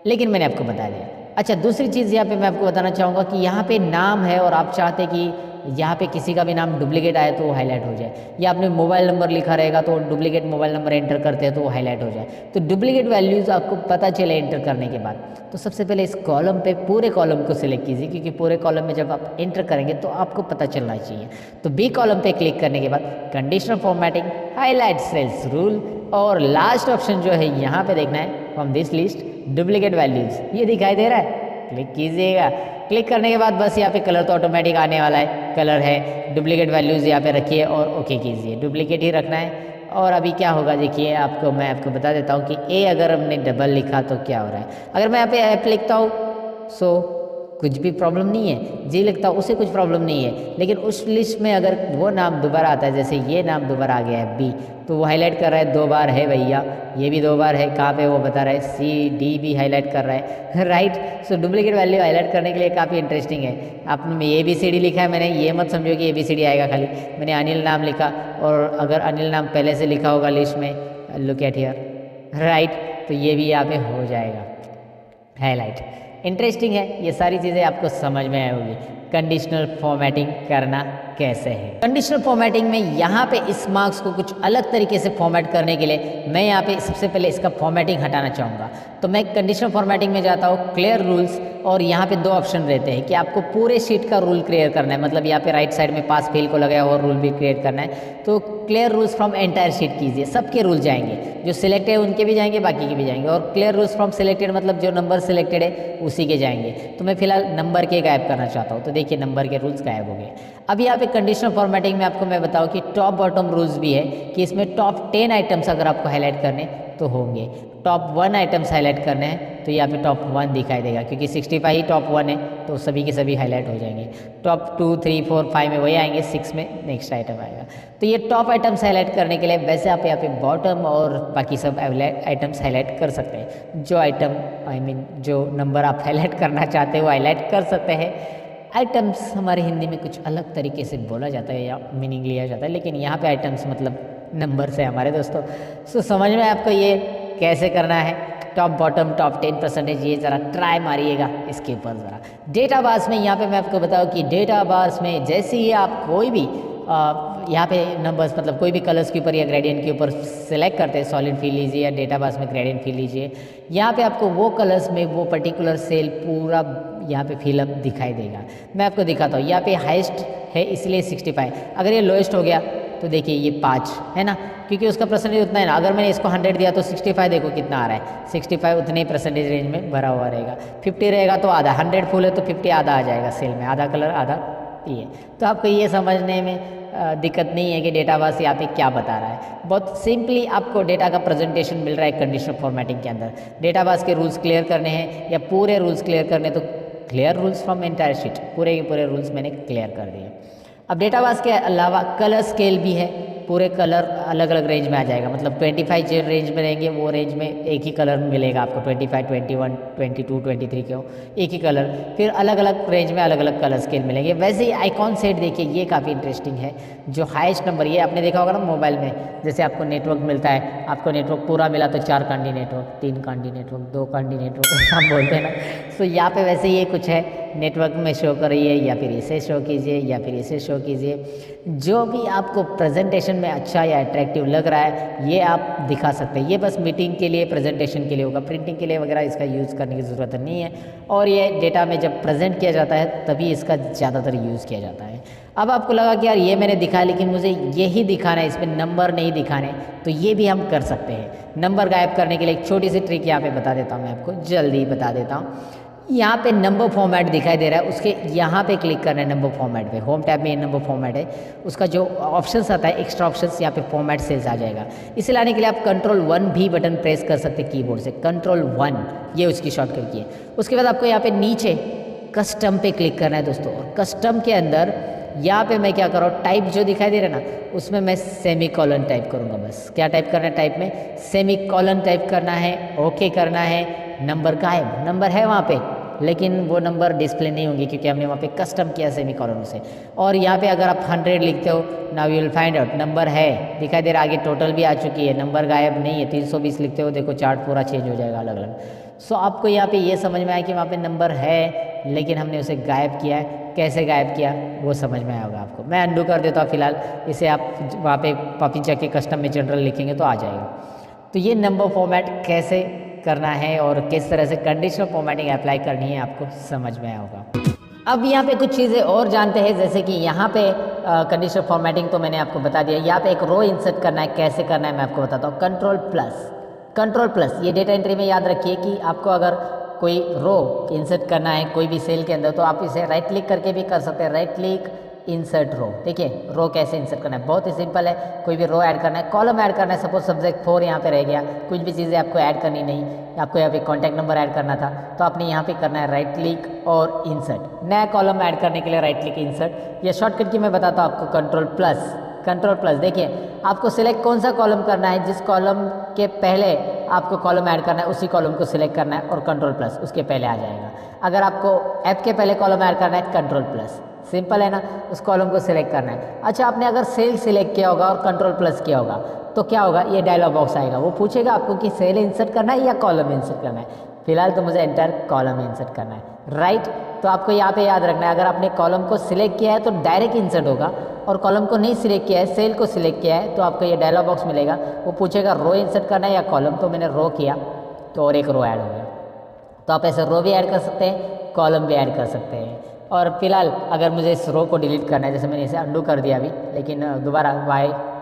लेकिन मैंने आपको बता दिया। अच्छा, दूसरी चीज़ यहाँ पे मैं आपको बताना चाहूँगा कि यहाँ पे नाम है और आप चाहते कि यहाँ पे किसी का भी नाम डुप्लीकेट आए तो वो हाईलाइट हो जाए, या आपने मोबाइल नंबर लिखा रहेगा तो डुप्लीकेट मोबाइल नंबर एंटर करते हैं तो वो हाईलाइट हो जाए। तो डुप्लीकेट वैल्यूज़ आपको पता चले एंटर करने के बाद, तो सबसे पहले इस कॉलम पे पूरे कॉलम को सिलेक्ट कीजिए, क्योंकि पूरे कॉलम में जब आप एंटर करेंगे तो आपको पता चलना चाहिए। तो बी कॉलम पे क्लिक करने के बाद conditional formatting, highlight cells rule, और लास्ट ऑप्शन जो है यहाँ पे देखना है from this list duplicate values, ये दिखाई दे रहा है, क्लिक कीजिएगा। क्लिक करने के बाद बस यहाँ पे कलर तो ऑटोमेटिक आने वाला है, कलर है, डुप्लीकेट वैल्यूज़ यहाँ पे रखिए और ओके कीजिए। डुप्लीकेट ही रखना है। और अभी क्या होगा देखिए, मैं आपको बता देता हूँ कि ए अगर हमने डबल लिखा तो क्या हो रहा है। अगर मैं यहाँ पे ऐप लिखता हूँ सो कुछ भी प्रॉब्लम नहीं है, जी लिखता हूँ उसे कुछ प्रॉब्लम नहीं है, लेकिन उस लिस्ट में अगर वो नाम दोबारा आता है, जैसे ये नाम दोबारा आ गया है बी, तो वो हाईलाइट कर रहा है 2 बार है भैया, ये भी 2 बार है, कहाँ पे वो बता रहा है, सी डी भी हाईलाइट कर रहा है, राइट। सो डुप्लीकेट वैल्यू हाईलाइट करने के लिए काफ़ी इंटरेस्टिंग है। आपने ABCD लिखा है, मैंने ये मत समझो कि ABCD आएगा खाली, मैंने अनिल नाम लिखा, और अगर अनिल नाम पहले से लिखा होगा लिस्ट में, लुक एट हियर, राइट, तो ये भी यहाँ पे हो जाएगा हाईलाइट। इंटरेस्टिंग है, ये सारी चीज़ें आपको समझ में आई होगी। कंडीशनल फॉर्मेटिंग करना कैसे है। कंडीशनल फॉर्मेटिंग में यहाँ पे इस मार्क्स को कुछ अलग तरीके से फॉर्मेट करने के लिए मैं यहाँ पे सबसे पहले इसका फॉर्मेटिंग हटाना चाहूँगा। तो मैं कंडीशनल फॉर्मेटिंग में जाता हूँ, क्लियर रूल्स, और यहाँ पे 2 ऑप्शन रहते हैं कि आपको पूरे शीट का रूल क्लियर करना है, मतलब यहाँ पे राइट साइड में पास फेल को लगाया हुआ रूल भी क्रिएट करना है। तो clear rules from entire sheet कीजिए, सबके रूल जाएंगे, जो सिलेक्टेड है उनके भी जाएंगे, बाकी के भी जाएंगे। और क्लियर रूल्स फ्रॉम सिलेक्टेड मतलब जो नंबर सिलेक्टेड है उसी के जाएंगे। तो मैं फिलहाल नंबर के गायब करना चाहता हूँ, तो देखिए नंबर के रूल्स गायब हो गए। अब यहाँ पे कंडीशनल फॉर्मेटिंग में आपको मैं बताऊँ कि टॉप बॉटम रूल्स भी है कि इसमें टॉप 10 आइटम्स अगर आपको हाईलाइट करने तो होंगे, टॉप 1 आइटम्स हाईलाइट करने हैं तो यहाँ पे टॉप 1 दिखाई देगा, क्योंकि 65 ही टॉप 1 है तो सभी के सभी हाईलाइट हो जाएंगे। टॉप 2, 3, 4, 5 में वही आएंगे, 6 में नेक्स्ट आइटम आएगा। तो ये टॉप आइटम्स हाईलाइट करने के लिए वैसे आप यहाँ पे बॉटम और बाकी सब आइटम्स हाईलाइट कर सकते हैं। जो आइटम जो नंबर आप हाईलाइट करना चाहते हैं वो हाईलाइट कर सकते हैं। आइटम्स हमारे हिंदी में कुछ अलग तरीके से बोला जाता है या मीनिंग लिया जाता है, लेकिन यहाँ पे आइटम्स मतलब नंबर से हमारे दोस्तों। सो समझ में आपको ये कैसे करना है, टॉप बॉटम टॉप 10%, ये ज़रा ट्राई मारिएगा इसके ऊपर ज़रा। डेटा बार्स में यहाँ पे मैं आपको बताऊँ कि डेटा बार्स में जैसे ही आप कोई भी यहाँ पे नंबर्स मतलब कोई भी कलर्स के ऊपर या ग्रेडियंट के ऊपर सेलेक्ट करते हैं, सॉलिड फील लीजिए या डेटा बार्स में ग्रेडियंट फील लीजिए, यहाँ पे आपको वो कलर्स में वो पर्टिकुलर सेल पूरा यहाँ पे फिलअप दिखाई देगा। मैं आपको दिखाता हूँ, यहाँ पे हाईएस्ट है इसलिए 65, अगर ये लोएस्ट हो गया तो देखिए ये 5 है ना, क्योंकि उसका परसेंटेज उतना है ना। अगर मैंने इसको 100 दिया तो 65 देखो कितना आ रहा है, 65 उतने ही परसेंटेज रेंज में भरा हुआ रहेगा। 50 रहेगा तो आधा, 100 फुल है तो 50 आधा आ जाएगा सेल में, आधा कलर आधा ये। तो आपको ये समझने में दिक्कत नहीं है कि डेटाबेस यहाँ पे क्या बता रहा है। बहुत सिंपली आपको डेटा का प्रेजेंटेशन मिल रहा है कंडीशनल फॉर्मेटिंग के अंदर। डेटाबेस के रूल्स क्लियर करने हैं या पूरे रूल्स क्लियर करने, तो clear rules from entire sheet, पूरे के पूरे रूल्स मैंने क्लियर कर दिए। अब डेटाबेस के अलावा कलर स्केल भी है, पूरे कलर अलग अलग रेंज में आ जाएगा, मतलब 25 जो रेंज में रहेंगे वो रेंज में एक ही कलर मिलेगा आपको, 25, 21, 22, 23 के हो एक ही कलर, फिर अलग अलग रेंज में अलग अलग कलर स्केल मिलेंगे। वैसे ही आइकॉन सेट देखिए, ये काफ़ी इंटरेस्टिंग है। जो हाईएस्ट नंबर, ये आपने देखा होगा ना मोबाइल में, जैसे आपको नेटवर्क मिलता है, आपको नेटवर्क पूरा मिला तो 4 Kandi network, 3 Kandi network, 2 Kandi network हम बोलते हैं ना, तो यहाँ पे वैसे ये कुछ है, नेटवर्क में शो करिए या फिर इसे शो कीजिए या फिर इसे शो कीजिए। जो भी आपको प्रेजेंटेशन में अच्छा या अट्रैक्टिव लग रहा है ये आप दिखा सकते हैं। ये बस मीटिंग के लिए, प्रेजेंटेशन के लिए होगा, प्रिंटिंग के लिए वगैरह इसका यूज़ करने की ज़रूरत नहीं है। और ये डेटा में जब प्रेजेंट किया जाता है तभी इसका ज़्यादातर यूज़ किया जाता है। अब आपको लगा कि यार ये मैंने दिखाया लेकिन मुझे यही दिखाना है, इसमें नंबर नहीं दिखाने, तो ये भी हम कर सकते हैं। नंबर गायब करने के लिए एक छोटी सी ट्रिक यहाँ पे बता देता हूँ, मैं आपको जल्दी बता देता हूँ। यहाँ पे नंबर फॉर्मेट दिखाई दे रहा है, उसके यहाँ पे क्लिक करना है नंबर फॉर्मेट पे। होम टैब में ये नंबर फॉर्मेट है, उसका जो ऑप्शंस आता है एक्स्ट्रा ऑप्शंस, यहाँ पे फॉर्मेट सेल्स आ जाएगा। इसे लाने के लिए आप Ctrl+1 भी बटन प्रेस कर सकते हैं कीबोर्ड से, Ctrl+1 ये उसकी शॉर्टकट की है। उसके बाद आपको यहाँ पे नीचे कस्टम पे क्लिक करना है दोस्तों, और कस्टम के अंदर यहाँ पे मैं क्या कर रहा हूँ, टाइप जो दिखाई दे रहा है ना, उसमें मैं सेमीकोलन टाइप करूँगा। बस क्या टाइप करना है, टाइप में सेमीकोलन टाइप करना है, ओके करना है। नंबर गायब, नंबर है वहाँ पे लेकिन वो नंबर डिस्प्ले नहीं होंगे क्योंकि हमने वहाँ पे कस्टम किया सेमीकोलन से। और यहाँ पे अगर आप 100 लिखते हो, now you will find out number है दिखाई दे रहा, आगे टोटल भी आ चुकी है, नंबर गायब नहीं है। 320 लिखते हो, देखो चार्ट पूरा चेंज हो जाएगा अलग अलग। सो आपको यहाँ पे ये समझ में आया कि वहाँ पे नंबर है लेकिन हमने उसे गायब किया है। कैसे गायब किया वो समझ में आया होगा आपको। मैं अंडू कर देता हूँ फिलहाल, इसे आप वहाँ पे वापिस जाके कस्टम में जनरल लिखेंगे तो आ जाएगा। तो ये नंबर फॉर्मेट कैसे करना है और किस तरह से कंडीशनल फॉर्मेटिंग अप्लाई करनी है आपको समझ में आया होगा। अब यहाँ पे कुछ चीज़ें और जानते हैं, जैसे कि यहाँ पे कंडीशनल फॉर्मेटिंग तो मैंने आपको बता दिया। यहाँ पे एक रो इंसर्ट करना है, कैसे करना है मैं आपको बताता हूँ। Ctrl+, ये डेटा एंट्री में याद रखिए कि आपको अगर कोई रो इंसर्ट करना है कोई भी सेल के अंदर तो आप इसे राइट क्लिक करके भी कर सकते हैं। राइट क्लिक इंसर्ट रो, देखिए रो कैसे इंसर्ट करना है, बहुत ही सिंपल है। कोई भी रो ऐड करना है, कॉलम ऐड करना है, सपोज सब्जेक्ट 4 यहाँ पे रह गया, कुछ भी चीज़ें आपको ऐड करनी नहीं, आपको यहाँ पे कॉन्टैक्ट नंबर ऐड करना था तो आपने यहाँ पे करना है राइट क्लिक और इंसर्ट। नया कॉलम ऐड करने के लिए राइट क्लिक इंसर्ट। ये शॉर्टकट की मैं बताता हूँ आपको, Ctrl+, देखिए आपको सिलेक्ट कौन सा कॉलम करना है, जिस कॉलम के पहले आपको कॉलम ऐड करना है उसी कॉलम को सिलेक्ट करना है और Ctrl+ उसके पहले आ जाएगा। अगर आपको ऐप के पहले कॉलम ऐड करना है Ctrl+, सिंपल है ना, उस कॉलम को सिलेक्ट करना है। अच्छा, आपने अगर सेल सिलेक्ट किया होगा और Ctrl+ किया होगा तो क्या होगा, ये डायलॉग बॉक्स आएगा, वो पूछेगा आपको कि सेल इंसर्ट करना है या कॉलम इंसर्ट करना है। फिलहाल तो मुझे एंटर कॉलम इंसर्ट करना है, राइट। तो आपको यहाँ पे याद रखना है, अगर आपने कॉलम को सिलेक्ट किया है तो डायरेक्ट इंसर्ट होगा, और कॉलम को नहीं सिलेक्ट किया है, सेल को सिलेक्ट किया है तो आपको ये डायलॉग बॉक्स मिलेगा, वो पूछेगा रो इंसर्ट करना है या कॉलम। तो मैंने रो किया तो और एक रो ऐड हो गया। तो आप ऐसे रो भी ऐड कर सकते हैं, कॉलम भी ऐड कर सकते हैं। और फिलहाल अगर मुझे इस रो को डिलीट करना है, जैसे मैंने इसे अंडू कर दिया अभी, लेकिन दोबारा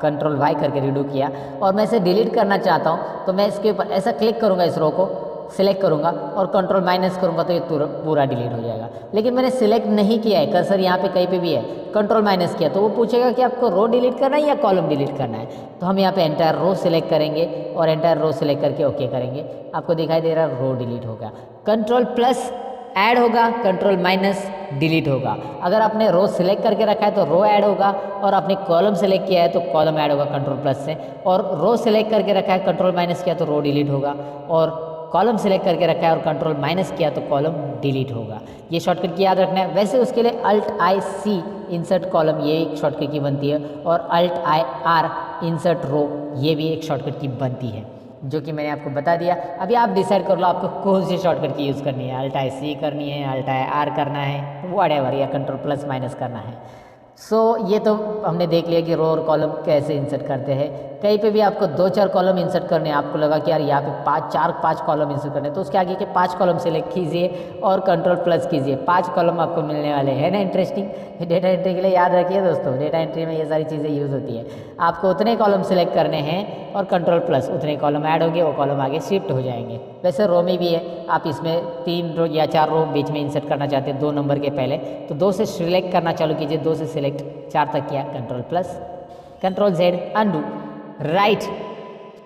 Ctrl+Y करके रीडू किया और मैं इसे डिलीट करना चाहता हूँ तो मैं इसके ऊपर ऐसा क्लिक करूँगा, इस रो को सिलेक्ट करूँगा और Ctrl- करूँगा तो ये पूरा डिलीट हो जाएगा। लेकिन मैंने सिलेक्ट नहीं किया है, कर्सर यहाँ पे कहीं पे भी है, Ctrl- किया तो वो पूछेगा कि आपको रो डिलीट करना है या कॉलम डिलीट करना है। तो हम यहाँ पे एंटायर रो सिलेक्ट करेंगे और एंटायर रो सिलेक्ट करके ओके करेंगे। आपको दिखाई दे रहा है रो डिलीट हो गया। Ctrl+ ऐड होगा, Ctrl- डिलीट होगा। अगर आपने रो सिलेक्ट करके रखा है तो रो ऐड होगा, और आपने कॉलम सेलेक्ट किया है तो कॉलम ऐड होगा Ctrl+ से, और रो सिलेक्ट करके रखा है Ctrl- किया तो रो डिलीट होगा, और कॉलम सेलेक्ट करके रखा है और Ctrl- किया तो कॉलम डिलीट होगा। ये शॉर्टकट की याद रखना है। वैसे उसके लिए Alt+I+C इंसर्ट कॉलम ये एक शॉर्टकट की बनती है, और Alt+I+R इंसर्ट रो ये भी एक शॉर्टकट की बनती है, जो कि मैंने आपको बता दिया। अभी आप डिसाइड कर लो आपको कौन सी शॉर्टकट की यूज़ करनी है, Alt+C करनी है, Alt+R करना है, व्हाटएवर, या Ctrl+- करना है। सो ये तो हमने देख लिया कि रो और कॉलम कैसे इंसर्ट करते हैं। कहीं पे भी आपको 2-4 कॉलम इंसर्ट करने हैं, आपको लगा कि यार यहाँ पे 5 कॉलम इंसर्ट करने हैं, तो उसके आगे के 5 कॉलम सेलेक्ट कीजिए और Ctrl+ कीजिए, 5 कॉलम आपको मिलने वाले हैं ना। इंटरेस्टिंग। डेटा एंट्री के लिए याद रखिए दोस्तों, डेटा एंट्री में ये सारी चीज़ें यूज़ होती है। आपको उतने कॉलम सेलेक्ट करने हैं और Ctrl+, उतने कॉलम ऐड होंगे, वो कॉलम आगे शिफ्ट हो जाएंगे। वैसे रो में भी है, आप इसमें 3 रो या 4 रो बीच में इंसर्ट करना चाहते हैं 2 नंबर के पहले, तो 2 से सिलेक्ट करना चालू कीजिए, 2 से सिलेक्ट 4 तक किया, Ctrl+, Ctrl+Z अंडू, राइट।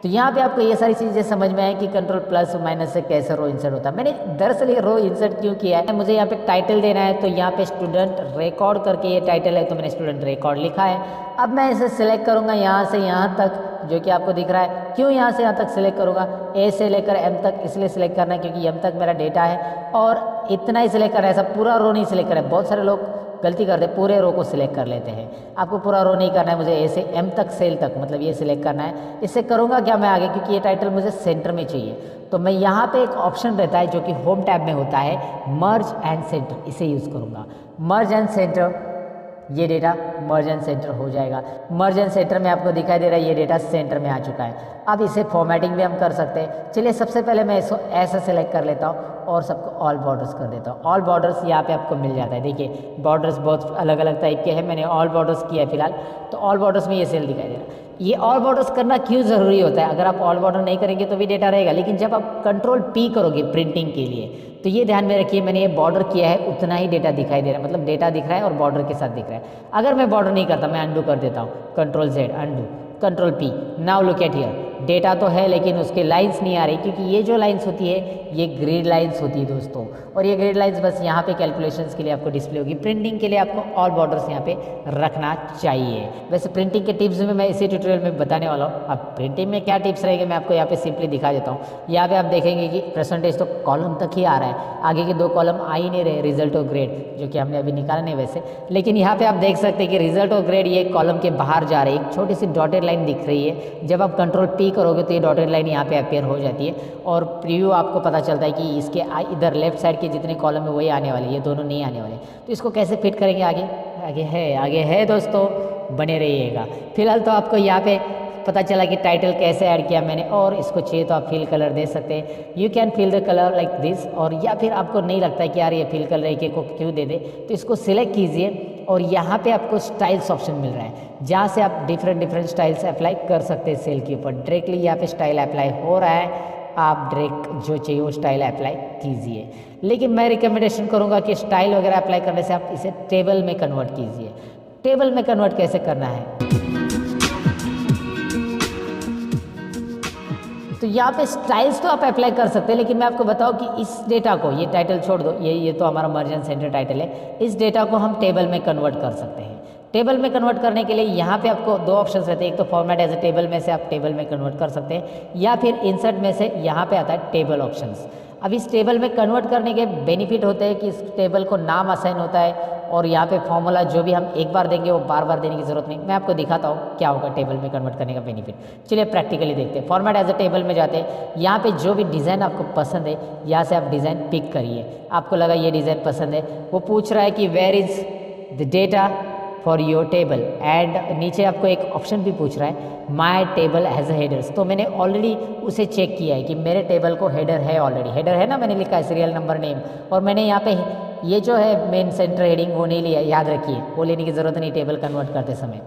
तो यहाँ पे आपको ये सारी चीज़ें समझ में आए कि कंट्रोल प्लस माइनस से कैसे रो इंसर्ट होता है। मैंने दरअसल ये रो इंसर्ट क्यों किया है, मुझे यहाँ पे टाइटल देना है, तो यहाँ पे स्टूडेंट रिकॉर्ड करके ये टाइटल है, तो मैंने स्टूडेंट रिकॉर्ड लिखा है। अब मैं इसे सिलेक्ट करूँगा यहाँ से यहाँ तक, जो कि आपको दिख रहा है। क्यों यहाँ से यहाँ तक सिलेक्ट करूँगा, ए से लेकर एम तक इसलिए सिलेक्ट करना है क्योंकि एम तक मेरा डेटा है, और इतना ही सिलेक्ट करना है, ऐसा पूरा रो नहीं सिलेक्ट करना है। बहुत सारे लोग गलती करते हैं, पूरे रो को सिलेक्ट कर लेते हैं। आपको पूरा रो नहीं करना है, मुझे ए से एम तक सेल तक मतलब ये सिलेक्ट करना है। इससे करूँगा क्या मैं आगे, क्योंकि ये टाइटल मुझे सेंटर में चाहिए, तो मैं यहाँ पे एक ऑप्शन रहता है जो कि होम टैब में होता है, मर्ज एंड सेंटर, इसे यूज़ करूँगा। मर्ज एंड सेंटर, ये डेटा मर्ज एंड सेंटर हो जाएगा। मर्ज एंड सेंटर में आपको दिखाई दे रहा है ये डेटा सेंटर में आ चुका है। अब इसे फॉर्मेटिंग भी हम कर सकते हैं। चलिए सबसे पहले मैं इसको ऐसा सेलेक्ट कर लेता हूँ और सबको ऑल बॉर्डर्स कर देता हूँ। ऑल बॉर्डर्स यहाँ पे आपको मिल जाता है। देखिए बॉर्डर्स बहुत अलग अलग टाइप के हैं, मैंने ऑल बॉर्डर्स किया है फिलहाल, तो ऑल बॉर्डर्स में ये सेल दिखाई दे रहा है। ये ऑल बॉर्डर्स करना क्यों ज़रूरी होता है, अगर आप ऑल बॉर्डर नहीं करेंगे तो भी डेटा रहेगा, लेकिन जब आप कंट्रोल पी करोगे प्रिंटिंग के लिए तो ये ध्यान में रखिए, मैंने ये बॉर्डर किया है उतना ही डेटा दिखाई दे रहा है, मतलब डेटा दिख रहा है और बॉर्डर के साथ दिख रहा है। अगर मैं बॉर्डर नहीं करता, मैं अंडू कर देता हूँ, control Z undo, control P, now look at here, data तो है लेकिन उसके लाइंस नहीं आ रही, क्योंकि ये जो लाइंस होती है ये ग्रिड लाइंस होती है दोस्तों, और ये ग्रिड लाइंस बस यहाँ पे कैलकुलेशंस के लिए आपको डिस्प्ले होगी। प्रिंटिंग के लिए आपको ऑल बॉर्डर्स यहाँ पे रखना चाहिए। वैसे प्रिंटिंग के टिप्स में मैं इसी ट्यूटोरियल में बताने वाला हूँ। अब प्रिंटिंग में क्या टिप्स रहेंगे मैं आपको यहाँ पे सिंपली दिखा देता हूँ। यहाँ पे आप देखेंगे कि परसेंटेज तो कॉलम तक ही आ रहा है, आगे के 2 कॉलम आ ही नहीं रहे, रिजल्ट और ग्रेड, जो कि हमने अभी निकाला नहीं वैसे, लेकिन यहाँ पे आप देख सकते हैं कि रिजल्ट और ग्रेड ये कॉलम के बाहर जा रहे हैं। एक छोटी सी डॉटेड लाइन दिख रही है, जब आप कंट्रोल पी करोगे तो ये डॉटेड लाइन यहाँ पे अपेयर हो जाती है, और प्रीव्यू आपको पता चलता है कि इसके इधर लेफ्ट साइड के जितने कॉलम है वही आने वाले, ये दोनों नहीं आने वाले। तो इसको कैसे फिट करेंगे आगे है दोस्तों, बने रहिएगा। फिलहाल तो आपको यहाँ पे पता चला कि टाइटल कैसे ऐड किया मैंने, और इसको चाहिए तो आप फिल कलर दे सकते हैं। You can fill the colour like this, और या फिर आपको नहीं लगता है कि यार ये फिल कलर एक को क्यों दे दे, तो इसको सिलेक्ट कीजिए और यहाँ पे आपको स्टाइल्स ऑप्शन मिल रहा है, जहाँ से आप डिफरेंट स्टाइल्स अप्लाई कर सकते हैं सेल के ऊपर। डायरेक्टली यहाँ पे स्टाइल अप्लाई हो रहा है, आप डायरेक्ट जो चाहिए वो स्टाइल अप्लाई कीजिए। लेकिन मैं रिकमेंडेशन करूँगा कि स्टाइल वगैरह अप्लाई करने से आप इसे टेबल में कन्वर्ट कीजिए। टेबल में कन्वर्ट कैसे करना है, तो यहाँ पे स्टाइल्स तो आप अप्लाई कर सकते हैं, लेकिन मैं आपको बताऊँ कि इस डेटा को, ये टाइटल छोड़ दो, ये तो हमारा मर्ज एंड सेंटर टाइटल है, इस डेटा को हम टेबल में कन्वर्ट कर सकते हैं। टेबल में कन्वर्ट करने के लिए यहाँ पे आपको 2 ऑप्शंस रहते हैं, एक तो फॉर्मेट एज ए टेबल में से आप टेबल में कन्वर्ट कर सकते हैं, या फिर इंसर्ट में से यहाँ पे आता है टेबल ऑप्शंस। अब इस टेबल में कन्वर्ट करने के बेनिफिट होते हैं कि इस टेबल को नाम असाइन होता है, और यहाँ पे फॉर्मूला जो भी हम एक बार देंगे वो बार बार देने की जरूरत नहीं। मैं आपको दिखाता हूँ क्या होगा टेबल में कन्वर्ट करने का बेनिफिट। चलिए प्रैक्टिकली देखते हैं। फॉर्मेट एज ए टेबल में जाते हैं, यहाँ पे जो भी डिज़ाइन आपको पसंद है यहाँ से आप डिज़ाइन पिक करिए। आपको लगा ये डिज़ाइन पसंद है, वो पूछ रहा है कि where is the data for your table, and नीचे आपको एक ऑप्शन भी पूछ रहा है my table has a headers. तो मैंने ऑलरेडी उसे चेक किया है कि मेरे टेबल को हेडर है, ऑलरेडी हेडर है ना, मैंने लिखा है सीरियल नंबर नेम, और मैंने यहाँ पे ये जो है मेन सेंटर हेडिंग वो नहीं लिया, याद रखिए वो लेने की ज़रूरत नहीं टेबल कन्वर्ट करते समय।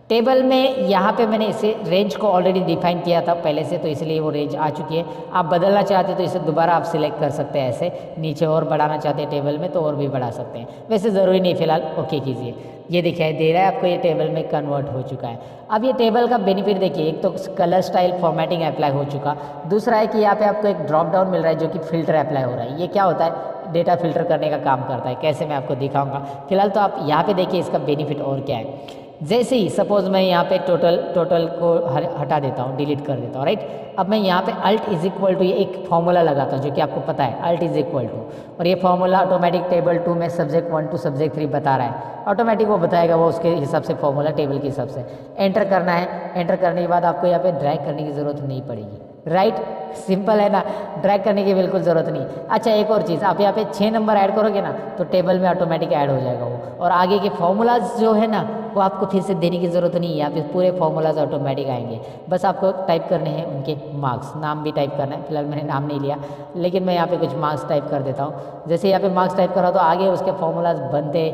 टेबल में यहाँ पे मैंने इसे रेंज को ऑलरेडी डिफाइन किया था पहले से, तो इसलिए वो रेंज आ चुकी है। आप बदलना चाहते हैं तो इसे दोबारा आप सिलेक्ट कर सकते हैं, ऐसे नीचे और बढ़ाना चाहते हैं टेबल में तो और भी बढ़ा सकते हैं, वैसे ज़रूरी नहीं। फिलहाल ओके कीजिए, ये दिखाई दे रहा है आपको ये टेबल में कन्वर्ट हो चुका है। अब ये टेबल का बेनिफिट देखिए, एक तो कलर स्टाइल फॉर्मेटिंग अप्लाई हो चुका, दूसरा है कि यहाँ पे आपको एक ड्रॉप डाउन मिल रहा है जो कि फिल्टर अप्लाई हो रहा है। ये क्या होता है, डेटा फिल्टर करने का काम करता है। कैसे मैं आपको दिखाऊंगा, फिलहाल तो आप यहाँ पे देखिए इसका बेनिफिट और क्या है। जैसे ही सपोज मैं यहाँ पे टोटल को हटा देता हूँ, डिलीट कर देता हूँ, राइट। अब मैं यहाँ पे अल्ट इज इक्वल टू, ये एक फॉर्मूला लगाता हूँ जो कि आपको पता है, अल्ट इज इक्वल टू, और ये फॉर्मूला ऑटोमेटिक टेबल 2 में सब्जेक्ट 1 टू सब्जेक्ट 3 बता रहा है, ऑटोमेटिक वो बताएगा, वो उसके हिसाब से फॉर्मूला टेबल के हिसाब से एंटर करना है। एंटर करने के बाद आपको यहाँ पे ड्रैग करने की ज़रूरत नहीं पड़ेगी, राइट। सिंपल है ना, ड्रैग करने की बिल्कुल ज़रूरत नहीं। अच्छा एक और चीज़, आप यहाँ पे 6 नंबर ऐड करोगे ना तो टेबल में ऑटोमेटिक ऐड हो जाएगा वो, और आगे के फॉर्मूलाज जो है ना वो आपको फिर से देने की ज़रूरत नहीं है, यहाँ पे पूरे फॉर्मूलाज ऑटोमेटिक आएंगे। बस आपको टाइप करने हैं उनके मार्क्स, नाम भी टाइप करना है। फिलहाल मैंने नाम नहीं लिया, लेकिन मैं यहाँ पे कुछ मार्क्स टाइप कर देता हूँ। जैसे यहाँ पे मार्क्स टाइप करा तो आगे उसके फॉर्मूलाज बनते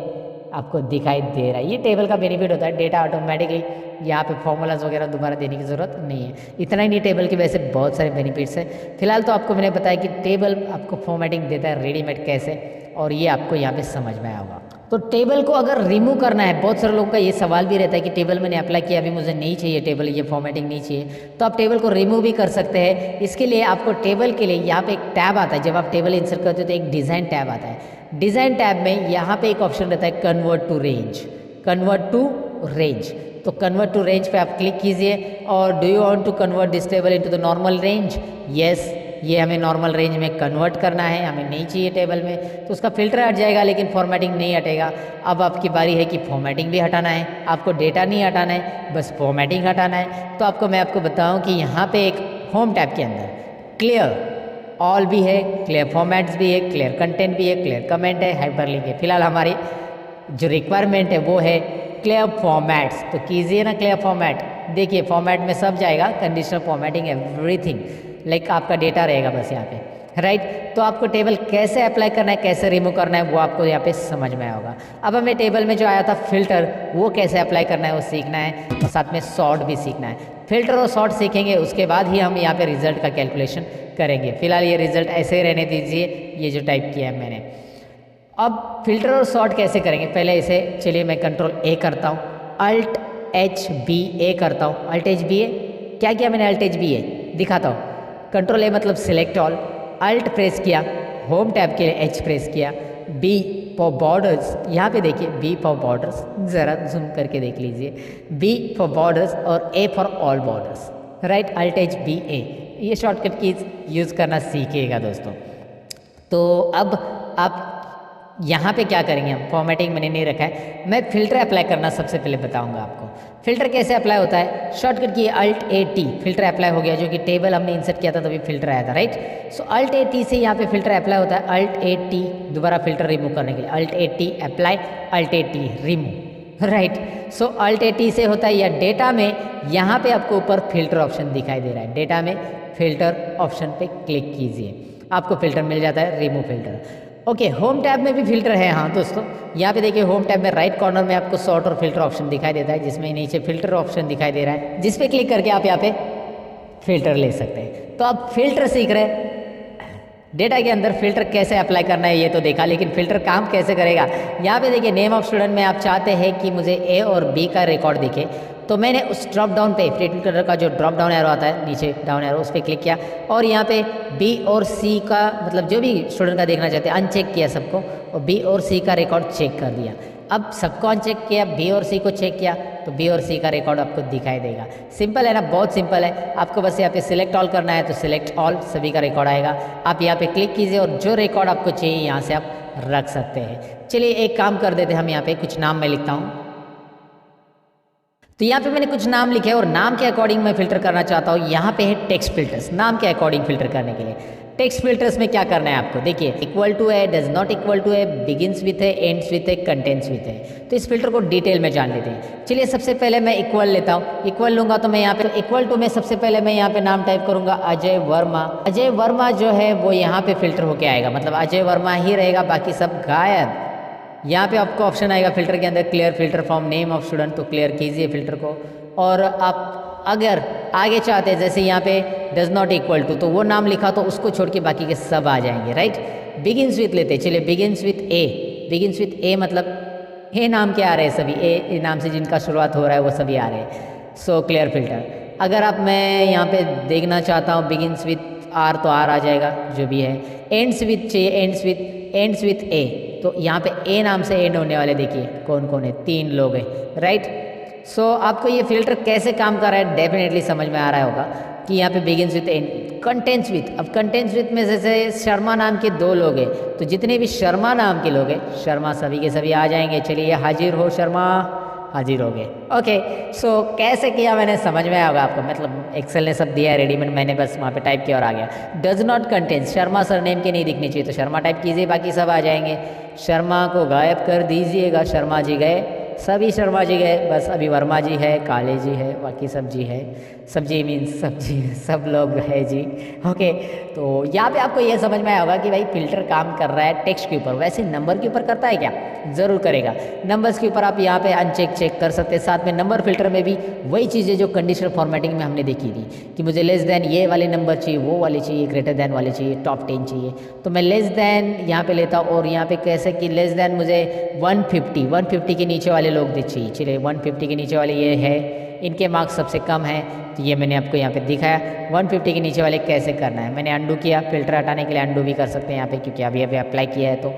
आपको दिखाई दे रहा है। ये टेबल का बेनिफिट होता है, डेटा ऑटोमेटिकली यहाँ पे फॉर्मूलाज वगैरह दोबारा देने की ज़रूरत नहीं है। इतना ही नहीं, टेबल के वैसे बहुत सारे बेनिफिट्स हैं। फिलहाल तो आपको मैंने बताया कि टेबल आपको फॉर्मेटिंग देता है रेडीमेड कैसे, और ये आपको यहाँ पे समझ में आया होगा। तो टेबल को अगर रिमूव करना है, बहुत सारे लोगों का ये सवाल भी रहता है कि टेबल मैंने अप्लाई किया, अभी मुझे नहीं चाहिए टेबल, ये फॉर्मेटिंग नहीं चाहिए, तो आप टेबल को रिमूव भी कर सकते हैं। इसके लिए आपको टेबल के लिए यहाँ पे एक टैब आता है, जब आप टेबल इंसर्ट करते हो तो एक डिज़ाइन टैब आता है। डिज़ाइन टैब में यहाँ पे एक ऑप्शन रहता है convert to range, convert to range. तो कन्वर्ट टू रेंज पे आप क्लिक कीजिए और do you want to convert this table into the normal range, yes, ये हमें नॉर्मल रेंज में कन्वर्ट करना है, हमें नहीं चाहिए टेबल में, तो उसका फिल्टर हट जाएगा लेकिन फॉर्मेटिंग नहीं हटेगा। अब आपकी बारी है कि फॉर्मेटिंग भी हटाना है, आपको डेटा नहीं हटाना है, बस फॉर्मेटिंग हटाना है। तो मैं आपको बताऊं कि यहाँ पे एक होम टैब के अंदर क्लियर ऑल भी है, क्लियर फॉर्मेट्स भी है, क्लियर कंटेंट भी है, क्लियर कमेंट है, हाइपरलिंक है। फिलहाल हमारी जो रिक्वायरमेंट है वो है क्लियर फॉर्मेट्स, तो कीजिए ना क्लियर फॉर्मेट। देखिए फॉर्मेट में सब जाएगा, कंडीशनल फॉर्मेटिंग एवरीथिंग, लाइक आपका डेटा रहेगा बस यहाँ पे, राइट। तो आपको टेबल कैसे अप्लाई करना है, कैसे रिमूव करना है, वो आपको यहाँ पे समझ में आएगा। अब हमें टेबल में जो आया था फिल्टर, वो कैसे अप्लाई करना है वो सीखना है, और साथ में सॉर्ट भी सीखना है। फिल्टर और सॉर्ट सीखेंगे उसके बाद ही हम यहाँ पे रिजल्ट का कैलकुलेशन करेंगे। फिलहाल ये रिजल्ट ऐसे ही रहने दीजिए, ये जो टाइप किया है मैंने। अब फिल्टर और सॉर्ट कैसे करेंगे, पहले इसे चलिए मैं कंट्रोल ए करता हूँ, अल्ट एच बी ए करता हूँ। अल्ट एच बी ए क्या किया मैंने, अल्ट एच बी ए दिखाता हूँ। कंट्रोल ए मतलब सिलेक्ट ऑल, अल्ट प्रेस किया, होम टैब के लिए एच प्रेस किया, बी फॉर बॉर्डर्स, यहाँ पे देखिए बी फॉर बॉर्डर्स, ज़रा जूम करके देख लीजिए, बी फॉर बॉर्डर्स और A for all borders, right. Alt H B A, ये शॉर्टकट कीज यूज़ करना सीखिएगा दोस्तों। तो अब आप यहाँ पे क्या करेंगे, हम फॉर्मेटिंग मैंने नहीं रखा है, मैं फिल्टर अप्लाई करना सबसे पहले बताऊंगा आपको। फिल्टर कैसे अप्लाई होता है, शॉर्टकट की Alt A T, filter apply हो गया, जो कि टेबल हमने इंसर्ट किया था तभी फिल्टर आया था, right. So Alt A T से यहाँ पे फिल्टर अप्लाई होता है, अल्ट ए टी दोबारा फिल्टर रिमूव करने के लिए, Alt A T apply, Alt A T remove, right. So Alt A T से होता है, या डेटा में यहाँ पे आपको ऊपर फिल्टर ऑप्शन दिखाई दे रहा है, डेटा में फिल्टर ऑप्शन पे क्लिक कीजिए, आपको फिल्टर मिल जाता है, remove filter. Okay, home tab में भी फिल्टर है, हाँ दोस्तों, यहाँ पे देखिए होम टैब में राइट कॉर्नर में आपको सॉर्ट और फिल्टर ऑप्शन दिखाई देता है, जिसमें नीचे फिल्टर ऑप्शन दिखाई दे रहा है, जिस पे क्लिक करके आप यहाँ पे फिल्टर ले सकते हैं। तो आप फिल्टर सीख रहे हैं, डेटा के अंदर फिल्टर कैसे अप्लाई करना है ये तो देखा, लेकिन फिल्टर काम कैसे करेगा। यहाँ पे देखिए नेम ऑफ स्टूडेंट में आप चाहते हैं कि मुझे ए और बी का रिकॉर्ड दिखे, तो मैंने उस ड्रॉप डाउन पे प्लेटफॉर्म कलर का जो ड्रॉप डाउन एरो आता है नीचे डाउन एरो, उस पर क्लिक किया और यहाँ पे बी और सी का मतलब जो भी स्टूडेंट का देखना चाहते हैं अनचेक किया सबको, और बी और सी का रिकॉर्ड चेक कर दिया। अब सबको अनचेक किया, बी और सी को चेक किया, तो बी और सी का रिकॉर्ड आपको दिखाई देगा। सिंपल है ना, बहुत सिंपल है। आपको बस यहाँ पे सिलेक्ट ऑल करना है, तो सिलेक्ट ऑल, सभी का रिकॉर्ड आएगा। आप यहाँ पे क्लिक कीजिए और जो रिकॉर्ड आपको चाहिए यहाँ से आप रख सकते हैं। चलिए एक काम कर देते हैं, हम यहाँ पे कुछ नाम मैं लिखता हूँ। तो यहाँ पे मैंने कुछ नाम लिखे और नाम के अकॉर्डिंग मैं फिल्टर करना चाहता हूँ। यहाँ पे है टेक्स्ट फिल्टर्स, नाम के अकॉर्डिंग फिल्टर करने के लिए। टेक्स्ट फिल्टर्स में क्या करना है आपको, देखिए इक्वल टू है, डज नॉट इक्वल टू है, बिगिंस विथ है, एंड्स विथ है, कंटेंट्स विथ है। तो इस फिल्टर को डिटेल में जान लेते हैं। चलिए सबसे पहले मैं इक्वल लेता हूँ। इक्वल लूंगा तो मैं यहाँ पे इक्वल टू में सबसे पहले मैं यहाँ पे नाम टाइप करूंगा अजय वर्मा। अजय वर्मा जो है वो यहाँ पे फिल्टर होके आएगा, मतलब अजय वर्मा ही रहेगा, बाकी सब गायब। यहाँ पे आपको ऑप्शन आएगा फिल्टर के अंदर clear filter from name of student, तो क्लियर कीजिए फिल्टर को। और आप अगर आगे चाहते हैं, जैसे यहाँ पे डज नॉट इक्वल टू, तो वो नाम लिखा तो उसको छोड़ के बाकी के सब आ जाएंगे, राइट। बिगिंस विथ लेते, चलिए begins with A. Begins with A मतलब ए नाम के आ रहे हैं सभी, ए नाम से जिनका शुरुआत हो रहा है वो सभी आ रहे हैं। So clear filter. अगर आप मैं यहाँ पे देखना चाहता हूँ बिगिंस विथ आर, तो आर आ जाएगा जो भी है। एंड्स विथ चाहिए, एंड्स विथ ए, तो यहाँ पे ए नाम से एंड होने वाले देखिए कौन कौन है, 3 लोग हैं, राइट। सो आपको ये फिल्टर कैसे काम कर रहा है डेफिनेटली समझ में आ रहा होगा कि यहाँ पे begins with and, contents with. अब कंटेंट्स विथ में जैसे शर्मा नाम के 2 लोग हैं, तो जितने भी शर्मा नाम के लोग हैं, शर्मा सभी के सभी आ जाएंगे। चलिए हाजिर हो शर्मा, हाजिर हो गए। ओके, सो कैसे किया मैंने समझ में आएगा आपको, मतलब एक्सेल ने सब दिया है रेडीमेड, मैंने बस वहाँ पे टाइप किया और आ गया। Does not contain, Sharma sir name के नहीं दिखनी चाहिए, तो शर्मा टाइप कीजिए, बाकी सब आ जाएंगे। शर्मा को गायब कर दीजिएगा, शर्मा जी गए, सभी शर्मा जी है, बस अभी वर्मा जी है, काले जी है, बाकी सब जी है, सब्जी मीन्स सब्जी, सब लोग है जी। ओके, तो यहाँ पे आपको ये समझ में आया होगा कि भाई फिल्टर काम कर रहा है टेक्स्ट के ऊपर, वैसे नंबर के ऊपर करता है क्या? ज़रूर करेगा। नंबर्स के ऊपर आप यहाँ पे अनचेक चेक कर सकते हैं। साथ में नंबर फिल्टर में भी वही चीज़ें जो कंडीशनल फॉर्मेटिंग में हमने देखी थी कि मुझे लेस देन ये वाले नंबर चाहिए, वो वाले चाहिए, ग्रेटर देन वाले चाहिए, टॉप 10 चाहिए, तो मैं लेस देन यहाँ पे लेता हूँ। और यहाँ पे कैसे कि लेस देन मुझे 150 के नीचे वाले लोग चाहिए। चलिए 150 के नीचे वाले ये है, इनके मार्क्स सबसे कम है, तो ये मैंने आपको यहाँ पे दिखाया। 150 के नीचे वाले कैसे करना है, मैंने अंडू किया, फिल्टर हटाने के लिए अंडू भी कर सकते हैं यहाँ पे, क्योंकि अभी अभी अप्लाई किया है। तो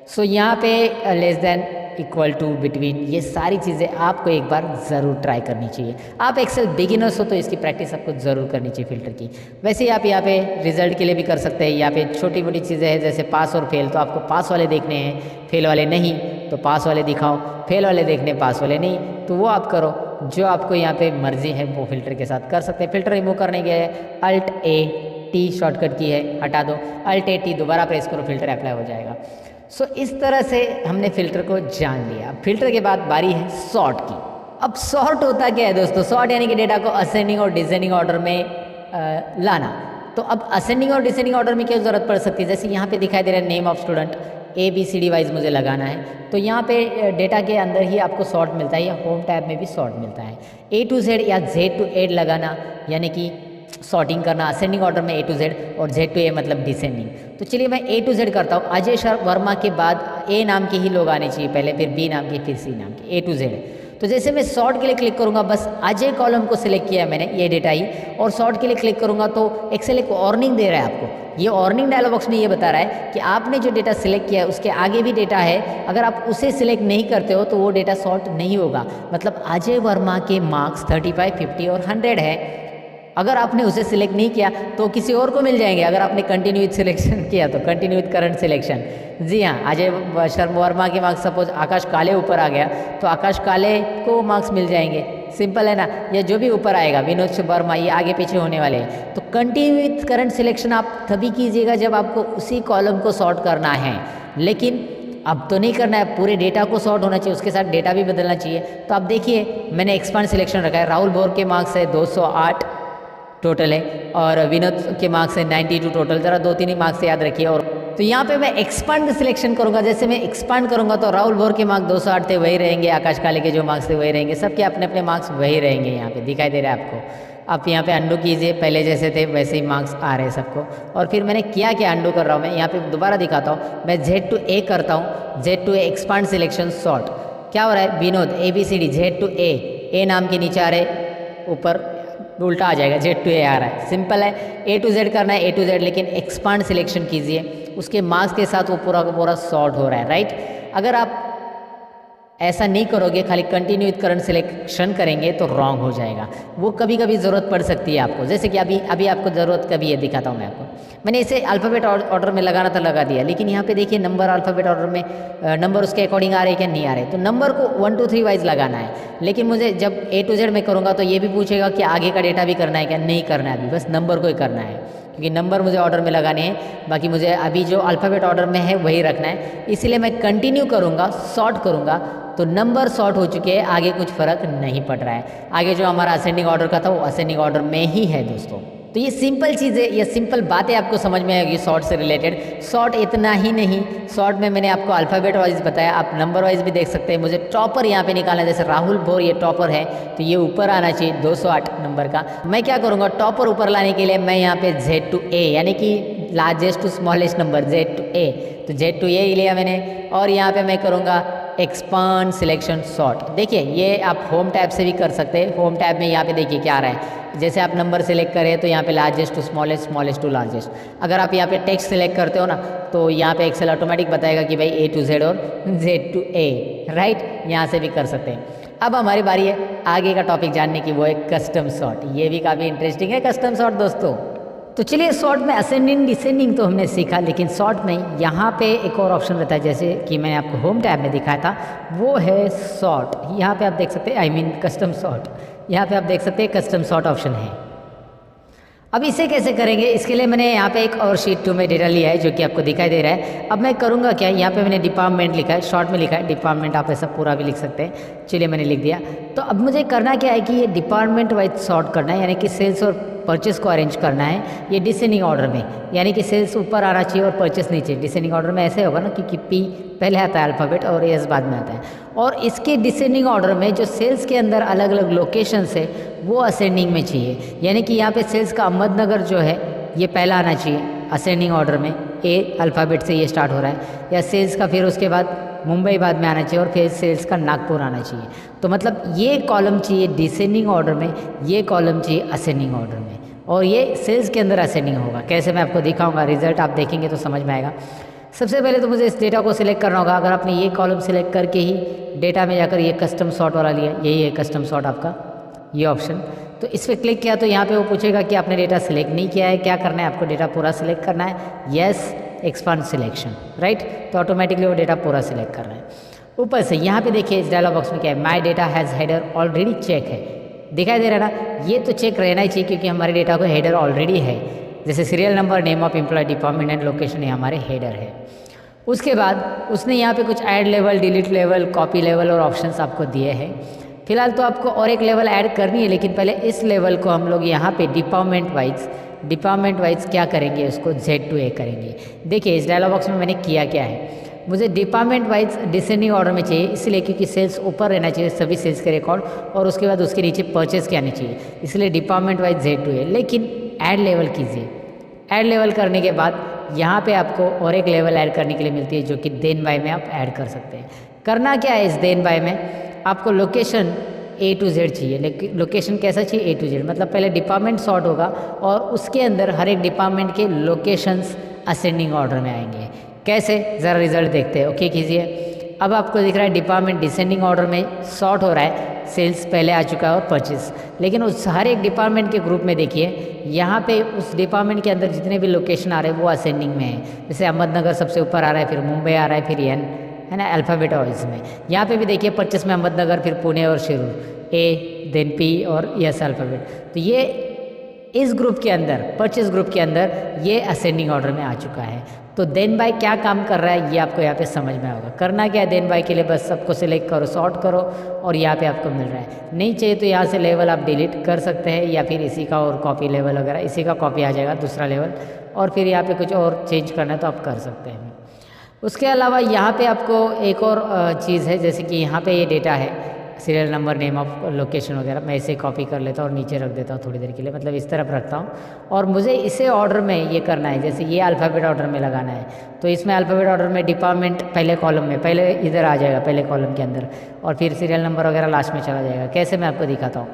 सो यहाँ पे less than, equal to, between, ये सारी चीज़ें आपको एक बार ज़रूर ट्राई करनी चाहिए। आप एक्सेल बिगिनर्स हो तो इसकी प्रैक्टिस आपको ज़रूर करनी चाहिए फिल्टर की। वैसे ही आप यहाँ पे रिजल्ट के लिए भी कर सकते हैं। यहाँ पे छोटी मोटी चीज़ें हैं जैसे पास और फेल, तो आपको पास वाले देखने हैं, फेल वाले नहीं, तो पास वाले दिखाओ, फेल वाले देखने, पास वाले नहीं, तो वो आप करो जो आपको यहाँ पे मर्जी है, वो फिल्टर के साथ कर सकते हैं। फिल्टर रिमूव करने के लिए अल्ट ए टी शॉर्टकट की है, हटा दो, अल्ट ए टी दोबारा प्रेस करो, फिल्टर अप्लाई हो जाएगा। सो इस तरह से हमने फिल्टर को जान लिया। फिल्टर के बाद बारी है सॉर्ट की। अब सॉर्ट होता क्या है दोस्तों? सॉर्ट यानी कि डेटा को असेंडिंग और डिसेंडिंग ऑर्डर में लाना। तो अब असेंडिंग और डिसेंडिंग ऑर्डर में क्या ज़रूरत पड़ सकती है? जैसे यहाँ पे दिखाई दे रहा है name of student, ABCD wise मुझे लगाना है, तो यहाँ पे डेटा के अंदर ही आपको सॉर्ट मिलता है, या होम टैब में भी सॉर्ट मिलता है। A to Z या Z to A लगाना, यानी कि सॉर्टिंग करना असेंडिंग ऑर्डर में A to Z, और Z to A मतलब डिसेंडिंग। तो चलिए मैं A to Z करता हूँ। अजय वर्मा के बाद A नाम के ही लोग आने चाहिए पहले, फिर B नाम के, फिर C नाम के, A to Z। तो जैसे मैं सॉर्ट के लिए क्लिक करूंगा, बस अजय कॉलम को सिलेक्ट किया है मैंने, ये डेटा ही, और सॉर्ट के लिए क्लिक करूंगा तो एक्सेल एक वार्निंग दे रहा है आपको। ये वार्निंग डायलॉग बॉक्स में ये बता रहा है कि आपने जो डेटा सिलेक्ट किया है उसके आगे भी डेटा है, अगर आप उसे सिलेक्ट नहीं करते हो तो वो डेटा सॉर्ट नहीं होगा। मतलब अजय वर्मा के मार्क्स 35, 50 और 100 है, अगर आपने उसे सिलेक्ट नहीं किया तो किसी और को मिल जाएंगे। अगर आपने कंटिन्यू विथ सिलेक्शन किया तो कंटिन्यू विथ करंट सिलेक्शन। जी हाँ, अजय शर्मा वर्मा के मार्क्स सपोज आकाश काले ऊपर आ गया तो आकाश काले को मार्क्स मिल जाएंगे। सिंपल है ना? या जो भी ऊपर आएगा विनोद वर्मा, ये आगे पीछे होने वाले हैं। तो कंटिन्यू विथ करंट सिलेक्शन आप तभी कीजिएगा जब आपको उसी कॉलम को सॉर्ट करना है, लेकिन अब तो नहीं करना है, पूरे डेटा को सॉर्ट होना चाहिए, उसके साथ डेटा भी बदलना चाहिए। तो आप देखिए मैंने एक्सपांड सिलेक्शन रखा है, राहुल बोर के मार्क्स है 208 टोटल है, और विनोद के मार्क्स है 92 टोटल। ज़रा 2-3 ही मार्क्स याद रखिए। और तो यहाँ पे मैं एक्सपांड सिलेक्शन करूँगा, जैसे मैं एक्सपांड करूँगा तो राहुल बोर के मार्क्स 208 थे वही रहेंगे, आकाश काले के जो मार्क्स थे वही रहेंगे, सबके अपने अपने मार्क्स वही रहेंगे। यहाँ पे दिखाई दे रहा है आपको। आप यहाँ पे अंडू कीजिए, पहले जैसे थे वैसे ही मार्क्स आ रहे हैं सबको। और फिर मैंने किया क्या, अंडू कर रहा हूँ मैं, यहाँ पे दोबारा दिखाता हूँ। मैं Z to A करता हूँ, Z to A expand selection sort. क्या हो रहा है? Vinod ABCD Z to A नाम के नीचे आ रहे, ऊपर उल्टा आ जाएगा, Z to A आ रहा है। सिंपल है, A to Z करना है, A to Z, लेकिन एक्सपांड सिलेक्शन कीजिए, उसके मार्क्स के साथ वो पूरा का पूरा सॉर्ट हो रहा है, राइट। अगर आप ऐसा नहीं करोगे, खाली कंटिन्यू विथ करंट सिलेक्शन करेंगे तो रॉन्ग हो जाएगा। वो कभी कभी ज़रूरत पड़ सकती है आपको, जैसे कि अभी आपको ज़रूरत कभी है, दिखाता हूँ मैं आपको। मैंने इसे अल्फ़ाबेट ऑर्डर में लगाना था, लगा दिया, लेकिन यहाँ पे देखिए नंबर अल्फ़ाबेट ऑर्डर में नंबर उसके अकॉर्डिंग आ रहे हैं क्या, नहीं आ रहे। तो नंबर को 1 2 3 वाइज लगाना है, लेकिन मुझे जब A to Z में करूँगा तो ये भी पूछेगा कि आगे का डेटा भी करना है क्या, नहीं करना है, अभी बस नंबर को ही करना है, क्योंकि नंबर मुझे ऑर्डर में लगाने हैं, बाकी मुझे अभी जो अल्फ़ाबेट ऑर्डर में है वही रखना है। इसलिए मैं कंटिन्यू करूँगा, सॉर्ट करूँगा, तो नंबर सॉर्ट हो चुके हैं, आगे कुछ फ़र्क नहीं पड़ रहा है। आगे जो हमारा असेंडिंग ऑर्डर का था वो असेंडिंग ऑर्डर में ही है दोस्तों। तो ये सिंपल चीज़ें, ये सिंपल बातें आपको समझ में आएगी सॉर्ट से रिलेटेड। सॉर्ट इतना ही नहीं, सॉर्ट में मैंने आपको अल्फ़ाबेट वाइज बताया, आप नंबर वाइज भी देख सकते हैं। मुझे टॉपर यहाँ पे निकालना है, जैसे राहुल बोर ये टॉपर है तो ये ऊपर आना चाहिए 208 नंबर का। मैं क्या करूँगा, टॉपर ऊपर लाने के लिए मैं यहाँ पे Z to A यानी कि largest to smallest number Z to A, तो Z to A लिया मैंने, और यहाँ पे मैं करूँगा एक्सपांड सिलेक्शन सॉर्ट। देखिए ये आप होम टैब से भी कर सकते हैं। होम टैब में यहाँ पे देखिए क्या आ रहा है, जैसे आप नंबर सेलेक्ट करें तो यहाँ पे largest to smallest, smallest to largest. अगर आप यहाँ पे टेक्स्ट सेलेक्ट करते हो ना तो यहाँ पे एक्सेल ऑटोमेटिक बताएगा कि भाई A to Z और Z to A, राइट। यहाँ से भी कर सकते हैं। अब हमारी बारी है आगे का टॉपिक जानने की, वो है कस्टम सॉर्ट। ये भी काफ़ी इंटरेस्टिंग है कस्टम सॉर्ट दोस्तों। तो चलिए सॉर्ट में असेंडिंग डिसेंडिंग तो हमने सीखा, लेकिन सॉर्ट में यहाँ पे एक और ऑप्शन रहता है, जैसे कि मैंने आपको होम टैब में दिखाया था, वो है सॉर्ट। यहाँ पे आप देख सकते हैं, कस्टम सॉर्ट। यहाँ पे आप देख सकते हैं कस्टम सॉर्ट ऑप्शन है। अब इसे कैसे करेंगे, इसके लिए मैंने यहाँ पे एक और शीट 2 में डेटा लिया है जो कि आपको दिखाई दे रहा है। अब मैं करूँगा क्या, यहाँ पे मैंने डिपार्टमेंट लिखा है, शॉर्ट में लिखा है डिपार्टमेंट, आप ऐसा पूरा भी लिख सकते हैं। चलिए मैंने लिख दिया। तो अब मुझे करना क्या है कि ये डिपार्टमेंट वाइज सॉर्ट करना है, यानी कि सेल्स और परचेस को अरेंज करना है ये डिसेंडिंग ऑर्डर में, यानी कि सेल्स ऊपर आना चाहिए और परचेस नीचे। डिसेंडिंग ऑर्डर में ऐसे होगा ना कि पी पहले आता है अल्फ़ाबेट और एस बाद में आता है। और इसके डिसेंडिंग ऑर्डर में जो सेल्स के अंदर अलग अलग लोकेशंस है वो असेंडिंग में चाहिए, यानी कि यहाँ पे सेल्स का अहमदनगर जो है ये पहला आना चाहिए असेंडिंग ऑर्डर में, ए अल्फ़ाबेट से ये स्टार्ट हो रहा है, या सेल्स का फिर उसके बाद मुंबई बाद में आना चाहिए और फिर सेल्स का नागपुर आना चाहिए। तो मतलब ये कॉलम चाहिए डिसेंडिंग ऑर्डर में, ये कॉलम चाहिए असेंडिंग ऑर्डर में, और ये सेल्स के अंदर असेंडिंग होगा। कैसे मैं आपको दिखाऊंगा, रिजल्ट आप देखेंगे तो समझ में आएगा। सबसे पहले तो मुझे इस डेटा को सिलेक्ट करना होगा। अगर आपने ये कॉलम सिलेक्ट करके ही डेटा में जाकर ये कस्टम सॉर्ट वाला लिया, यही है कस्टम सॉर्ट आपका ये ऑप्शन, तो इस पर क्लिक किया तो यहाँ पे वो पूछेगा कि आपने डेटा सिलेक्ट नहीं किया है, क्या करना है आपको, डेटा पूरा सिलेक्ट करना है, यस एक्सपांड सिलेक्शन, राइट। तो ऑटोमेटिकली वो डेटा पूरा सिलेक्ट कर रहा है। ऊपर से यहाँ पे देखिए इस डायलॉग बॉक्स में क्या है, my data has header already check है, दिखाई दे रहा है ना, ये तो चेक रहना ही चाहिए क्योंकि हमारे डेटा को हेडर ऑलरेडी है। जैसे serial number, name of employee, department and location ये हमारे हेडर है। उसके बाद उसने यहाँ पे कुछ add level, delete level, copy level और ऑप्शंस आपको दिए हैं। फिलहाल तो आपको और एक लेवल ऐड करनी है, लेकिन पहले इस लेवल को हम लोग यहाँ पे डिपार्टमेंट वाइज क्या करेंगे, उसको Z to A करेंगे। देखिए इस डायलॉग बॉक्स में मैंने किया क्या है, मुझे डिपार्टमेंट वाइज डिसेंडिंग ऑर्डर में चाहिए, इसलिए क्योंकि सेल्स ऊपर रहना चाहिए सभी सेल्स के रिकॉर्ड, और उसके बाद उसके नीचे परचेस के आने चाहिए, इसलिए department wise Z to A। लेकिन ऐड लेवल कीजिए, ऐड लेवल करने के बाद यहाँ पे आपको और एक लेवल ऐड करने के लिए मिलती है जो कि देन बाय में आप ऐड कर सकते हैं। करना क्या है इस देन बाय में, आपको लोकेशन A to Z चाहिए। लोकेशन कैसा चाहिए, A to Z, मतलब पहले डिपार्टमेंट सॉर्ट होगा और उसके अंदर हर एक डिपार्टमेंट के लोकेशंस असेंडिंग ऑर्डर में आएंगे। कैसे, ज़रा रिजल्ट देखते हैं। ओके कीजिए। अब आपको दिख रहा है डिपार्टमेंट डिसेंडिंग ऑर्डर में सॉर्ट हो रहा है, सेल्स पहले आ चुका है और परचेस, लेकिन उस हर एक डिपार्टमेंट के ग्रुप में देखिए यहाँ पे उस डिपार्टमेंट के अंदर जितने भी लोकेशन आ रहे हैं वो असेंडिंग में है। जैसे अहमदनगर सबसे ऊपर आ रहा है, फिर मुंबई आ रहा है, फिर एन है ना अल्फ़ाबेट वाइज में। यहाँ पे भी देखिए परचेस में अहमदनगर, फिर पुणे और शिरूर, ए देन पी और यस अल्फ़ाबेट। तो ये इस ग्रुप के अंदर, परचेस ग्रुप के अंदर ये असेंडिंग ऑर्डर में आ चुका है। तो देन बाय क्या काम कर रहा है ये आपको यहाँ पे समझ में होगा। करना क्या है देन बाय के लिए, बस सबको सिलेक्ट करो, सॉर्ट करो और यहाँ पे आपको मिल रहा है। नहीं चाहिए तो यहाँ से लेवल आप डिलीट कर सकते हैं, या फिर इसी का और कॉपी लेवल वगैरह, इसी का कॉपी आ जाएगा दूसरा लेवल, और फिर यहाँ पे कुछ और चेंज करना है तो आप कर सकते हैं। उसके अलावा यहाँ पे आपको एक और चीज़ है, जैसे कि यहाँ पे ये डेटा है serial number, name of location वगैरह, मैं इसे कॉपी कर लेता हूँ और नीचे रख देता हूँ थोड़ी देर के लिए, मतलब इस तरफ रखता हूँ। और मुझे इसे ऑर्डर में ये करना है, जैसे ये अल्फ़ाबेट ऑर्डर में लगाना है, तो इसमें अल्फ़ाबेट ऑर्डर में डिपार्टमेंट पहले कॉलम में, पहले इधर आ जाएगा पहले कॉलम के अंदर, और फिर सीरियल नंबर वगैरह लास्ट में चला जाएगा। कैसे मैं आपको दिखाता हूँ।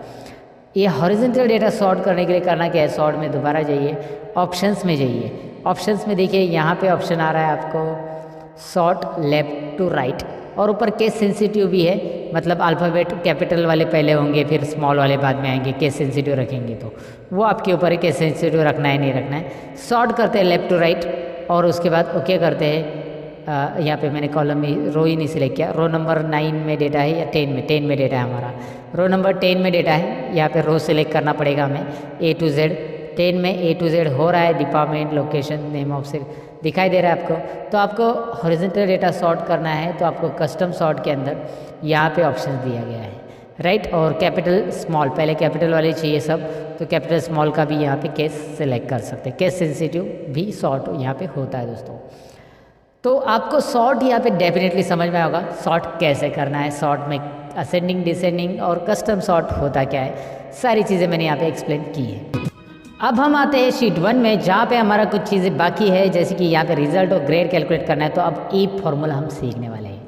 ये हॉरिजॉन्टल डेटा सॉर्ट करने के लिए करना क्या है, सॉर्ट में दोबारा जाइए, ऑप्शंस में जाइए। ऑप्शंस में देखिए यहाँ पे ऑप्शन आ रहा है आपको सॉर्ट लेफ्ट टू राइट, और ऊपर केस सेंसिटिव भी है, मतलब अल्फ़ाबेट कैपिटल वाले पहले होंगे फिर स्मॉल वाले बाद में आएंगे, केस सेंसिटिव रखेंगे तो वो आपके ऊपर है, केस सेंसिटिव रखना है नहीं रखना है। सॉर्ट करते हैं लेफ्ट टू राइट और उसके बाद ओके करते हैं। यहाँ पे मैंने कॉलम में रो ही नहीं सिलेक्ट किया, रो नंबर 9 में डेटा है या 10 में डेटा है हमारा, रो नंबर 10 में डेटा है, यहाँ पे रो सिलेक्ट करना पड़ेगा हमें। A to Z 10 में A to Z हो रहा है, डिपार्टमेंट, लोकेशन, नेम ऑफ सिर्फ दिखाई दे रहा है आपको। तो आपको हॉरिजॉन्टल डेटा सॉर्ट करना है तो आपको कस्टम सॉर्ट के अंदर यहाँ पे ऑप्शन दिया गया है, राइट। और कैपिटल स्मॉल, पहले कैपिटल वाले चाहिए सब, तो कैपिटल स्मॉल का भी यहाँ पे केस सेलेक्ट कर सकते हैं। केस सेंसिटिव भी सॉर्ट यहाँ पे होता है दोस्तों। तो आपको सॉर्ट यहाँ पे डेफिनेटली समझ में होगा सॉर्ट कैसे करना है, सॉर्ट में असेंडिंग, डिसेंडिंग और कस्टम सॉर्ट होता क्या है, सारी चीज़ें मैंने यहाँ पे एक्सप्लेन की है। अब हम आते हैं शीट 1 में, जहाँ पे हमारा कुछ चीज़ें बाकी है, जैसे कि यहाँ पे रिजल्ट और ग्रेड कैलकुलेट करना है। तो अब ईप फार्मूला हम सीखने वाले हैं।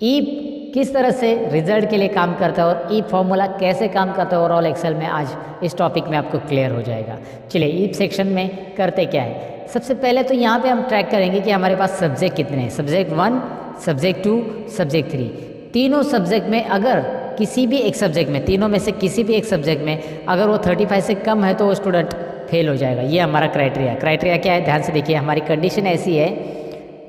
ईप किस तरह से रिजल्ट के लिए काम करता है और ईप फार्मूला कैसे काम करता है ओवरऑल एक्सेल में, आज इस टॉपिक में आपको क्लियर हो जाएगा। चलिए ईप सेक्शन में करते क्या है। सबसे पहले तो यहाँ पे हम ट्रैक करेंगे कि हमारे पास सब्जेक्ट कितने हैं, सब्जेक्ट 1, सब्जेक्ट 2, सब्जेक्ट 3। तीनों सब्जेक्ट में अगर किसी भी एक सब्जेक्ट में, तीनों में से किसी भी एक सब्जेक्ट में अगर वो 35 से कम है तो वो स्टूडेंट फेल हो जाएगा। ये हमारा क्राइटेरिया क्या है, ध्यान से देखिए। हमारी कंडीशन ऐसी है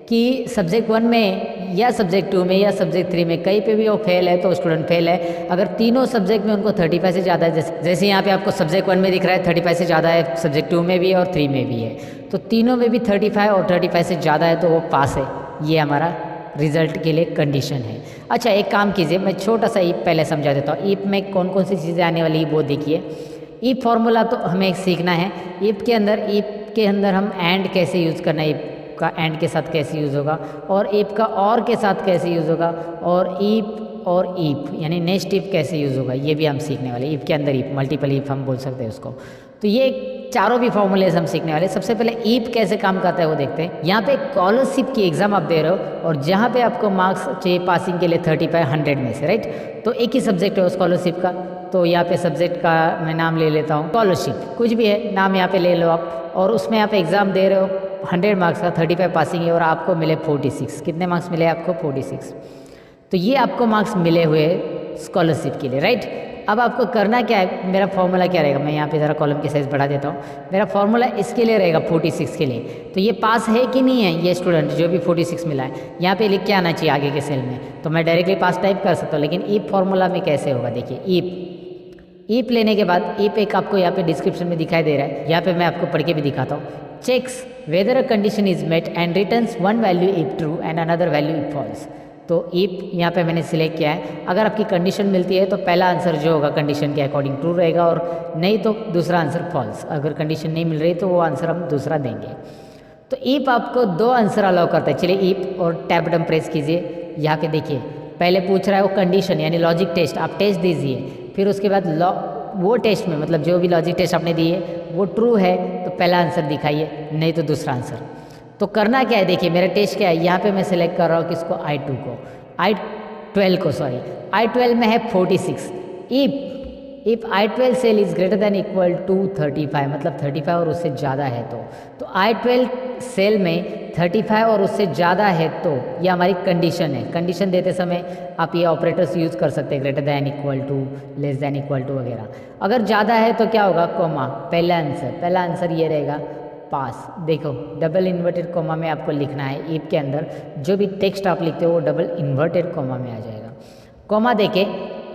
कि सब्जेक्ट 1 में या सब्जेक्ट 2 में या सब्जेक्ट 3 में कहीं पे भी वो फेल है तो स्टूडेंट फेल है। अगर तीनों सब्जेक्ट में उनको 35 से ज़्यादा है, जैसे यहाँ पे आपको सब्जेक्ट 1 में दिख रहा है 35 से ज़्यादा है, सब्जेक्ट 2 में भी और 3 में भी है, तो तीनों में भी 35 और 35 से ज़्यादा है तो वो पास है। ये हमारा रिजल्ट के लिए कंडीशन है। अच्छा, एक काम कीजिए, मैं छोटा सा ईप पहले समझा देता हूँ। ईप में कौन कौन सी चीज़ें आने वाली है वो देखिए। ईप फार्मूला तो हमें सीखना है। ईप के अंदर हम एंड कैसे यूज़ करना है, ईप का एंड के साथ कैसे यूज़ होगा, और ईप का और के साथ कैसे यूज़ होगा, और ईप और ईप यानी नेक्स्ट ईप कैसे यूज़ होगा, ये भी हम सीखने वाले। ईप के अंदर ईप, मल्टीपल ईप हम बोल सकते हैं उसको। तो ये चारों भी फॉर्मूले हम सीखने वाले। सबसे पहले ईप कैसे काम करता है वो देखते हैं। यहाँ पे स्कॉलरशिप की एग्जाम आप दे रहे हो और जहाँ पे आपको मार्क्स चाहिए पासिंग के लिए 35 100 में से, राइट। तो एक ही सब्जेक्ट है स्कॉलरशिप का, तो यहाँ पे सब्जेक्ट का मैं नाम ले लेता हूँ स्कॉलरशिप, कुछ भी है नाम यहाँ पे ले लो आप, और उसमें यहाँ पे एग्जाम दे रहे हो 100 मार्क्स का, 35 पासिंग है और आपको मिले 46। कितने मार्क्स मिले आपको? 46। तो ये आपको मार्क्स मिले हुए स्कॉलरशिप के लिए, राइट। अब आपको करना क्या है, मेरा फॉर्मूला क्या रहेगा, मैं यहाँ पे ज़रा कॉलम की साइज़ बढ़ा देता हूँ। मेरा फॉर्मूला इसके लिए रहेगा 46 के लिए। तो ये पास है कि नहीं है ये स्टूडेंट जो भी 46 मिला है, यहाँ पे लिख के आना चाहिए आगे के सेल में, तो मैं डायरेक्टली पास टाइप कर सकता हूँ। लेकिन ईप फॉर्मूला में कैसे होगा देखिए। ईप लेने के बाद ईप एक आपको यहाँ पे डिस्क्रिप्शन में दिखाई दे रहा है, यहाँ पे मैं आपको पढ़ के भी दिखाता हूँ। Checks whether a condition is met and returns one value if true and another value if false. तो ईप यहाँ पे मैंने सिलेक्ट किया है। अगर आपकी कंडीशन मिलती है तो पहला आंसर जो होगा कंडीशन के अकॉर्डिंग ट्रू रहेगा, और नहीं तो दूसरा आंसर फॉल्स। अगर कंडीशन नहीं मिल रही तो वो आंसर हम दूसरा देंगे। तो ईप आपको 2 आंसर अलाउ करता है। चलिए ईप और टैब बटन प्रेस कीजिए। यहाँ पे देखिए पहले पूछ रहा है वो कंडीशन यानी लॉजिक टेस्ट, आप टेस्ट दीजिए। फिर उसके बाद वो टेस्ट में मतलब जो भी लॉजिक टेस्ट आपने दिए वो ट्रू है तो पहला आंसर दिखाइए, नहीं तो दूसरा आंसर। तो करना क्या है देखिए, मेरा टेस्ट क्या है, यहाँ पे मैं सिलेक्ट कर रहा हूँ किसको, I2 को, I12 को, सॉरी I12 में है 46। If I12 cell is greater than equal to 35, मतलब 35 और उससे ज़्यादा है तो I12 सेल में 35 और उससे ज़्यादा है तो ये हमारी कंडीशन है। कंडीशन देते समय आप ये ऑपरेटर्स यूज़ कर सकते हैं, greater than equal to, less than equal to वगैरह। अगर ज़्यादा है तो क्या होगा, कोमा, पहला आंसर ये रहेगा पास। देखो डबल इन्वर्टेड कोमा में आपको लिखना है। ईप के अंदर जो भी टेक्स्ट आप लिखते हो वो डबल इन्वर्टेड कोमा में आ जाएगा। कोमा देके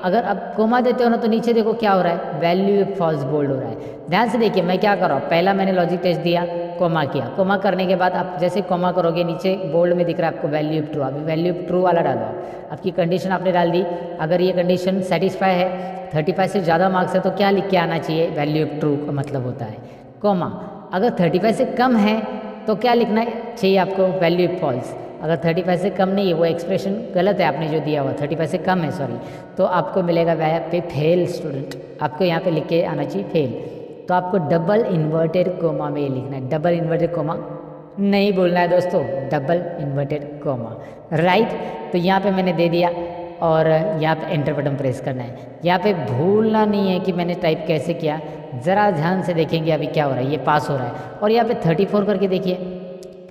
अगर आप कोमा देते हो ना तो नीचे देखो क्या हो रहा है, वैल्यू फॉल्स बोल्ड हो रहा है। ध्यान से देखिए मैं क्या कर रहा हूँ, पहला मैंने लॉजिक टेस्ट दिया, कोमा किया, कोमा करने के बाद आप जैसे कोमा करोगे नीचे बोल्ड में दिख रहा है आपको वैल्यू ट्रू। अभी वैल्यू ट्रू वाला डालो, आपकी कंडीशन आपने डाल दी। अगर ये कंडीशन सेटिस्फाई है, 35 से ज़्यादा मार्क्स है तो क्या लिख के आना चाहिए, वैल्यू ट्रू का मतलब होता है कोमा। अगर 35 से कम है तो क्या लिखना चाहिए आपको, वैल्यू फॉल्स। अगर 35 से कम नहीं है, वो एक्सप्रेशन गलत है आपने जो दिया हुआ, 35 से कम है सॉरी, तो आपको मिलेगा वह पे फेल स्टूडेंट, आपको यहाँ पे लिख के आना चाहिए फेल। तो आपको डबल इन्वर्टेड कोमा में ये लिखना है, डबल इन्वर्टेड कोमा नहीं बोलना है दोस्तों, डबल इन्वर्टेड कोमा, राइट। तो यहाँ पे मैंने दे दिया और यहाँ पे एंटर बटन प्रेस करना है। यहाँ पे भूलना नहीं है कि मैंने टाइप कैसे किया, ज़रा ध्यान से देखेंगे अभी क्या हो रहा है, ये पास हो रहा है। और यहाँ पे 34 करके देखिए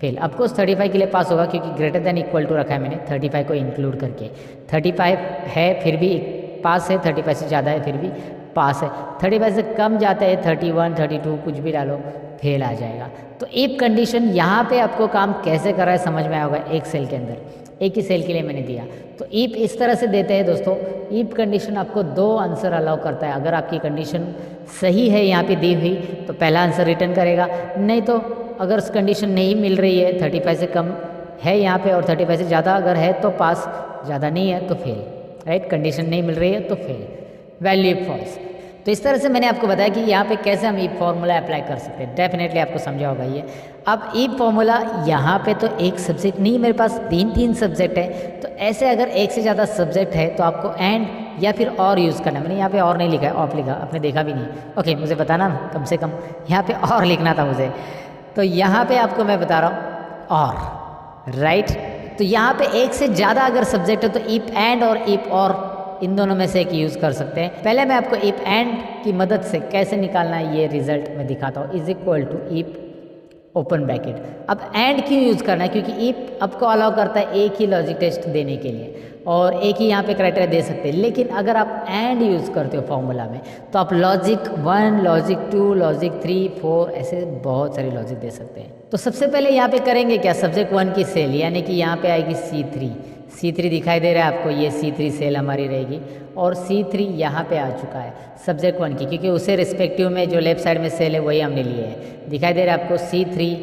फेल। अफकोर्स 35 के लिए पास होगा क्योंकि ग्रेटर देन इक्वल टू रखा है मैंने 35 को इंक्लूड करके। 35 है फिर भी पास है, 35 से ज़्यादा है फिर भी पास है, 35 से कम जाता है 31 32 कुछ भी डालो फेल आ जाएगा। तो इफ कंडीशन यहाँ पे आपको काम कैसे कर रहा है समझ में आया होगा। एक सेल के अंदर, एक ही सेल के लिए मैंने दिया। तो इफ इस तरह से देते हैं दोस्तों, इफ कंडीशन आपको 2 आंसर अलाउ करता है। अगर आपकी कंडीशन सही है यहाँ पे दी हुई तो पहला आंसर रिटर्न करेगा, नहीं तो अगर कंडीशन नहीं मिल रही है, 35 से कम है यहाँ पे और 35 से ज़्यादा अगर है तो पास, ज़्यादा नहीं है तो फेल, राइट। कंडीशन नहीं मिल रही है तो फेल, वैल्यू फॉल्स। तो इस तरह से मैंने आपको बताया कि यहाँ पे कैसे हम ईप फॉर्मूला अप्लाई कर सकते हैं। डेफिनेटली आपको समझा होगा ये। अब ईप फॉर्मूला यहाँ पे तो एक सब्जेक्ट नहीं, मेरे पास 3 सब्जेक्ट है, तो ऐसे अगर एक से ज़्यादा सब्जेक्ट है तो आपको एंड या फिर और यूज़ करना है। मैंने यहाँ पे और नहीं लिखा है, ऑफ लिखा, आपने देखा भी नहीं। ओके, मुझे बताना कम से कम यहाँ पे और लिखना था मुझे, तो यहाँ पे आपको मैं बता रहा हूँ और, राइट। तो यहाँ पे एक से ज़्यादा अगर सब्जेक्ट है तो इफ एंड और इफ और इन दोनों में से एक यूज़ कर सकते हैं। पहले मैं आपको इफ एंड की मदद से कैसे निकालना है ये रिजल्ट मैं दिखाता हूँ। Is equal to if open bracket. अब एंड क्यों यूज़ करना है, क्योंकि इफ आपको अलाउ करता है एक ही लॉजिक टेस्ट देने के लिए और एक ही यहाँ पे क्राइटेरिया दे सकते हैं, लेकिन अगर आप एंड यूज़ करते हो फॉर्मूला में तो आप लॉजिक 1, लॉजिक 2, लॉजिक 3, 4 ऐसे बहुत सारी लॉजिक दे सकते हैं। तो सबसे पहले यहाँ पे करेंगे क्या, सब्जेक्ट 1 की सेल, यानी कि यहाँ पे आएगी C3 दिखाई दे रहा है आपको, ये C3 सेल हमारी रहेगी और C3 यहाँ पे आ चुका है सब्जेक्ट 1 की, क्योंकि उसे रिस्पेक्टिव में जो लेफ्ट साइड में सेल है वही हमने लिए है। दिखाई दे रहा है आपको C3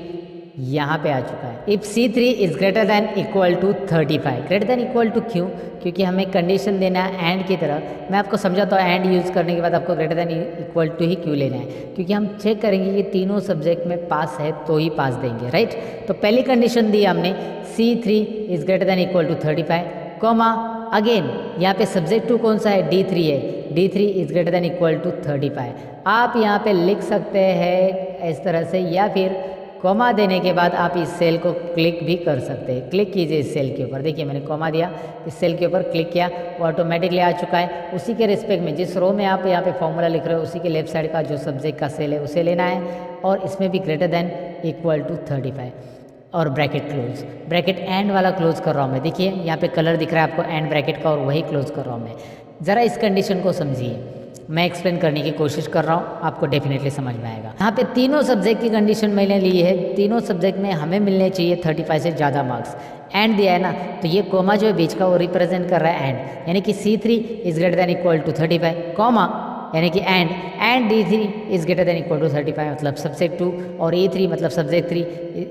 यहाँ पे आ चुका है। If C3 is greater than equal to 35, greater than equal to क्यों, क्योंकि हमें कंडीशन देना है एंड की तरह। मैं आपको समझाता हूँ एंड यूज़ करने के बाद आपको ग्रेटर दैन इक्वल टू ही क्यों लेना है, क्योंकि हम चेक करेंगे कि तीनों सब्जेक्ट में पास है तो ही पास देंगे, राइट। तो पहली कंडीशन दी हमने C3 is greater than equal to 35, comma again यहाँ पे सब्जेक्ट 2 कौन सा है, D3 है, D3 is greater than equal to 35। आप यहाँ पे लिख सकते हैं इस तरह से, या फिर कॉमा देने के बाद आप इस सेल को क्लिक भी कर सकते हैं। क्लिक कीजिए इस सेल के ऊपर, देखिए मैंने कॉमा दिया, इस सेल के ऊपर क्लिक किया, वो ऑटोमेटिकली आ चुका है। उसी के रिस्पेक्ट में जिस रो में आप यहाँ पे फॉर्मूला लिख रहे हो उसी के लेफ्ट साइड का जो सब्जेक्ट का सेल है उसे लेना है, और इसमें भी ग्रेटर दैन इक्वल टू 35 और ब्रैकेट क्लोज। ब्रैकेट एंड वाला क्लोज कर रहा हूँ मैं, देखिए यहाँ पे कलर दिख रहा है आपको एंड ब्रैकेट का, और वही क्लोज कर रहा हूँ मैं। ज़रा इस कंडीशन को समझिए, मैं एक्सप्लेन करने की कोशिश कर रहा हूँ, आपको डेफिनेटली समझ में आएगा। यहाँ पे तीनों सब्जेक्ट की कंडीशन मैंने ली है, तीनों सब्जेक्ट में हमें मिलने चाहिए 35 से ज़्यादा मार्क्स। एंड दिया है ना, तो ये कोमा जो है बीच का वो रिप्रेजेंट कर रहा है एंड, यानी कि C3 is greater than equal to 35, comma यानी कि and D3 is greater than equal to 35 मतलब सब्जेक्ट 2, और E3 मतलब subject 3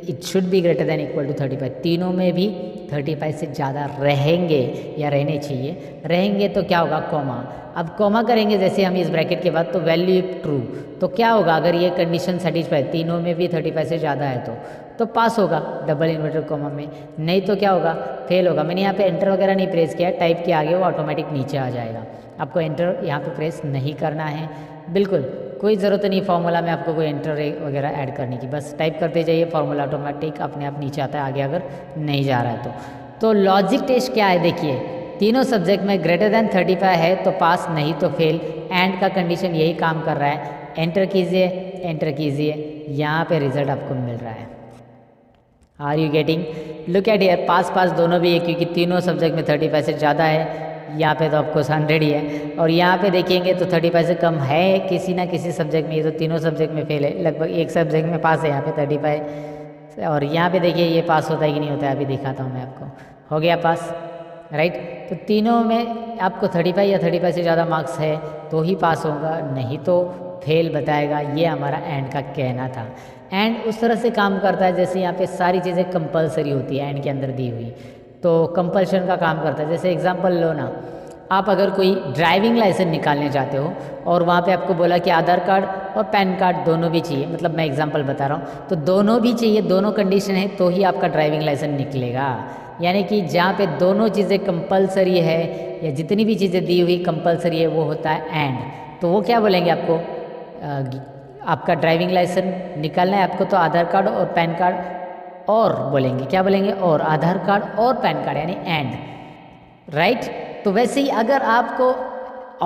it should be greater than equal to 35। तीनों में भी 35 से ज़्यादा रहेंगे या रहने चाहिए। रहेंगे तो क्या होगा, कॉमा। अब कॉमा करेंगे जैसे हम इस ब्रैकेट के बाद, तो वैल्यू इफ ट्रू, तो क्या होगा, अगर ये कंडीशन सेटिस्फाई तीनों में भी 35 से ज़्यादा है तो पास होगा डबल इन्वर्टेड कॉमा में, नहीं तो क्या होगा, फेल होगा। मैंने यहाँ पे एंटर वगैरह नहीं प्रेस किया, टाइप के आगे वो ऑटोमेटिक नीचे आ जाएगा। आपको एंटर यहाँ पे प्रेस नहीं करना है, बिल्कुल कोई ज़रूरत नहीं फॉर्मूला में आपको कोई एंटर वगैरह ऐड करने की, बस टाइप करते जाइए, फॉर्मूला ऑटोमेटिक अपने आप नीचे आता है आगे अगर नहीं जा रहा है तो लॉजिक टेस्ट क्या है, देखिए तीनों सब्जेक्ट में ग्रेटर दैन 35 है तो पास, नहीं तो फेल। एंड का कंडीशन यही काम कर रहा है। एंटर कीजिए, यहाँ पे रिजल्ट आपको मिल रहा है। Are you getting, look at here, pass दोनों भी है, क्योंकि तीनों सब्जेक्ट में 35 से ज़्यादा है। यहाँ पे तो आपको 100 ही है, और यहाँ पे देखेंगे तो 35 से कम है किसी ना किसी सब्जेक्ट में। ये तो तीनों सब्जेक्ट में फेल है, लगभग एक सब्जेक्ट में पास है यहाँ पे 35, और यहाँ पे देखिए ये पास होता है कि नहीं होता है, अभी दिखाता हूँ मैं आपको। हो गया पास, राइट। तो तीनों में आपको 35 या 35 से ज़्यादा मार्क्स है तो ही पास होगा, नहीं तो फेल बताएगा। ये हमारा एंड का कहना था। एंड उस तरह से काम करता है जैसे यहाँ पे सारी चीज़ें कंपलसरी होती है एंड के अंदर दी हुई, तो कंपल्शन का काम करता है। जैसे एग्जांपल लो ना, आप अगर कोई ड्राइविंग लाइसेंस निकालने जाते हो और वहाँ पे आपको बोला कि आधार कार्ड और पैन कार्ड दोनों भी चाहिए, मतलब मैं एग्जांपल बता रहा हूँ, तो दोनों भी चाहिए, दोनों कंडीशन है तो ही आपका ड्राइविंग लाइसेंस निकलेगा। यानी कि जहाँ पे दोनों चीज़ें कंपलसरी है या जितनी भी चीज़ें दी हुई कंपलसरी है वो होता है एंड। तो वो क्या बोलेंगे आपको, आपका ड्राइविंग लाइसेंस निकालना है आपको, तो आधार कार्ड और पैन कार्ड और बोलेंगे, क्या बोलेंगे, और आधार कार्ड और पैन कार्ड यानी एंड, राइट। तो वैसे ही अगर आपको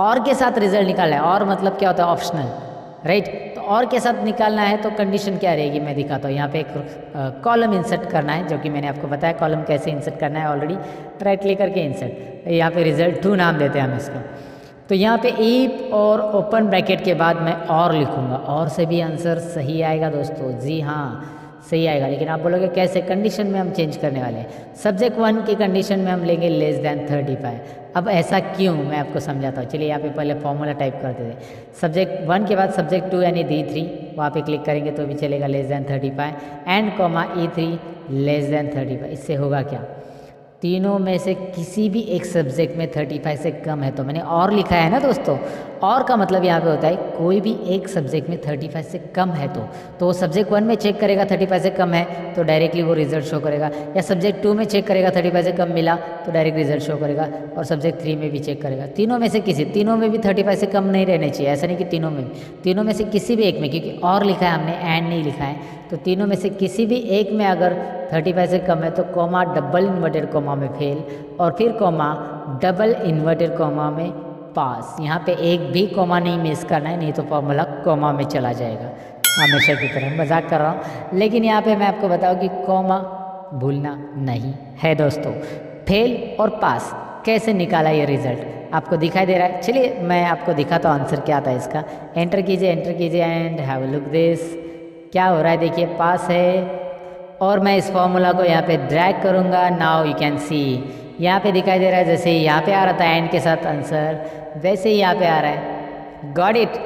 और के साथ रिजल्ट निकालना है, और मतलब क्या होता है, ऑप्शनल, राइट। तो और के साथ निकालना है तो कंडीशन क्या रहेगी, मैं दिखाता हूँ। यहाँ पे एक कॉलम इंसर्ट करना है, जो कि मैंने आपको बताया कॉलम कैसे इंसर्ट करना है ऑलरेडी। राइट क्लिक करके इंसर्ट, यहाँ पे रिजल्ट 2 नाम देते हैं हम इसको। तो यहाँ पे इफ और ओपन ब्रैकेट के बाद मैं और लिखूँगा, और से भी आंसर सही आएगा दोस्तों, जी हाँ सही आएगा। लेकिन आप बोलोगे कैसे, कंडीशन में हम चेंज करने वाले हैं। सब्जेक्ट 1 की कंडीशन में हम लेंगे लेस दैन 35। अब ऐसा क्यों, मैं आपको समझाता हूँ। चलिए यहाँ पे पहले फॉर्मूला टाइप करते थे। सब्जेक्ट 1 के बाद सब्जेक्ट 2 यानी D3, वहाँ पे क्लिक करेंगे तो भी चलेगा less than 35, and comma E3 less than 35। इससे होगा क्या, तीनों में से किसी भी एक सब्जेक्ट में 35 से कम है, तो मैंने और लिखा है ना दोस्तों। और का मतलब यहाँ पे होता है कोई भी एक सब्जेक्ट में 35 से कम है तो वो सब्जेक्ट 1 में चेक करेगा 35 से कम है तो डायरेक्टली वो रिजल्ट शो करेगा, या सब्जेक्ट 2 में चेक करेगा 35 से कम मिला तो डायरेक्ट रिजल्ट शो करेगा, और सब्जेक्ट 3 में भी चेक करेगा। तीनों में से किसी, तीनों में भी 35 से कम नहीं रहने चाहिए, ऐसा नहीं कि तीनों में से किसी भी एक में, क्योंकि और लिखा है हमने एंड नहीं लिखा है, तो तीनों में से किसी भी एक में अगर 35 से कम है तो कॉमा डबल इन्वर्टेड कॉमा में फेल, और फिर कॉमा डबल इन्वर्टेड कॉमा में पास। यहाँ पे एक भी कॉमा नहीं मिस करना है, नहीं तो फॉर्मूला कॉमा में चला जाएगा। हमेशा की तरह मजाक कर रहा हूँ, लेकिन यहाँ पे मैं आपको बताऊँ कि कॉमा भूलना नहीं है दोस्तों। फेल और पास कैसे निकाला ये रिजल्ट आपको दिखाई दे रहा है। चलिए मैं आपको दिखाता हूँ आंसर क्या आता है इसका। एंटर कीजिए and have a look this. क्या हो रहा है देखिए, पास है और मैं इस फॉर्मूला को यहाँ पे ड्रैग करूँगा। नाउ यू कैन सी यहाँ पे दिखाई दे रहा है, जैसे यहाँ पे आ रहा था एंड के साथ आंसर, वैसे ही यहाँ पे आ रहा है। Got it.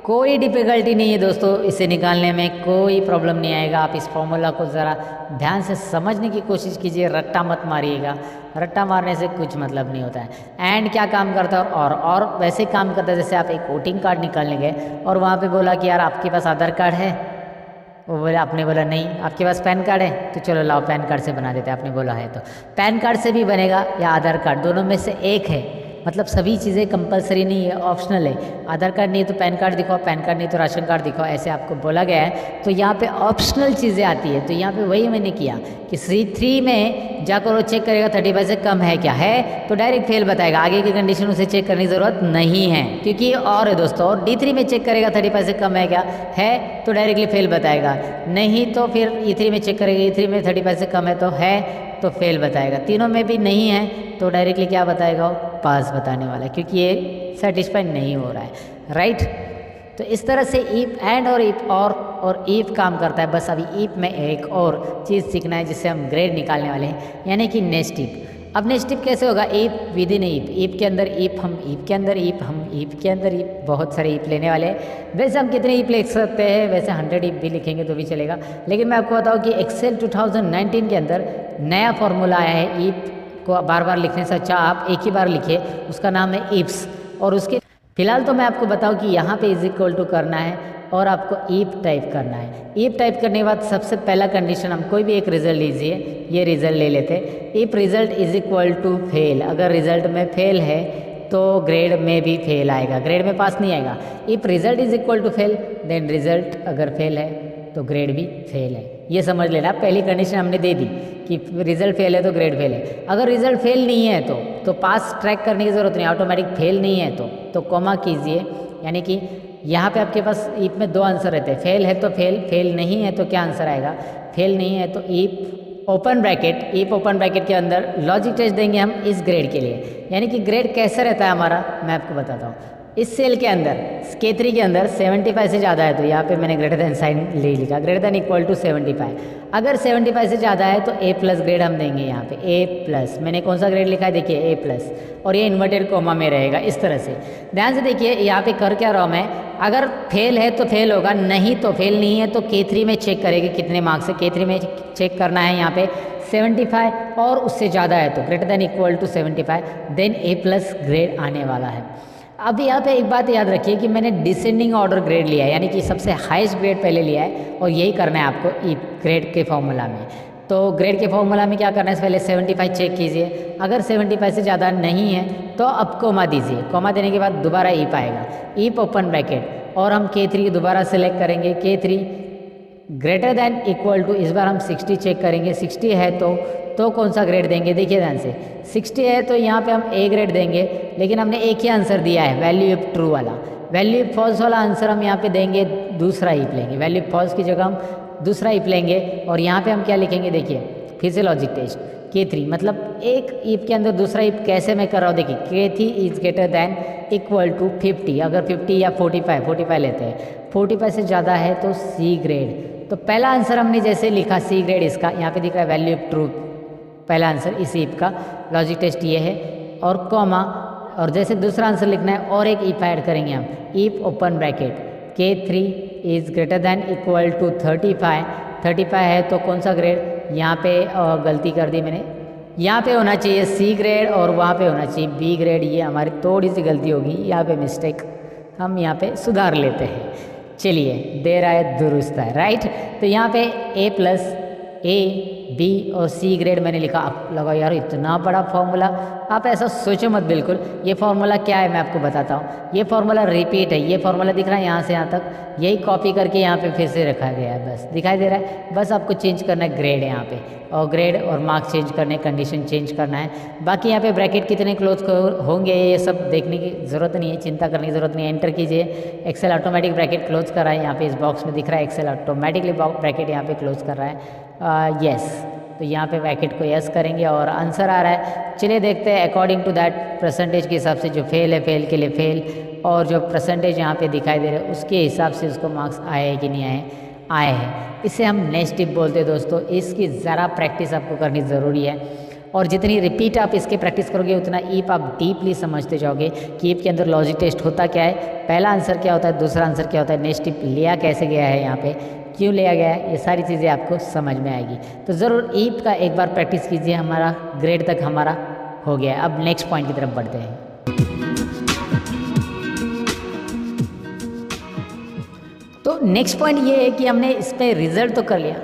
कोई डिफ़िकल्टी नहीं है दोस्तों, इसे निकालने में कोई प्रॉब्लम नहीं आएगा। आप इस फॉर्मूला को ज़रा ध्यान से समझने की कोशिश कीजिए, रट्टा मत मारिएगा, रट्टा मारने से कुछ मतलब नहीं होता है। एंड क्या काम करता है, और वैसे काम करता है जैसे आप एक वोटिंग कार्ड निकालने गए और वहाँ पे बोला कि यार आपके पास आधार कार्ड है, वो बोला, आपने बोला नहीं। आपके पास पैन कार्ड है, तो चलो लाओ पैन कार्ड से बना देते हैं, आपने बोला है तो पैन कार्ड से भी बनेगा या आधार कार्ड, दोनों में से एक है। मतलब सभी चीज़ें कंपलसरी नहीं है, ऑप्शनल है। आधार कार्ड नहीं तो पैन कार्ड दिखाओ, पैन कार्ड नहीं तो राशन कार्ड दिखाओ, ऐसे आपको बोला गया है। तो यहाँ पे ऑप्शनल चीज़ें आती है। तो यहाँ पे वही मैंने किया कि C3 में जाकर वो चेक करेगा 35 से कम है क्या, है तो डायरेक्ट फेल बताएगा। आगे की कंडीशन उसे चेक करने की ज़रूरत नहीं है, क्योंकि और है दोस्तों। और D3 में चेक करेगा 35 से कम है क्या, है तो डायरेक्टली फेल बताएगा। नहीं तो फिर E3 में चेक करेगा, E3 में 35 से कम है तो है तो फेल बताएगा। तीनों में भी नहीं है तो डायरेक्टली क्या बताएगा, पास बताने वाला है, क्योंकि ये सेटिस्फाई नहीं हो रहा है। राइट। तो इस तरह से ईफ एंड और ईफ और ईफ काम करता है। बस अभी ईफ में एक और चीज़ सीखना है जिससे हम ग्रेड निकालने वाले हैं, यानी कि नेक्स्ट ईफ। अब नेक्स्ट ईफ कैसे होगा, if with in if, if के अंदर ईफ, हम ईफ के अंदर ईफ, हम ईफ के अंदर ईफ, बहुत सारे ईफ लेने वाले हैं। वैसे हम कितने ईफ लिख सकते हैं, वैसे 100 ईफ भी लिखेंगे तो भी चलेगा, लेकिन मैं आपको बताऊँ कि एक्सेल 2019 के अंदर नया फॉर्मूला आया है। ईफ को बार बार लिखने से अच्छा आप एक ही बार लिखिए, उसका नाम है ईफ्स। और उसके फिलहाल तो मैं आपको बताऊं कि यहाँ पे इज इक्वल टू करना है और आपको ईफ टाइप करना है। ईफ टाइप करने के बाद सबसे पहला कंडीशन, हम कोई भी एक रिजल्ट लीजिए, ये रिजल्ट ले लेते हैं। If result is equal to fail, अगर रिजल्ट में फेल है तो ग्रेड में भी फेल आएगा, ग्रेड में पास नहीं आएगा। If result is equal to fail then result अगर फेल है तो ग्रेड भी फेल है, ये समझ लेना। पहली कंडीशन हमने दे दी कि रिजल्ट फेल है तो ग्रेड फेल है। अगर रिजल्ट फेल नहीं है तो पास ट्रैक करने की ज़रूरत नहीं, ऑटोमेटिक फेल नहीं है तो कॉमा कीजिए, यानी कि यहाँ पे आपके पास ईफ में दो आंसर रहते हैं, फेल है तो फेल, फेल नहीं है तो क्या आंसर आएगा, फेल नहीं है तो if open bracket, if open bracket के अंदर लॉजिक टेस्ट देंगे हम इस ग्रेड के लिए। यानी कि ग्रेड कैसे रहता है हमारा, मैं आपको बताता हूँ। इस सेल के अंदर K3 के अंदर 75 से ज़्यादा है तो यहाँ पे मैंने ग्रेटर देन साइन ले लिखा, ग्रेटर देन इक्वल टू 75। अगर 75 से ज़्यादा है तो A प्लस ग्रेड हम देंगे यहाँ पे, A प्लस। मैंने कौन सा ग्रेड लिखा है देखिए, A प्लस, और ये इन्वर्टेड कोमा में रहेगा इस तरह से। ध्यान से देखिए यहाँ पे कर क्या रहा हूँ मैं, अगर फेल है तो फेल होगा, नहीं तो फेल नहीं है तो K3 में चेक करेंगे कितने मार्क्स है। K3 में चेक करना है यहाँ पे 75 और उससे ज़्यादा है तो greater than equal to 75, then A plus grade आने वाला है। अब यहाँ पे एक बात याद रखिए कि मैंने डिसेंडिंग ऑर्डर ग्रेड लिया है, यानी कि सबसे हाईएस्ट ग्रेड पहले लिया है, और यही करना है आपको ई ग्रेड के फॉर्मूला में। तो ग्रेड के फॉर्मूला में क्या करना है, पहले 75 चेक कीजिए, अगर 75 से ज़्यादा नहीं है तो अब कोमा दीजिए, कोमा देने के बाद दोबारा ईप आएगा, ईप ओपन ब्रैकेट, और हम K3 दोबारा सेलेक्ट करेंगे, K3 greater than equal to, इस बार हम 60 चेक करेंगे, 60 है तो कौन सा ग्रेड देंगे, देखिए ध्यान से 60 है तो यहाँ पे हम A ग्रेड देंगे, लेकिन हमने एक ही आंसर दिया है वैल्यू इफ ट्रू वाला, वैल्यू इफ फॉल्स वाला आंसर हम यहाँ पे देंगे, दूसरा ईप लेंगे, वैल्यू इफ फॉल्स की जगह हम दूसरा ईप लेंगे, और यहाँ पे हम क्या लिखेंगे देखिए फिर से लॉजिक टेस्ट K3, मतलब एक ईप के अंदर दूसरा ईप कैसे मैं कर रहा हूँ देखिए, K3 is greater than equal to 50, अगर 50 या 45 लेते हैं, 45 से ज़्यादा है तो C ग्रेड। तो पहला आंसर हमने जैसे लिखा C ग्रेड, इसका यहाँ पे दिख रहा है वैल्यू ऑफ ट्रूथ, पहला आंसर इस ईप का, लॉजिक टेस्ट ये है, और कॉमा, और जैसे दूसरा आंसर लिखना है और एक ईप ऐड करेंगे हम, if open bracket, K3 is greater than equal to 35 है तो कौन सा ग्रेड, यहाँ पे गलती कर दी मैंने, यहाँ पे होना चाहिए C ग्रेड और वहाँ पे होना चाहिए B ग्रेड, ये हमारी थोड़ी सी गलती होगी, यहाँ पे मिस्टेक हम यहाँ पे सुधार लेते हैं। चलिए देर आए दुरुस्त है, राइट। तो यहाँ पे A प्लस A बी और सी ग्रेड मैंने लिखा। आप लगा यार इतना बड़ा फॉर्मूला, आप ऐसा सोचो मत बिल्कुल। ये फॉर्मूला क्या है मैं आपको बताता हूँ। ये फॉर्मूला रिपीट है, ये फॉर्मूला दिख रहा है यहाँ से यहाँ तक, यही कॉपी करके यहाँ पे फिर से रखा गया है, बस दिखाई दे रहा है। बस आपको चेंज करना है ग्रेड यहाँ पे, और ग्रेड और मार्क्स चेंज करने, कंडीशन चेंज करना है। बाकी यहाँ पे ब्रैकेट कितने क्लोज होंगे ये सब देखने की ज़रूरत नहीं है, चिंता करने की ज़रूरत नहीं है। एंटर कीजिए, एक्सेल ऑटोमेटिक ब्रैकेट क्लोज कर रहा है। यहाँ पे इस बॉक्स में दिख रहा है एक्सेल ऑटोमेटिकली ब्रैकेट यहाँ पे क्लोज कर रहा है। यस, तो यहाँ पे ब्रैकेट को यस करेंगे और आंसर आ रहा है। चलिए देखते हैं अकॉर्डिंग टू दैट परसेंटेज के हिसाब से, जो फेल है फेल के लिए फेल, और जो परसेंटेज यहाँ पे दिखाई दे रहा है उसके हिसाब से उसको मार्क्स आए हैं कि नहीं आए, आए हैं। इसे हम नेक्स्ट टिप बोलते हैं दोस्तों। इसकी ज़रा प्रैक्टिस आपको करनी ज़रूरी है, और जितनी रिपीट आप इसके प्रैक्टिस करोगे उतना ईप आप डीपली समझते जाओगे कि ईप के अंदर लॉजिक टेस्ट होता क्या है, पहला आंसर क्या होता है, दूसरा आंसर क्या होता है, नेक्स्ट टिप लिया कैसे गया है, यहाँ पे क्यों लिया गया है, ये सारी चीज़ें आपको समझ में आएगी। तो ज़रूर ईप का एक बार प्रैक्टिस कीजिए। हमारा ग्रेड तक हमारा हो गया है। अब नेक्स्ट पॉइंट की तरफ बढ़ते हैं। तो नेक्स्ट पॉइंट ये है कि हमने इस पर रिजल्ट तो कर लिया,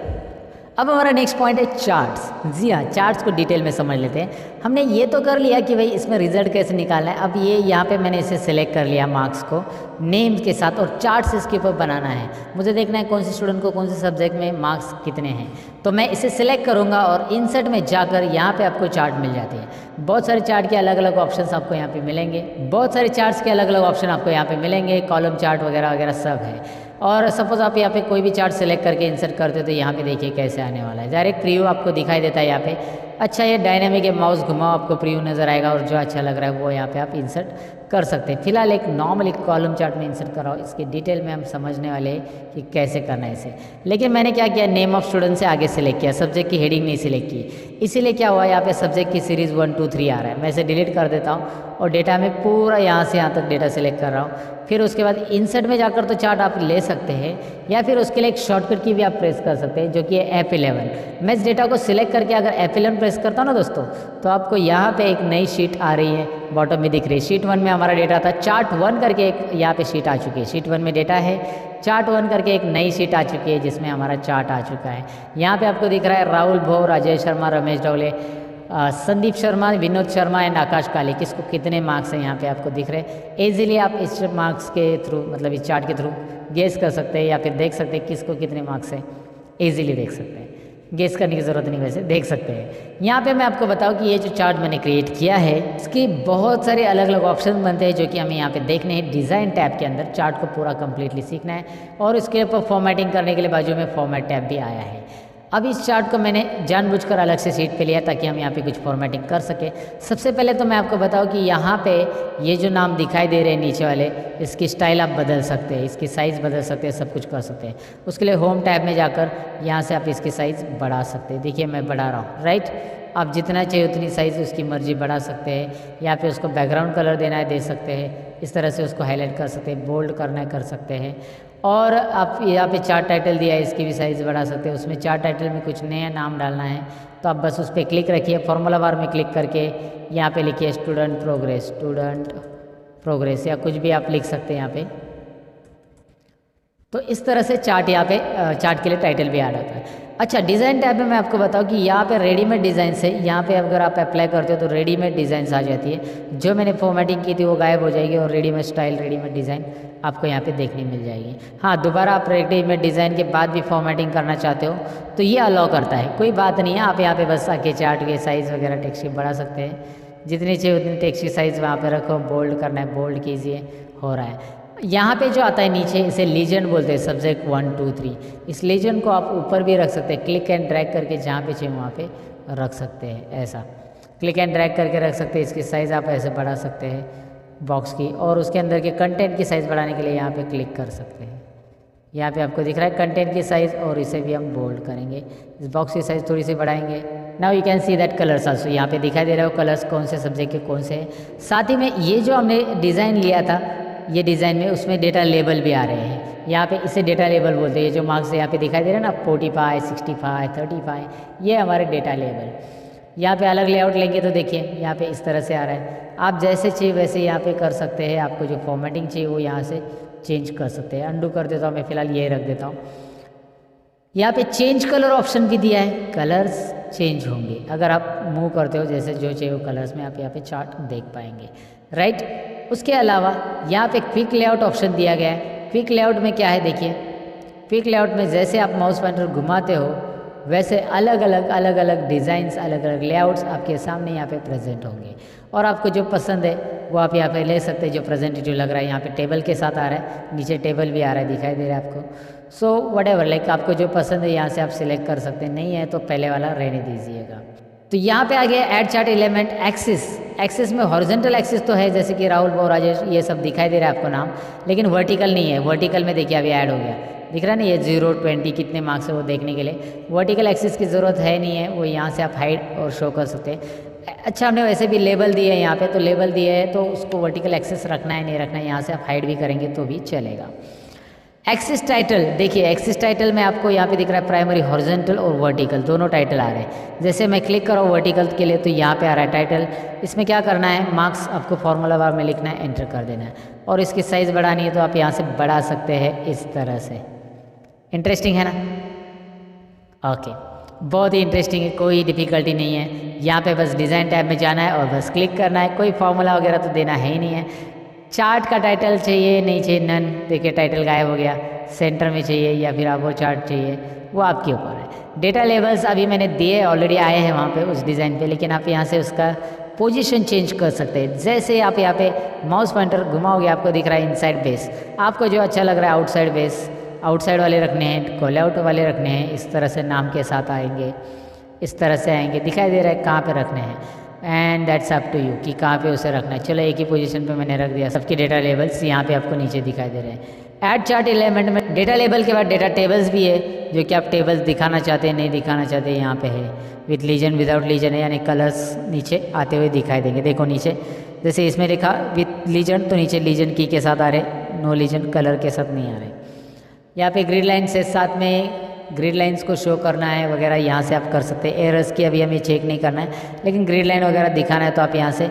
अब हमारा नेक्स्ट पॉइंट है चार्ट्स। जी हाँ, चार्ट्स को डिटेल में समझ लेते हैं। हमने ये तो कर लिया कि भाई इसमें रिजल्ट कैसे निकालना है। अब ये यहाँ पे मैंने इसे सिलेक्ट कर लिया मार्क्स को नेम के साथ, और चार्ट्स इसके ऊपर बनाना है। मुझे देखना है कौन से स्टूडेंट को कौन से सब्जेक्ट में मार्क्स कितने हैं। तो मैं इसे सिलेक्ट करूँगा और इंसर्ट में जाकर यहाँ पर आपको चार्ट मिल जाते हैं। बहुत सारे चार्ट के अलग अलग ऑप्शन आपको यहाँ पर मिलेंगे, बहुत सारे चार्ट्स के अलग अलग ऑप्शन आपको यहाँ पर मिलेंगे, कॉलम चार्ट वगैरह वगैरह सब है। और सपोज आप यहाँ पे कोई भी चार्ट सेलेक्ट करके इंसर्ट करते हो तो यहाँ पे देखिए कैसे आने वाला है। डायरेक्ट प्रीव्यू आपको दिखाई देता है यहाँ पे। अच्छा, ये डायनामिक है, माउस घुमाओ आपको प्रीव्यू नज़र आएगा, और जो अच्छा लग रहा है वो यहाँ पे आप इंसर्ट कर सकते हैं। फिलहाल एक नॉर्मल एक कॉलम चार्ट में इंसर्ट कराओ, इसके डिटेल में हम समझने वाले हैं कि कैसे करना है इसे। लेकिन मैंने क्या किया, नेम ऑफ स्टूडेंट से आगे सेलेक्ट किया, सब्जेक्ट की हेडिंग नहीं सिलेक्ट की। इसीलिए क्या हुआ, यहाँ पे सब्जेक्ट की सीरीज़ 1 2 3 आ रहा है। मैं इसे डिलीट कर देता हूँ और डेटा में पूरा यहाँ से यहाँ तक डेटा सेलेक्ट कर रहा हूँ। फिर उसके बाद इंसर्ट में जाकर तो चार्ट आप ले सकते हैं, या फिर उसके लिए एक शॉर्टकट की भी आप प्रेस कर सकते हैं जो कि है F11। मैं इस डेटा को सिलेक्ट करके अगर F11 प्रेस करता हूँ ना दोस्तों, तो आपको यहाँ पे एक नई शीट आ रही है, बॉटम में दिख रही है। शीट 1 में हमारा डेटा था, चार्ट 1 करके एक यहाँ पे शीट आ चुकी है। शीट 1 में डेटा है, चार्ट 1 करके एक नई शीट आ चुकी है जिसमें हमारा चार्ट आ चुका है। यहाँ पे आपको दिख रहा है राहुल भो, राजेश शर्मा, रमेश डोले, संदीप शर्मा, विनोद शर्मा एंड आकाश काले, किसको कितने मार्क्स हैं यहाँ पे आपको दिख रहे हैं। ईजिली आप इस मार्क्स के थ्रू, मतलब इस चार्ट के थ्रू गेस कर सकते हैं, या फिर देख सकते हैं किसको कितने मार्क्स हैं। ईजिली देख सकते हैं, गेस करने की ज़रूरत नहीं, वैसे देख सकते हैं। यहाँ पे मैं आपको बताऊँ कि ये जो चार्ट मैंने क्रिएट किया है, इसके बहुत सारे अलग अलग ऑप्शन बनते हैं जो कि हमें यहाँ पे देखने हैं। डिज़ाइन टैब के अंदर चार्ट को पूरा कंप्लीटली सीखना है, और इसके ऊपर फॉर्मेटिंग करने के लिए बाजू में फॉर्मेट टैब भी आया है। अब इस चार्ट को मैंने जानबूझकर अलग से शीट पे लिया ताकि हम यहाँ पे कुछ फॉर्मेटिंग कर सके। सबसे पहले तो मैं आपको बताऊँ कि यहाँ पे ये जो नाम दिखाई दे रहे हैं नीचे वाले, इसकी स्टाइल आप बदल सकते हैं, इसकी साइज़ बदल सकते हैं, सब कुछ कर सकते हैं। उसके लिए होम टैब में जाकर यहाँ से आप इसकी साइज़ बढ़ा सकते हैं। देखिए मैं बढ़ा रहा हूँ, राइट। आप जितना चाहिए उतनी साइज़ उसकी मर्जी बढ़ा सकते हैं, या फिर उसको बैकग्राउंड कलर देना है दे सकते हैं, इस तरह से उसको हाईलाइट कर सकते हैं, बोल्ड करना है कर सकते हैं। और आप यहाँ पे चार्ट टाइटल दिया है, इसकी भी साइज़ बढ़ा सकते हैं। उसमें चार्ट टाइटल में कुछ नया नाम डालना है तो आप बस उस पर क्लिक रखिए, फॉर्मूला बार में क्लिक करके यहाँ पे लिखिए स्टूडेंट प्रोग्रेस, या कुछ भी आप लिख सकते हैं यहाँ पे। तो इस तरह से चार्ट यहाँ पे चार्ट के लिए टाइटल भी आ जाता है। अच्छा, डिज़ाइन टैब में मैं आपको बताऊँ कि यहाँ पे रेडीमेड डिज़ाइन से, यहाँ पे अगर आप अप्लाई करते हो तो रेडीमेड डिज़ाइंस आ जाती है। जो मैंने फॉर्मेटिंग की थी वो गायब हो जाएगी, और रेडीमेड स्टाइल, रेडीमेड डिज़ाइन आपको यहाँ पे देखने मिल जाएगी। हाँ, दोबारा आप रेडीमेड डिज़ाइन के बाद भी फॉर्मेटिंग करना चाहते हो तो ये अलाउ करता है, कोई बात नहीं है। आप यहाँ पे बस आके चार्ट के साइज़ वगैरह टेक्स्ट की बढ़ा सकते हैं, जितनी चाहिए उतनी टेक्स्ट की साइज़ वहाँ पे रखो। बोल्ड करना है बोल्ड कीजिए, हो रहा है। यहाँ पे जो आता है नीचे, इसे लीजेंड बोलते हैं, सब्जेक्ट 1 2 3। इस लीजेंड को आप ऊपर भी रख सकते हैं, क्लिक एंड ड्रैग करके जहाँ पे चाहिए वहाँ पे रख सकते हैं। ऐसा क्लिक एंड ड्रैग करके रख सकते हैं। इसकी साइज़ आप ऐसे बढ़ा सकते हैं बॉक्स की, और उसके अंदर के कंटेंट की साइज़ बढ़ाने के लिए यहाँ पे क्लिक कर सकते हैं। यहाँ पे आपको दिख रहा है कंटेंट की साइज़, और इसे भी हम बोल्ड करेंगे। इस बॉक्स की साइज़ थोड़ी सी बढ़ाएंगे। Now you can see that colours also, यहाँ पे दिखाई दे रहा है कलर्स कौन से सब्जेक्ट के कौन से हैं। साथ ही में ये जो हमने डिज़ाइन लिया था, ये डिज़ाइन में उसमें डेटा लेबल भी आ रहे हैं। यहाँ पे इसे डेटा लेबल बोलते हैं। जो मार्क्स यहाँ पे दिखाई दे रहा है ना, 45 65 35, ये हमारे डेटा लेबल। यहाँ पे अलग लेआउट लेंगे तो देखिए यहाँ पे इस तरह से आ रहा है। आप जैसे चाहिए वैसे यहाँ पे कर सकते हैं। आपको जो फॉर्मेटिंग चाहिए वो यहाँ से चेंज कर सकते हैं। अंडू कर देता हूँ मैं, फिलहाल ये रख देता हूँ। यहाँ पे चेंज कलर ऑप्शन भी दिया है, कलर्स चेंज होंगे। अगर आप मूव करते हो जैसे जो चाहिए वो कलर्स में आप यहाँ पे चार्ट देख पाएंगे, राइट। उसके अलावा यहाँ पे क्विक लेआउट ऑप्शन दिया गया है। क्विक लेआउट में क्या है देखिए, क्विक लेआउट में जैसे आप माउस पॉइंटर घुमाते हो वैसे अलग अलग डिज़ाइंस, अलग अलग लेआउट्स आपके सामने यहाँ पे प्रेजेंट होंगे और आपको जो पसंद है वो आप यहाँ पे ले सकते हैं। जो प्रेजेंटेटिव लग रहा है यहाँ पे टेबल के साथ आ रहा है, नीचे टेबल भी आ रहा है, दिखाई दे रहा है आपको। सो व्हाटएवर, लाइक आपको जो पसंद है यहाँ से आप सिलेक्ट कर सकते हैं, नहीं है तो पहले वाला रहने दीजिएगा। तो यहाँ पे आ गया add chart element axis. Axis में हॉरिजॉन्टल एक्सिस तो है जैसे कि राहुल, बोर, राजेश, ये सब दिखाई दे रहा है आपको नाम, लेकिन वर्टिकल नहीं है। वर्टिकल में देखिए अभी ऐड हो गया, दिख रहा है ना, ये 0, 20 कितने मार्क्स है वो देखने के लिए। वर्टिकल एक्सिस की ज़रूरत है नहीं है, वो यहाँ से आप हाइड और शो कर सकते हैं। अच्छा, हमने वैसे भी लेबल दिए है यहाँ पे, तो लेबल दिए है तो उसको वर्टिकल एक्सिस रखना है नहीं रखना है, यहाँ से आप हाइड भी करेंगे तो भी चलेगा। एक्सिस टाइटल देखिए, एक्सिस टाइटल में आपको यहाँ पे दिख रहा है प्राइमरी, हॉरिजॉन्टल और वर्टिकल दोनों टाइटल आ रहे हैं। जैसे मैं क्लिक करूँ वर्टिकल के लिए तो यहाँ पे आ रहा है टाइटल। इसमें क्या करना है, मार्क्स आपको फॉर्मूला बार में लिखना है, एंटर कर देना है और इसकी साइज़ बढ़ानी है तो आप यहाँ से बढ़ा सकते हैं इस तरह से। इंटरेस्टिंग है ना, ओके, बहुत ही इंटरेस्टिंग है, कोई डिफ़िकल्टी नहीं है। यहाँ पे बस डिज़ाइन टैब में जाना है और बस क्लिक करना है, कोई फॉर्मूला वगैरह तो देना है ही नहीं है। चार्ट का टाइटल चाहिए नहीं चाहिए, नन, देखिए टाइटल गायब हो गया। सेंटर में चाहिए या फिर आप वो चार्ट चाहिए, वो आपके ऊपर है। डेटा लेबल्स अभी मैंने दिए, ऑलरेडी आए हैं वहाँ पे उस डिज़ाइन पे, लेकिन आप यहाँ से उसका पोजीशन चेंज कर सकते हैं। जैसे आप यहाँ पे माउस पॉइंटर घुमाओगे आपको दिख रहा है इनसाइड बेस, आपको जो अच्छा लग रहा है आउटसाइड बेस, आउटसाइड वाले रखने हैं, कॉल आउट वाले रखने हैं, इस तरह से नाम के साथ आएंगे, इस तरह से आएंगे, दिखाई दे रहा है कहाँ पे रखने हैं, and that's up to you कि कहाँ पे उसे रखना है। चलो एक ही पोजीशन पे मैंने रख दिया। सबके डेटा लेबल्स यहाँ पे आपको नीचे दिखाई दे रहे हैं। ऐड चार्ट एलिमेंट में डेटा लेबल के बाद डेटा टेबल्स भी है, जो कि आप टेबल्स दिखाना चाहते हैं नहीं दिखाना चाहते हैं, यहाँ पे है। विथ लीजन, विदाउट लीजन है, यानी कलर्स नीचे आते हुए दिखाई देंगे। देखो नीचे जैसे इसमें लिखा विथ लीजन तो नीचे लीजन की के साथ आ रहे, नो लीजन कलर के साथ नहीं आ रहे। यहाँ पे ग्रिड लाइन से साथ में ग्रिड लाइंस को शो करना है वगैरह, यहाँ से आप कर सकते हैं। एरर्स की अभी हमें चेक नहीं करना है, लेकिन ग्रिड लाइन वगैरह दिखाना है तो आप यहाँ से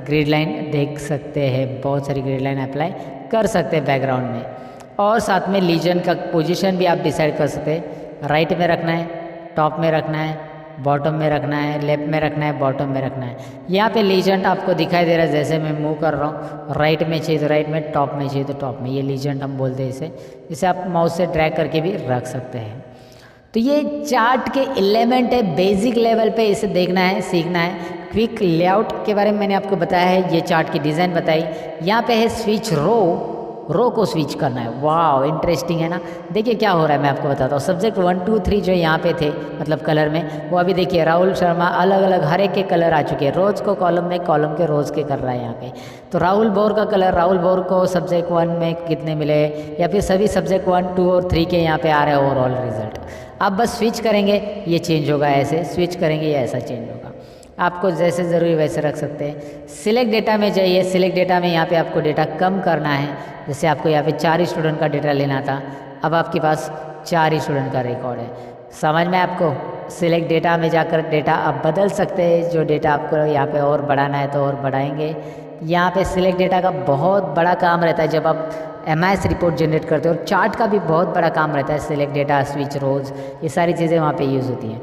ग्रिड लाइन देख सकते हैं। बहुत सारी ग्रिड लाइन अप्लाई कर सकते हैं बैकग्राउंड में। और साथ में लीजन का पोजीशन भी आप डिसाइड कर सकते हैं, राइट में रखना है, टॉप में रखना है, बॉटम में रखना है, लेफ्ट में रखना है, बॉटम में रखना है। यहाँ पे लीजेंट आपको दिखाई दे रहा है, जैसे मैं मूव कर रहा हूँ, राइट में चाहिए तो राइट में, टॉप में चाहिए तो टॉप में। ये लीजेंट हम बोलते हैं इसे, जिसे आप माउस से ड्रैग करके भी रख सकते हैं। तो ये चार्ट के एलिमेंट है, बेसिक लेवल पे इसे देखना है, सीखना है। क्विक लेआउट के बारे में मैंने आपको बताया है, ये चार्ट की डिज़ाइन बताई। यहाँ पे है स्विच रो को स्विच करना है। वाह, इंटरेस्टिंग है ना। देखिए क्या हो रहा है, मैं आपको बताता हूँ। सब्जेक्ट 1, 2, 3 जो यहाँ पे थे, मतलब कलर में, वो अभी देखिए राहुल शर्मा अलग अलग हर एक के कलर आ चुके हैं। रोज़ को कॉलम में, कॉलम के रोज़ के कर रहा है यहाँ पे। तो राहुल बोर का कलर, राहुल बोर को सब्जेक्ट 1 में कितने मिले, या फिर सभी सब्जेक्ट 1, 2 और 3 के यहाँ पे आ रहे हैं ओवरऑल रिजल्ट। आप बस स्विच करेंगे ये चेंज होगा, ऐसे स्विच करेंगे ये ऐसा चेंज होगा। आपको जैसे ज़रूरी वैसे रख सकते हैं। सिलेक्ट डेटा में जाइए, सिलेक्ट डेटा में यहाँ पे आपको डेटा कम करना है। जैसे आपको यहाँ पे 4 ही स्टूडेंट का डेटा लेना था, अब आपके पास 4 ही स्टूडेंट का रिकॉर्ड है। समझ में आपको? सिलेक्ट डेटा में जाकर डेटा आप बदल सकते हैं। जो डेटा आपको यहाँ पे और बढ़ाना है तो और बढ़ाएंगे। यहाँ पे सिलेक्ट डेटा का बहुत बड़ा काम रहता है जब आप MIS रिपोर्ट जनरेट करते हो। और चार्ट का भी बहुत बड़ा काम रहता है, सिलेक्ट डेटा, स्विच रोज, ये सारी चीज़ें वहाँ पे यूज़ होती हैं।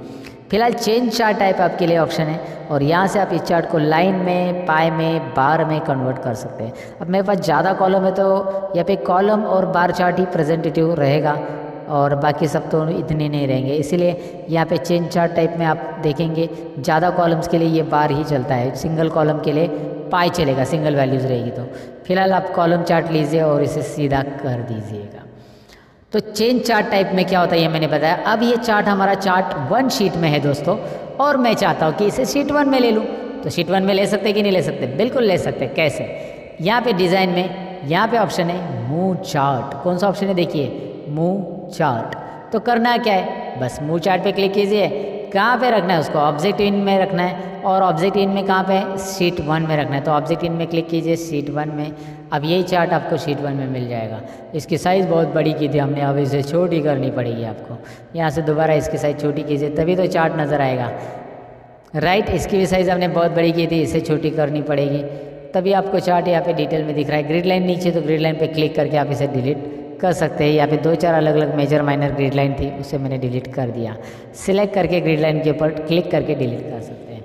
फिलहाल चेंज चार्ट टाइप आपके लिए ऑप्शन है, और यहाँ से आप इस चार्ट को लाइन में, पाई में, बार में कन्वर्ट कर सकते हैं। अब मेरे पास ज़्यादा कॉलम है तो यहाँ पे कॉलम और बार चार्ट ही प्रेजेंटेटिव रहेगा, और बाकी सब तो इतने नहीं रहेंगे। इसीलिए यहाँ पे चेंज चार्ट टाइप में आप देखेंगे ज़्यादा कॉलम्स के लिए ये बार ही चलता है, सिंगल कॉलम के लिए पाई चलेगा, सिंगल वैल्यूज़ रहेगी। तो फिलहाल आप कॉलम चार्ट लीजिए और इसे सीधा कर दीजिएगा। तो चेंज चार्ट टाइप में क्या होता है ये मैंने बताया। अब ये चार्ट हमारा चार्ट 1 शीट में है दोस्तों, और मैं चाहता हूँ कि इसे शीट 1 में ले लूँ। तो शीट 1 में ले सकते कि नहीं ले सकते? बिल्कुल ले सकते। कैसे? यहाँ पे डिज़ाइन में यहाँ पे ऑप्शन है मूव चार्ट। कौन सा ऑप्शन है देखिए, मूव चार्ट। तो करना क्या है, बस मूव चार्ट पे क्लिक कीजिए। कहाँ पे रखना है उसको? ऑब्जेक्ट इन में रखना है, और ऑब्जेक्ट इन में कहाँ पे? शीट 1 में रखना है। तो ऑब्जेक्ट इन में क्लिक कीजिए, शीट 1 में। अब यही चार्ट आपको शीट 1 में मिल जाएगा। इसकी साइज़ बहुत बड़ी की थी हमने, अब इसे छोटी करनी पड़ेगी आपको। यहाँ से दोबारा इसकी साइज़ छोटी कीजिए, तभी तो चार्ट नज़र आएगा, राइट। इसकी भी साइज़ हमने बहुत बड़ी की थी, इसे छोटी करनी पड़ेगी, तभी आपको चार्ट यहाँ पे डिटेल में दिख रहा है। ग्रिड लाइन नीचे, तो ग्रिड लाइन पे क्लिक करके आप इसे डिलीट कर सकते हैं। यहाँ पे 2-4 अलग अलग मेजर माइनर ग्रिड लाइन थी, उसे मैंने डिलीट कर दिया। सिलेक्ट करके ग्रिड लाइन के ऊपर क्लिक करके डिलीट कर सकते हैं।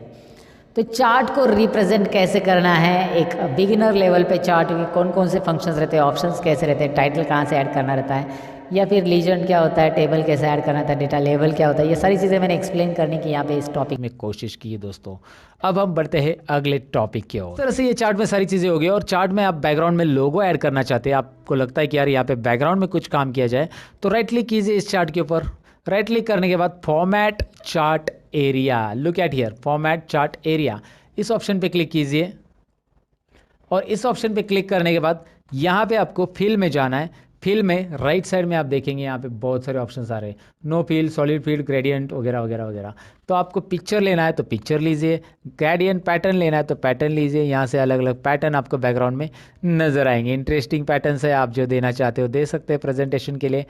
तो चार्ट को रिप्रेजेंट कैसे करना है, एक बिगिनर लेवल पे चार्ट में कौन कौन से फंक्शंस रहते हैं, ऑप्शंस कैसे रहते हैं, टाइटल कहाँ से ऐड करना रहता है, या फिर लीजेंड क्या होता है, टेबल कैसे ऐड करना था, डेटा लेवल क्या होता है, ये सारी चीज़ें मैंने एक्सप्लेन करने की यहाँ पे इस टॉपिक में कोशिश की है दोस्तों। अब हम बढ़ते हैं अगले टॉपिक की ओर। इस तरह से ये चार्ट में सारी चीज़ें हो गई और चार्ट में आप बैकग्राउंड में लोगो ऐड करना चाहते हैं, आपको लगता है कि यार यहाँ पे बैकग्राउंड में कुछ काम किया जाए, तो राइट क्लिक कीजिए इस चार्ट के ऊपर। राइट क्लिक करने के बाद format chart area, look at here, format chart area, इस ऑप्शन पे क्लिक कीजिए। और इस ऑप्शन पे क्लिक करने के बाद यहाँ पे आपको फिल में जाना है। फिल में राइट साइड में आप देखेंगे यहाँ पे बहुत सारे ऑप्शंस आ रहे हैं, no fill, solid fill, gradient वगैरह वगैरह वगैरह। तो आपको पिक्चर लेना है तो पिक्चर लीजिए, ग्रेडियंट पैटर्न लेना है तो पैटर्न लीजिए। यहाँ से अलग अलग पैटर्न आपको बैकग्राउंड में नज़र आएंगे। इंटरेस्टिंग पैटर्न है, आप जो देना चाहते हो दे सकते हैं प्रेजेंटेशन के लिए।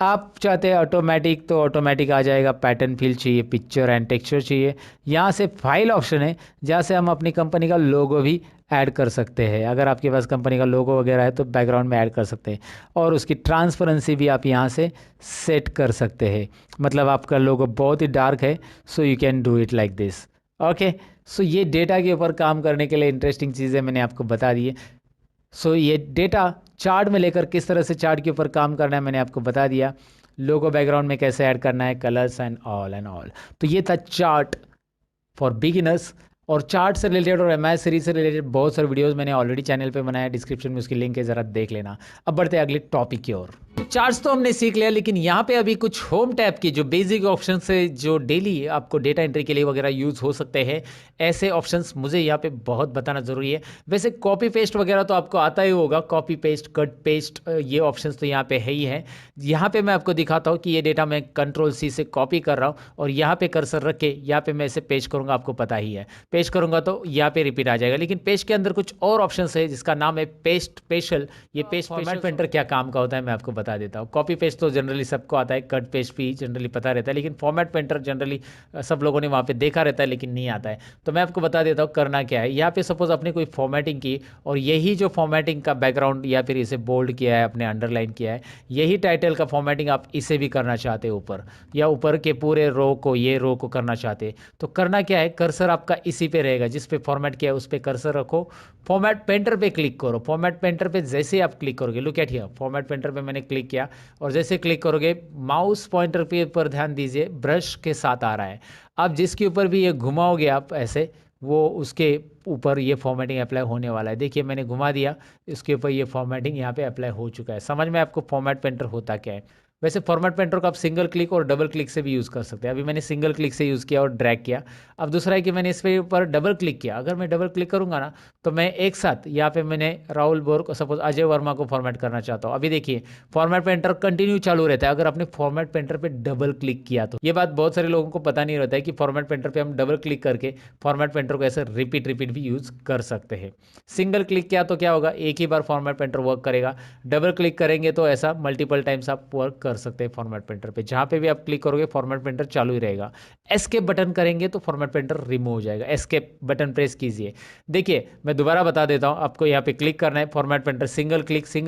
आप चाहते हैं ऑटोमेटिक तो ऑटोमेटिक आ जाएगा। पैटर्न फिल चाहिए, पिक्चर एंड टेक्सचर चाहिए, यहाँ से फाइल ऑप्शन है जहाँ से हम अपनी कंपनी का लोगो भी ऐड कर सकते हैं। अगर आपके पास कंपनी का लोगो वगैरह है तो बैकग्राउंड में ऐड कर सकते हैं। और उसकी ट्रांसपेरेंसी भी आप यहाँ से सेट कर सकते हैं। मतलब आपका लोगो बहुत ही डार्क है, so you can do it like this. Okay, so ये डेटा के ऊपर काम करने के लिए इंटरेस्टिंग चीज़ें मैंने आपको बता दी है। सो ये डेटा चार्ट में लेकर किस तरह से चार्ट के ऊपर काम करना है मैंने आपको बता दिया। लोगो बैकग्राउंड में कैसे ऐड करना है, कलर्स एंड ऑल। तो ये था चार्ट फॉर बिगिनर्स। और चार्ट से रिलेटेड और एमआई सीरीज से रिलेटेड बहुत सारे वीडियोस मैंने ऑलरेडी चैनल पे बनाया, डिस्क्रिप्शन में उसकी लिंक है, ज़रा देख लेना। अब बढ़ते हैं अगले टॉपिक की ओर। चार्ट्स तो हमने सीख लिया, लेकिन यहाँ पे अभी कुछ होम टैब की जो बेसिक ऑप्शन है जो डेली आपको डेटा एंट्री के लिए वगैरह यूज़ हो सकते हैं, ऐसे ऑप्शंस मुझे यहाँ पे बहुत बताना ज़रूरी है। वैसे कॉपी पेस्ट वगैरह तो आपको आता ही होगा, कॉपी पेस्ट, कट पेस्ट, ये ऑप्शंस तो यहाँ पे है ही है। यहाँ पे मैं आपको दिखाता हूँ कि ये डेटा मैं Ctrl+C से कॉपी कर रहा हूँ और यहाँ पे कर्सर रख के यहाँ पे मैं इसे पेस्ट करूँगा। आपको पता ही है, पेस्ट करूँगा तो यहाँ पे रिपीट आ जाएगा। लेकिन पेस्ट के अंदर कुछ और ऑप्शंस है जिसका नाम है पेस्ट स्पेशल। ये पेस्ट फॉर्मेट पेंटर क्या काम का होता है मैं आपको बता देता हूँ। कॉपी पेस्ट तो जनरली सबको आता है, कट पेस्ट भी जनरली पता रहता है, लेकिन फॉर्मेट पेंटर जनरली सब लोगों ने वहाँ पे देखा रहता है लेकिन नहीं आता है। तो मैं आपको बता देता हूँ करना क्या है। यहाँ पे सपोज आपने कोई फॉर्मेटिंग की और यही जो फॉर्मेटिंग का बैकग्राउंड या फिर इसे बोल्ड किया है, आपने अंडरलाइन किया है, यही टाइटल का फॉर्मेटिंग आप इसे भी करना चाहते हो ऊपर, या ऊपर के पूरे रो को, ये रो को करना चाहते, तो करना क्या है, कर्सर आपका इसी पे रहेगा जिस पे फॉर्मेट किया है उस पे कर्सर रखो, फॉर्मेट पेंटर पे क्लिक करो। फॉर्मेट पेंटर पे जैसे ही आप क्लिक करोगे, look at here, format painter पे मैंने क्लिक किया और जैसे क्लिक करोगे माउस पॉइंटर पे पर ध्यान दीजिए, ब्रश के साथ आ रहा है। आप जिसके ऊपर भी ये घुमाओगे आप ऐसे, वो उसके ऊपर ये फॉर्मेटिंग अप्लाई होने वाला है। देखिए मैंने घुमा दिया, इसके ऊपर ये फॉर्मेटिंग यहाँ पे अप्लाई हो चुका है। समझ में आपको फॉर्मेट पेंटर होता क्या है। वैसे फॉर्मेट पेंटर को आप सिंगल क्लिक और डबल क्लिक से भी यूज़ कर सकते हैं। अभी मैंने सिंगल क्लिक से यूज़ किया और ड्रैग किया। अब दूसरा है कि मैंने इस पे ऊपर डबल क्लिक किया। अगर मैं डबल क्लिक करूंगा ना तो मैं एक साथ यहाँ पे मैंने राहुल बोर को, सपोज अजय वर्मा को फॉर्मेट करना चाहता हूँ। अभी देखिए फॉर्मेट पेंटर कंटिन्यू चालू रहता है अगर आपने फॉर्मेट पेंटर पे डबल क्लिक किया तो। ये बात बहुत सारे लोगों को पता नहीं रहता है कि फॉर्मेट पेंटर पे हम डबल क्लिक करके फॉर्मेट पेंटर को ऐसे रिपीट भी यूज़ कर सकते हैं। सिंगल क्लिक किया तो क्या होगा, एक ही बार फॉर्मेट पेंटर वर्क करेगा। डबल क्लिक करेंगे तो ऐसा मल्टीपल टाइम्स आप वर्क कर सकते हैं फॉर्मेट पेंटर पे। जहाँ पे भी आप क्लिक करोगे फॉर्मेट पेंटर चालू ही रहेगा। एस्केप बटन करेंगे तो फॉर्मेट पेंटर रिमूव हो जाएगा। एस्केप बटन प्रेस कीजिए। देखिए मैं दोबारा बता देता हूँ, आपको यहाँ पे क्लिक करना है, फॉर्मेट पेंटर सिंगल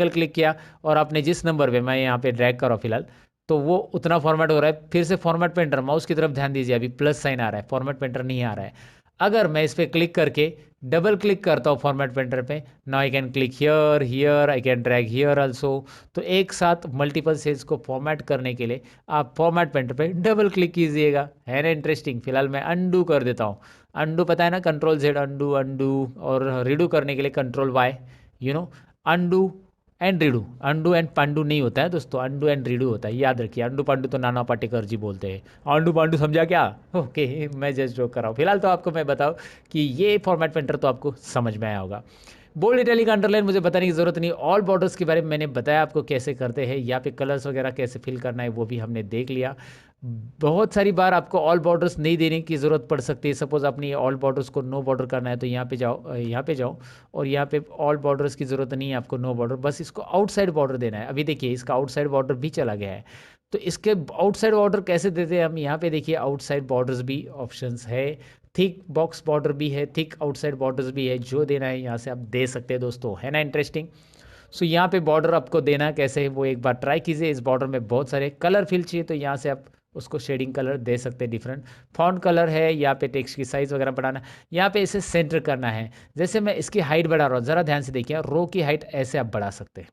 क्लिक किया और आपने जिस नंबर पे, मैं यहाँ पे ड्रैग कर रहा हूँ फिलहाल, तो वो उतना फॉर्मेट हो रहा है। फिर से फॉर्मेट पेंटर, माउस की तरफ ध्यान दीजिए, अभी प्लस साइन आ रहा है, फॉर्मेट पेंटर नहीं आ रहा है। अगर मैं इस पर क्लिक करके डबल क्लिक करता हूँ फॉर्मेट पेंटर पे, now I can click here, here I can drag here also. तो एक साथ मल्टीपल सेल्स को फॉर्मेट करने के लिए आप फॉर्मेट पेंटर पे डबल क्लिक कीजिएगा। है ना इंटरेस्टिंग। फिलहाल मैं अंडू कर देता हूँ। अंडू पता है ना, Ctrl+Z अंडू, और रीडू करने के लिए Ctrl+Y, undo and redo. Undo and Pandu नहीं होता है दोस्तों, अंडू एंड रीडू होता है, याद रखिए। अंडू पांडू तो नाना पाटेकर जी बोलते हैं, अंडू पांडू समझा क्या। ओके मैं जस्ट जोक कर रहा हूँ। फिलहाल तो आपको मैं बताऊँ कि ये फॉर्मेट पेंटर तो आपको समझ में आया होगा। बोल्ड, इटैलिक, अंडरलाइन मुझे बताने की ज़रूरत नहीं। ऑल बॉर्डर्स के बारे में मैंने बताया आपको कैसे करते हैं। यहाँ पे कलर्स वगैरह कैसे फिल करना है वो भी हमने देख लिया। बहुत सारी बार आपको ऑल बॉर्डर्स नहीं देने की ज़रूरत पड़ सकती है। सपोज आपने ऑल बॉर्डर्स को नो बॉर्डर करना है तो यहाँ पे जाओ और यहाँ पे ऑल बॉर्डर्स की ज़रूरत नहीं है आपको, नो बॉर्डर, बस इसको आउटसाइड बॉर्डर देना है। अभी देखिए इसका आउटसाइड बॉर्डर भी चला गया है। तो इसके आउटसाइड बॉर्डर कैसे देते हैं हम, यहाँ पे देखिए आउटसाइड बॉर्डर्स भी ऑप्शंस है, थिक बॉक्स बॉर्डर भी है, थिक आउटसाइड बॉर्डर्स भी है। जो देना है यहाँ से आप दे सकते हैं दोस्तों। है ना इंटरेस्टिंग। सो यहाँ पे बॉर्डर आपको देना कैसे है वो एक बार ट्राई कीजिए। इस बॉर्डर में बहुत सारे कलर फिल चाहिए तो यहाँ से आप उसको शेडिंग कलर दे सकते हैं डिफरेंट। फॉन्ट कलर है, यहाँ पे टेक्स्ट की साइज़ वगैरह बढ़ाना, यहाँ पे इसे सेंटर करना है। जैसे मैं इसकी हाइट बढ़ा रहा हूँ, ज़रा ध्यान से देखिए, रो की हाइट ऐसे आप बढ़ा सकते हैं।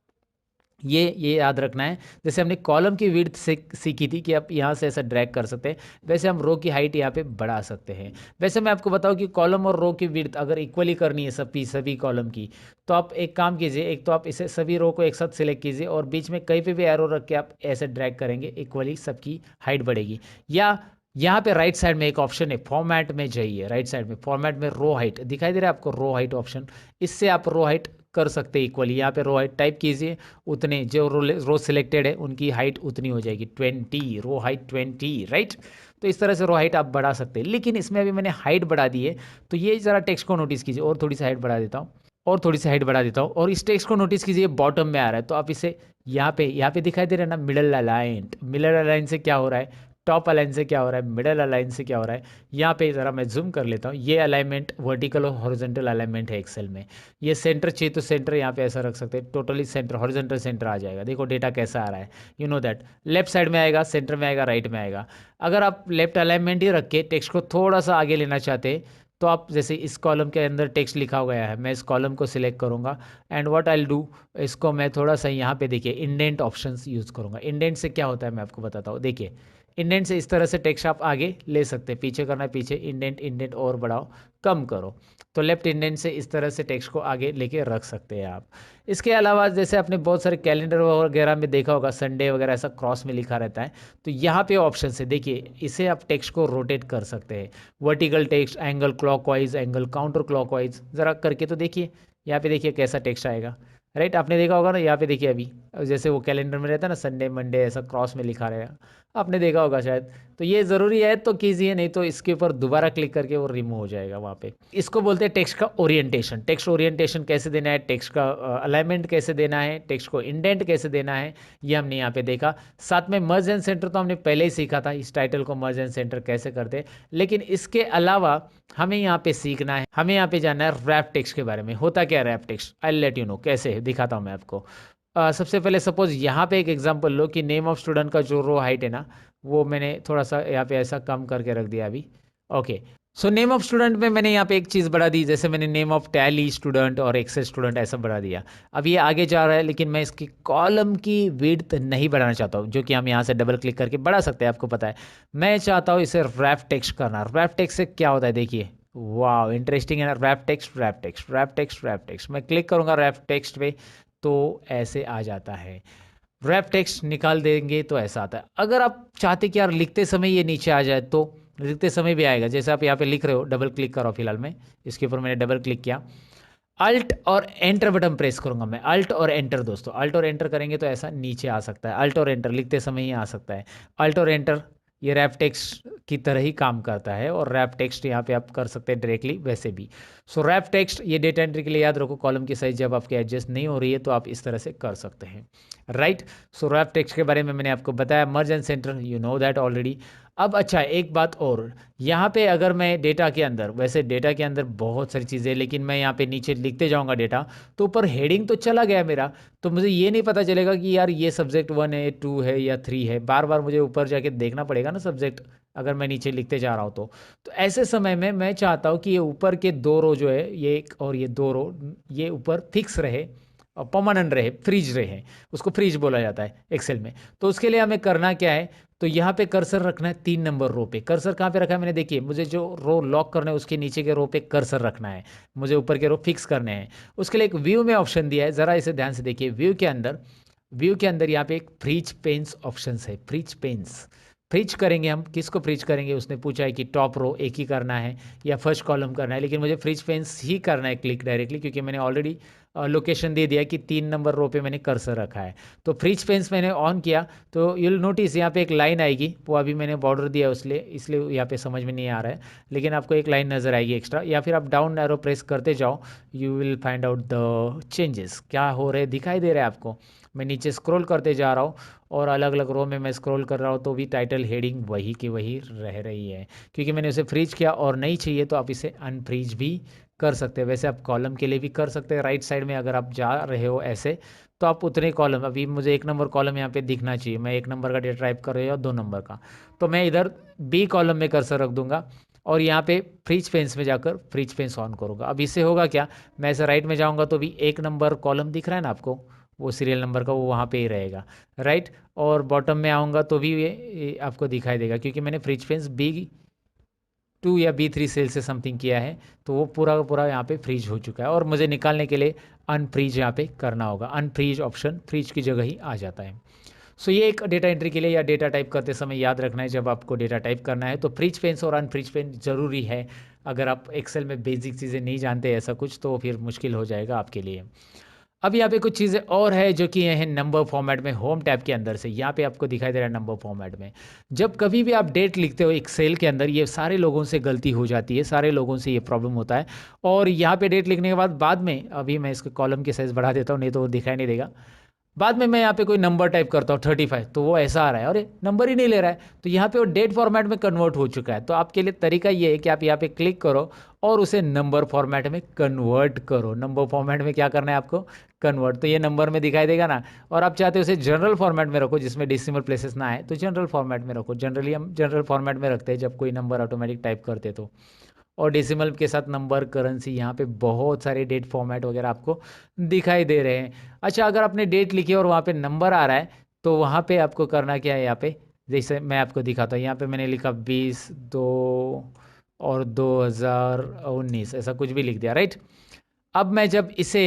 ये याद रखना है। जैसे हमने कॉलम की विड्थ सीखी थी कि आप यहाँ से ऐसा ड्रैग कर सकते हैं, वैसे हम रो की हाइट यहाँ पे बढ़ा सकते हैं। वैसे मैं आपको बताऊँ कि कॉलम और रो की विड्थ अगर इक्वली करनी है सभी कॉलम की, तो आप एक काम कीजिए, एक तो आप इसे सभी रो को एक साथ सिलेक्ट कीजिए और बीच में कहीं पे भी एरो रख के आप ऐसे ड्रैग करेंगे, इक्वली सबकी हाइट बढ़ेगी। या यहाँ पे राइट साइड में एक ऑप्शन है, फॉर्मेट में जाइए, राइट साइड में फॉर्मेट में रो हाइट दिखाई दे रहा है आपको, रो हाइट ऑप्शन, इससे आप रो हाइट कर सकते हैं इक्वली। यहाँ पे रो हाइट टाइप कीजिए, उतने जो रो सिलेक्टेड है उनकी हाइट उतनी हो जाएगी 20, रो हाइट 20, राइट। तो इस तरह से रो हाइट आप बढ़ा सकते हैं। लेकिन इसमें अभी मैंने हाइट बढ़ा दी है, तो ये ज़रा टेक्स्ट को नोटिस कीजिए, और थोड़ी सी हाइट बढ़ा देता हूँ, और थोड़ी सी हाइट बढ़ा देता हूँ, और इस टेक्स्ट को नोटिस कीजिए बॉटम में आ रहा है। तो आप इसे यहाँ पे दिखाई दे रहा है ना, मिडल अलाइन, मिडल अलाइन से क्या हो रहा है, टॉप अलाइन से क्या हो रहा है, मिडल अलाइन से क्या हो रहा है। यहाँ पे ज़रा मैं जूम कर लेता हूँ, ये अलाइनमेंट वर्टिकल और हॉरिजॉन्टल अलाइनमेंट है एक्सेल में। ये सेंटर चाहिए तो सेंटर यहाँ पे ऐसा रख सकते हैं, टोटली सेंटर हॉरिजॉन्टल सेंटर आ जाएगा। देखो डेटा कैसा आ रहा है, you know that, left side में आएगा, सेंटर में आएगा, राइट में आएगा। अगर आप लेफ्ट अलाइनमेंट ही रख के टेक्स्ट को थोड़ा सा आगे लेना चाहते हैं, तो आप जैसे इस कॉलम के अंदर टेक्स्ट लिखा गया है, मैं इस कॉलम को सिलेक्ट करूँगा एंड व्हाट आई डू, इसको मैं थोड़ा सा यहाँ पे देखिए इंडेंट ऑप्शंस यूज़ करूँगा। इंडेंट से क्या होता है मैं आपको बताता हूँ, देखिए इंडेंट से इस तरह से टेक्स्ट आप आगे ले सकते हैं, पीछे करना है पीछे, इंडेंट और बढ़ाओ, कम करो, तो लेफ्ट इंडेंट से इस तरह से टेक्स्ट को आगे लेके रख सकते हैं आप। इसके अलावा जैसे आपने बहुत सारे कैलेंडर वगैरह में देखा होगा, संडे वगैरह ऐसा क्रॉस में लिखा रहता है, तो यहाँ पे ऑप्शन है, देखिए इसे आप टेक्स्ट को रोटेट कर सकते हैं, vertical text, angle clockwise, angle counter clockwise, ज़रा करके तो देखिए, यहाँ पे देखिए कैसा टेक्स्ट आएगा, राइट। आपने देखा होगा ना, यहाँ पे देखिए अभी जैसे वो कैलेंडर में रहता है ना, संडे मंडे ऐसा क्रॉस में लिखा रहेगा, आपने देखा होगा शायद। तो ये ज़रूरी है तो कीजिए, नहीं तो इसके ऊपर दोबारा क्लिक करके वो रिमूव हो जाएगा वहाँ पे। इसको बोलते हैं टेक्स्ट का ओरिएंटेशन। टेक्स्ट ओरिएंटेशन कैसे देना है, टेक्स्ट का अलाइनमेंट कैसे देना है, टेक्स्ट को इंडेंट कैसे देना है, ये हमने यहाँ पे देखा। साथ में मर्ज एंड सेंटर तो हमने पहले ही सीखा था, इस टाइटल को मर्ज एंड सेंटर कैसे करते हैं। लेकिन इसके अलावा हमें यहाँ पे सीखना है, हमें यहाँ पे जानना है रैप टेक्स्ट के बारे में। होता क्या है wrap text, I let you know कैसे है, दिखाता हूँ मैं आपको। सबसे पहले सपोज यहाँ पे एक एग्जांपल लो कि नेम ऑफ स्टूडेंट का जो रो हाइट है ना, वो मैंने थोड़ा सा यहाँ पे ऐसा कम करके रख दिया अभी। Okay, so name of student में मैंने यहाँ पे एक चीज़ बढ़ा दी, जैसे मैंने नेम ऑफ टैली स्टूडेंट और एक्सेल स्टूडेंट ऐसा बढ़ा दिया। अब ये आगे जा रहा है, लेकिन मैं इसकी कॉलम की विड्थ नहीं बढ़ाना चाहता हूँ, जो कि हम यहाँ से डबल क्लिक करके बढ़ा सकते हैं, आपको पता है। मैं चाहता हूँ इसे रैप टेक्स्ट करना। रैप टेक्स्ट से क्या होता है देखिए, वाह इंटरेस्टिंग है ना, wrap text wrap text wrap text wrap text. मैं क्लिक करूँगा रैप टेक्स्ट पे तो ऐसे आ जाता है। रैप टेक्स्ट निकाल देंगे तो ऐसा आता है। अगर आप चाहते कि यार लिखते समय ये नीचे आ जाए, तो लिखते समय भी आएगा। जैसे आप यहाँ पे लिख रहे हो, डबल क्लिक करो, फिलहाल में इसके ऊपर मैंने डबल क्लिक किया, अल्ट और एंटर बटन प्रेस करूंगा मैं, अल्ट और एंटर दोस्तों, अल्ट और एंटर करेंगे तो ऐसा नीचे आ सकता है। अल्ट और एंटर लिखते समय ही आ सकता है। अल्ट और एंटर ये रैप टेक्स्ट की तरह ही काम करता है, और रैप टेक्स्ट यहाँ पे आप कर सकते हैं डायरेक्टली वैसे भी। सो रैप टेक्स्ट ये डेटा एंट्री के लिए याद रखो, कॉलम की साइज जब आपके एडजस्ट नहीं हो रही है तो आप इस तरह से कर सकते हैं, राइट। सो रैप टेक्स्ट के बारे में मैंने आपको बताया, मर्ज and centre you know that already. अब अच्छा एक बात और, यहाँ पे अगर मैं डेटा के अंदर, वैसे डेटा के अंदर बहुत सारी चीज़ें, लेकिन मैं यहाँ पे नीचे लिखते जाऊँगा डेटा, तो ऊपर हेडिंग तो चला गया मेरा, तो मुझे ये नहीं पता चलेगा कि यार ये सब्जेक्ट 1 है, 2 है या 3 है। बार बार मुझे ऊपर जाके देखना पड़ेगा ना सब्जेक्ट, अगर मैं नीचे लिखते जा रहा हूँ तो ऐसे समय में मैं चाहता हूँ कि ये ऊपर के 2 रो जो है, ये एक और ये 2 रो, ये ऊपर फिक्स रहे और परमानेंट रहे, फ्रीज रहे, उसको फ्रीज बोला जाता है एक्सेल में। तो उसके लिए हमें करना क्या है, तो यहाँ पे कर्सर रखना है 3 नंबर रो पे। कर्सर कहाँ पे रखा है मैंने, देखिए मुझे जो रो लॉक करना है उसके नीचे के रो पे कर्सर रखना है, मुझे ऊपर के रो फिक्स करने हैं। उसके लिए एक व्यू में ऑप्शन दिया है, ज़रा इसे ध्यान से देखिए। व्यू के अंदर यहाँ पे एक फ्रीज पेन्स ऑप्शन है, फ्रीज पेन्स। फ्रीज करेंगे हम, किसको फ्रीज करेंगे, उसने पूछा है कि टॉप रो एक ही करना है या फर्स्ट कॉलम करना है, लेकिन मुझे फ्रीज पेन्स ही करना है क्लिक डायरेक्टली, क्योंकि मैंने ऑलरेडी लोकेशन दे दिया कि 3 नंबर रो पे मैंने कर्सर रखा है। तो फ्रीज पेन्स मैंने ऑन किया तो यूल नोटिस यहाँ पे एक लाइन आएगी, वो अभी मैंने बॉर्डर दिया इसलिए यहाँ पे समझ में नहीं आ रहा है, लेकिन आपको एक लाइन नज़र आएगी एक्स्ट्रा, या फिर आप डाउन एरो प्रेस करते जाओ, you will find out the changes क्या हो रहे दिखाई दे रहे हैं आपको। मैं नीचे स्क्रॉल करते जा रहा हूँ और अलग अलग रो में मैं स्क्रॉल कर रहा हूँ, तो भी टाइटल हेडिंग वही की वही रह रही है, क्योंकि मैंने उसे फ्रीज किया। और नहीं चाहिए तो आप इसे अनफ्रीज भी कर सकते हैं। वैसे आप कॉलम के लिए भी कर सकते हैं। राइट साइड में अगर आप जा रहे हो ऐसे, तो आप उतने कॉलम, अभी मुझे 1 नंबर कॉलम यहाँ पे दिखना चाहिए, मैं 1 नंबर का डेटा टाइप कर रही हूँ या 2 नंबर का, तो मैं इधर बी कॉलम में कर्सर रख दूंगा और यहाँ पे फ्रीज फेंस में जाकर फ्रीज फेंस ऑन करूँगा। अब इससे होगा क्या, मैं ऐसे राइट में जाऊँगा तो भी 1 नंबर कॉलम दिख रहा है ना आपको, वो सीरियल नंबर का, वो वहाँ पे ही रहेगा, राइट। और बॉटम में आऊँगा तो भी ये आपको दिखाई देगा, क्योंकि मैंने फ्रीज फेंस B2 या B3 सेल से समथिंग किया है, तो वो पूरा का पूरा यहाँ पे फ्रीज हो चुका है। और मुझे निकालने के लिए अनफ्रीज यहाँ पे करना होगा। अनफ्रीज ऑप्शन फ्रीज की जगह ही आ जाता है। सो ये एक डेटा एंट्री के लिए या डेटा टाइप करते समय याद रखना है, जब आपको डेटा टाइप करना है तो फ्रीज फेंस और अनफ्रीज फेंस ज़रूरी है। अगर आप एक्सेल में बेसिक चीज़ें नहीं जानते ऐसा कुछ, तो फिर मुश्किल हो जाएगा आपके लिए। अब यहाँ पे कुछ चीज़ें और है जो कि है नंबर फॉर्मेट में, होम टैब के अंदर से यहाँ पे आपको दिखाई दे रहा है नंबर फॉर्मेट में। जब कभी भी आप डेट लिखते हो एक्सेल के अंदर, ये सारे लोगों से गलती हो जाती है, सारे लोगों से ये प्रॉब्लम होता है। और यहाँ पे डेट लिखने के बाद में, अभी मैं इसके कॉलम की साइज़ बढ़ा देता हूँ, नहीं तो वो दिखाई नहीं देगा। बाद में मैं यहाँ पे कोई नंबर टाइप करता हूँ 35, तो वो ऐसा आ रहा है, अरे नंबर ही नहीं ले रहा है, तो यहाँ पे वो डेट फॉर्मेट में कन्वर्ट हो चुका है। तो आपके लिए तरीका ये है कि आप यहाँ पे क्लिक करो और उसे नंबर फॉर्मेट में कन्वर्ट करो। नंबर फॉर्मेट में क्या करना है आपको, कन्वर्ट, तो ये नंबर में दिखाई देगा ना। और आप चाहते हो उसे जनरल फॉर्मेट में रखो जिसमें डेसिमल प्लेसेस ना आए, तो जनरल फॉर्मेट में रखो। जनरली हम जनरल फॉर्मेट में रखते हैं जब कोई नंबर ऑटोमेटिक टाइप करते तो। और डेसिमल के साथ नंबर, करेंसी, यहाँ पे बहुत सारे डेट फॉर्मेट वगैरह आपको दिखाई दे रहे हैं। अच्छा, अगर आपने डेट लिखी और वहाँ पे नंबर आ रहा है, तो वहाँ पे आपको करना क्या है, यहाँ पे जैसे मैं आपको दिखाता हूँ, यहाँ पे मैंने लिखा 20/2 और 2019, ऐसा कुछ भी लिख दिया, राइट। अब मैं जब इसे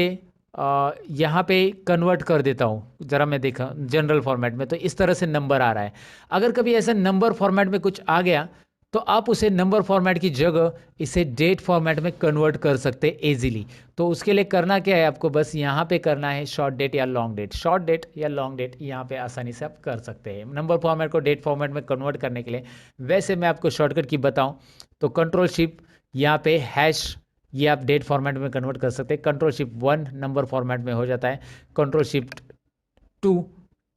यहाँ पे कन्वर्ट कर देता हूँ, ज़रा मैं देखा जनरल फॉर्मेट में, तो इस तरह से नंबर आ रहा है। अगर कभी ऐसा नंबर फॉर्मेट में कुछ आ गया, तो आप उसे नंबर फॉर्मेट की जगह इसे डेट फॉर्मेट में कन्वर्ट कर सकते हैं ईजिली। तो उसके लिए करना क्या है, आपको बस यहाँ पे करना है शॉर्ट डेट या लॉन्ग डेट। शॉर्ट डेट या लॉन्ग डेट यहाँ पे आसानी से आप कर सकते हैं नंबर फॉर्मेट को डेट फॉर्मेट में कन्वर्ट करने के लिए। वैसे मैं आपको शॉर्टकट की बताऊँ तो कंट्रोल शिफ्ट यहाँ पे हैश, ये आप डेट फॉर्मेट में कन्वर्ट कर सकते हैं। कंट्रोल शिफ्ट 1 नंबर फॉर्मेट में हो जाता है, कंट्रोल शिफ्ट 2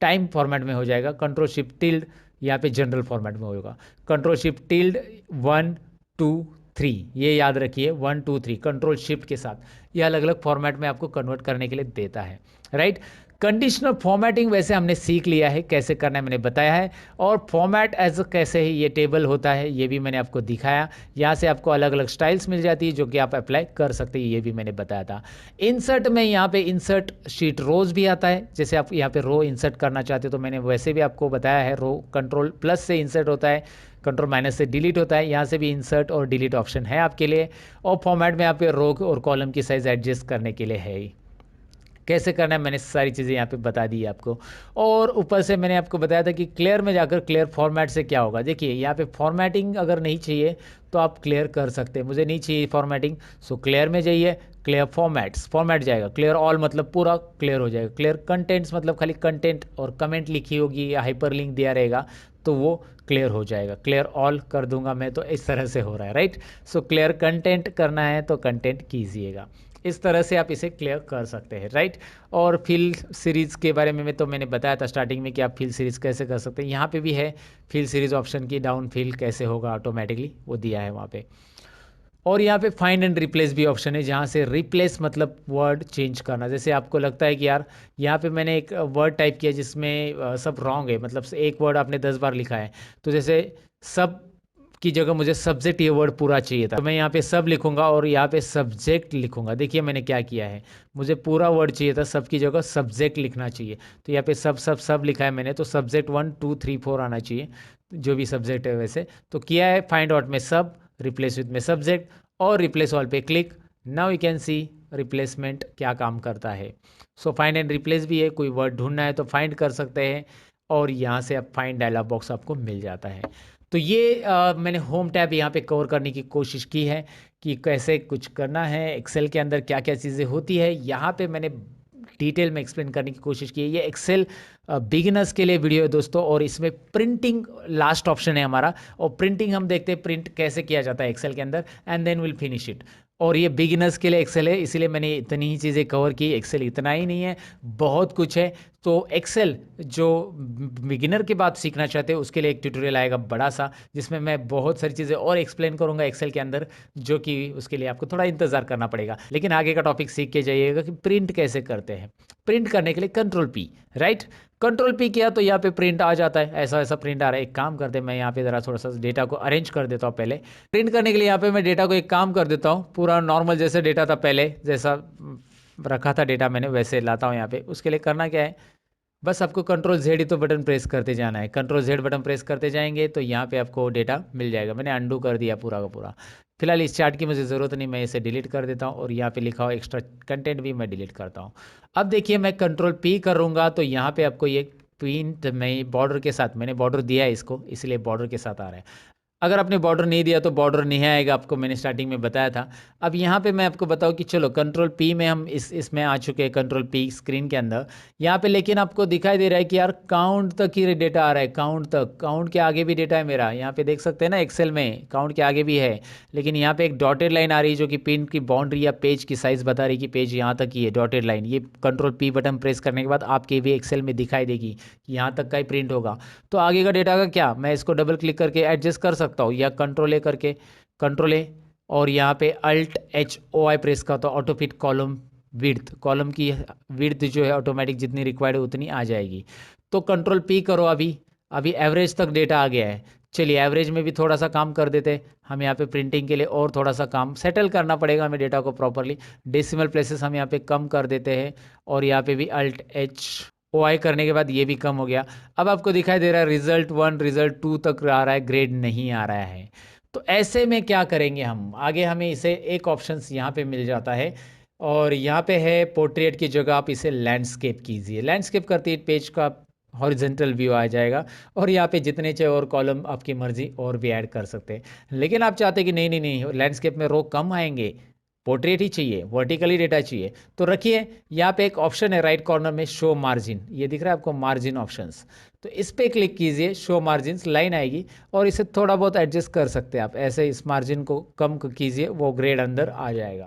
टाइम फॉर्मेट में हो जाएगा, कंट्रोल शिफ्ट टिल्ड यहाँ पे जनरल फॉर्मेट में होगा, कंट्रोल शिफ्ट टिल्ड 1 2 3, ये याद रखिए 1 2 3 कंट्रोल शिफ्ट के साथ ये अलग अलग फॉर्मेट में आपको कन्वर्ट करने के लिए देता है, राइट। कंडीशनल फॉर्मेटिंग वैसे हमने सीख लिया है कैसे करना है, मैंने बताया है। और फॉर्मेट एज कैसे ही ये टेबल होता है ये भी मैंने आपको दिखाया। यहाँ से आपको अलग अलग स्टाइल्स मिल जाती है जो कि आप अप्लाई कर सकते हैं, ये भी मैंने बताया था। इंसर्ट में यहाँ पे इंसर्ट शीट रोज भी आता है, जैसे आप यहाँ पे रो इंसर्ट करना चाहते हो तो मैंने वैसे भी आपको बताया है। रो कंट्रोल प्लस से इंसर्ट होता है, कंट्रोल माइनस से डिलीट होता है। यहाँ से भी इंसर्ट और डिलीट ऑप्शन है आपके लिए। और फॉर्मेट में आप रो और कॉलम की साइज एडजस्ट करने के लिए है ही। कैसे करना है मैंने सारी चीज़ें यहाँ पे बता दी आपको। और ऊपर से मैंने आपको बताया था कि क्लियर में जाकर क्लियर फॉर्मेट से क्या होगा। देखिए यहाँ पे फॉर्मेटिंग अगर नहीं चाहिए तो आप क्लियर कर सकते हैं, मुझे नहीं चाहिए फॉर्मेटिंग, सो क्लियर में जाइए, क्लियर फॉर्मेट्स, फॉर्मेट जाएगा। क्लियर ऑल मतलब पूरा क्लियर हो जाएगा। क्लियर कंटेंट्स मतलब खाली कंटेंट और कमेंट लिखी होगी या हाइपर लिंक दिया रहेगा तो वो क्लियर हो जाएगा। क्लियर ऑल कर दूंगा मैं, तो इस तरह से हो रहा है, राइट। सो क्लियर कंटेंट करना है तो कंटेंट कीजिएगा, इस तरह से आप इसे क्लियर कर सकते हैं, राइट। और फिल सीरीज़ के बारे में तो मैंने बताया था स्टार्टिंग में कि आप फिल सीरीज़ कैसे कर सकते हैं। यहाँ पे भी है फिल सीरीज़ ऑप्शन की, डाउन फिल कैसे होगा ऑटोमेटिकली वो दिया है वहाँ पे। और यहाँ पे फाइंड एंड रिप्लेस भी ऑप्शन है, जहाँ से रिप्लेस मतलब वर्ड चेंज करना। जैसे आपको लगता है कि यार यहाँ पे मैंने एक वर्ड टाइप किया जिसमें सब रॉन्ग है, मतलब एक वर्ड आपने 10 बार लिखा है, तो जैसे सब की जगह मुझे सब्जेक्ट ये वर्ड पूरा चाहिए था, तो मैं यहाँ पे सब लिखूंगा और यहाँ पे सब्जेक्ट लिखूंगा। देखिए मैंने क्या किया है, मुझे पूरा वर्ड चाहिए था, सब की जगह सब्जेक्ट लिखना चाहिए, तो यहाँ पे सब सब सब लिखा है मैंने, तो सब्जेक्ट 1 2 3 4 आना चाहिए, जो भी सब्जेक्ट है वैसे। तो किया है फाइंड आउट में सब, रिप्लेस विथ में सब्जेक्ट, और रिप्लेस ऑल पे click. Now you can see replacement क्या काम करता है। सो फाइंड एंड रिप्लेस भी है, कोई वर्ड ढूंढना है तो फाइंड कर सकते हैं, और यहाँ से आप फाइंड डायलॉग बॉक्स आपको मिल जाता है। तो ये मैंने होम टैब यहाँ पे कवर करने की कोशिश की है कि कैसे कुछ करना है एक्सेल के अंदर, क्या क्या चीज़ें होती है। यहाँ पे मैंने डिटेल में एक्सप्लेन करने की कोशिश की है। ये एक्सेल बिगिनर्स के लिए वीडियो है दोस्तों, और इसमें प्रिंटिंग लास्ट ऑप्शन है हमारा, और प्रिंटिंग हम देखते हैं प्रिंट कैसे किया जाता है एक्सेल के अंदर, and then will finish it. और ये बिगिनर्स के लिए एक्सेल है, इसीलिए मैंने इतनी ही चीज़ें कवर की। एक्सेल इतना ही नहीं है, बहुत कुछ है। तो एक्सेल जो बिगिनर की बात सीखना चाहते हैं उसके लिए एक ट्यूटोरियल आएगा बड़ा सा, जिसमें मैं बहुत सारी चीज़ें और एक्सप्लेन करूंगा एक्सेल के अंदर, जो कि उसके लिए आपको थोड़ा इंतज़ार करना पड़ेगा। लेकिन आगे का टॉपिक सीख के जाइएगा कि प्रिंट कैसे करते हैं। प्रिंट करने के लिए control P, right, control P किया तो यहाँ पे प्रिंट आ जाता है, ऐसा ऐसा प्रिंट आ रहा है। एक काम करते हैं, मैं यहाँ पे ज़रा थोड़ा सा डेटा को अरेंज कर देता हूँ। पहले प्रिंट करने के लिए यहाँ पे मैं डेटा को एक काम कर देता हूँ, पूरा नॉर्मल जैसे डेटा था पहले, जैसा रखा था डेटा मैंने वैसे लाता हूँ यहाँ पे। उसके लिए करना क्या है, बस आपको कंट्रोल जेड ही तो बटन प्रेस करते जाना है। कंट्रोल जेड बटन प्रेस करते जाएंगे तो यहाँ पे आपको डेटा मिल जाएगा। मैंने अंडू कर दिया पूरा का पूरा। फिलहाल इस चार्ट की मुझे ज़रूरत नहीं, मैं इसे डिलीट कर देता हूँ और यहाँ पे लिखा हुआ एक्स्ट्रा कंटेंट भी मैं डिलीट करता हूँ। अब देखिए मैं कंट्रोल पी करूँगा तो यहाँ पे आपको ये प्रिंट में बॉर्डर के साथ, मैंने बॉर्डर दिया है इसको, इसलिए बॉर्डर के साथ आ रहा है। अगर आपने बॉर्डर नहीं दिया तो बॉर्डर नहीं आएगा, आपको मैंने स्टार्टिंग में बताया था। अब यहाँ पे मैं आपको बताऊँ कि चलो कंट्रोल पी में हम इसमें आ चुके हैं, कंट्रोल पी स्क्रीन के अंदर यहाँ पे। लेकिन आपको दिखाई दे रहा है कि यार काउंट तक ही डेटा आ रहा है, काउंट तक, काउंट के आगे भी डेटा है मेरा। यहाँ पे देख सकते हैं ना, एक्सेल में काउंट के आगे भी है, लेकिन यहाँ पे एक डॉटेड लाइन आ रही है जो कि पिन की बाउंड्री या पेज की साइज़ बता रही है कि पेज यहाँ तक ही है, डॉटेड लाइन। ये कंट्रोल पी बटन प्रेस करने के बाद आपके भी एक्सेल में दिखाई देगी कि यहाँ तक का ही प्रिंट होगा। तो आगे का डेटा का क्या, मैं इसको डबल क्लिक करके एडजस्ट कर सकता हूँ, या कंट्रोल ए करके, कंट्रोल ए और यहाँ पे Alt H O I press का तो auto fit column width, column की विड्थ जो है ऑटोमेटिक जितनी रिक्वायर्ड है उतनी आ जाएगी। तो कंट्रोल पी करो, अभी एवरेज तक डेटा आ गया है। चलिए एवरेज में भी थोड़ा सा काम कर देते हैं हम यहाँ पे, प्रिंटिंग के लिए और थोड़ा सा काम सेटल करना पड़ेगा हमें डेटा को प्रॉपरली। डेसिमल प्लेसेस हम यहाँ पे कम कर देते हैं और यहाँ पे भी अल्ट एच ओ आई करने के बाद ये भी कम हो गया। अब आपको दिखाई दे रहा है रिजल्ट 1 रिजल्ट 2 तक आ रहा है, ग्रेड नहीं आ रहा है। तो ऐसे में क्या करेंगे हम आगे, हमें इसे एक ऑप्शन यहाँ पे मिल जाता है और यहाँ पे है पोर्ट्रेट की जगह आप इसे लैंडस्केप कीजिए। लैंडस्केप करते ही पेज का हॉरिजेंटल व्यू आ जाएगा और यहाँ पे जितने चाहे और कॉलम आपकी मर्जी और भी ऐड कर सकते हैं। लेकिन आप चाहते हैं कि नहीं नहीं नहीं, लैंडस्केप में रो कम आएंगे, पोर्ट्रेट ही चाहिए, वर्टिकली डेटा चाहिए, तो रखिए यहाँ पे एक ऑप्शन है राइट कॉर्नर में, शो मार्जिन, ये दिख रहा है आपको मार्जिन ऑप्शंस। तो इस पे क्लिक कीजिए, शो मार्जिन लाइन आएगी और इसे थोड़ा बहुत एडजस्ट कर सकते हैं आप, ऐसे इस मार्जिन को कम कीजिए, वो ग्रेड अंदर आ जाएगा।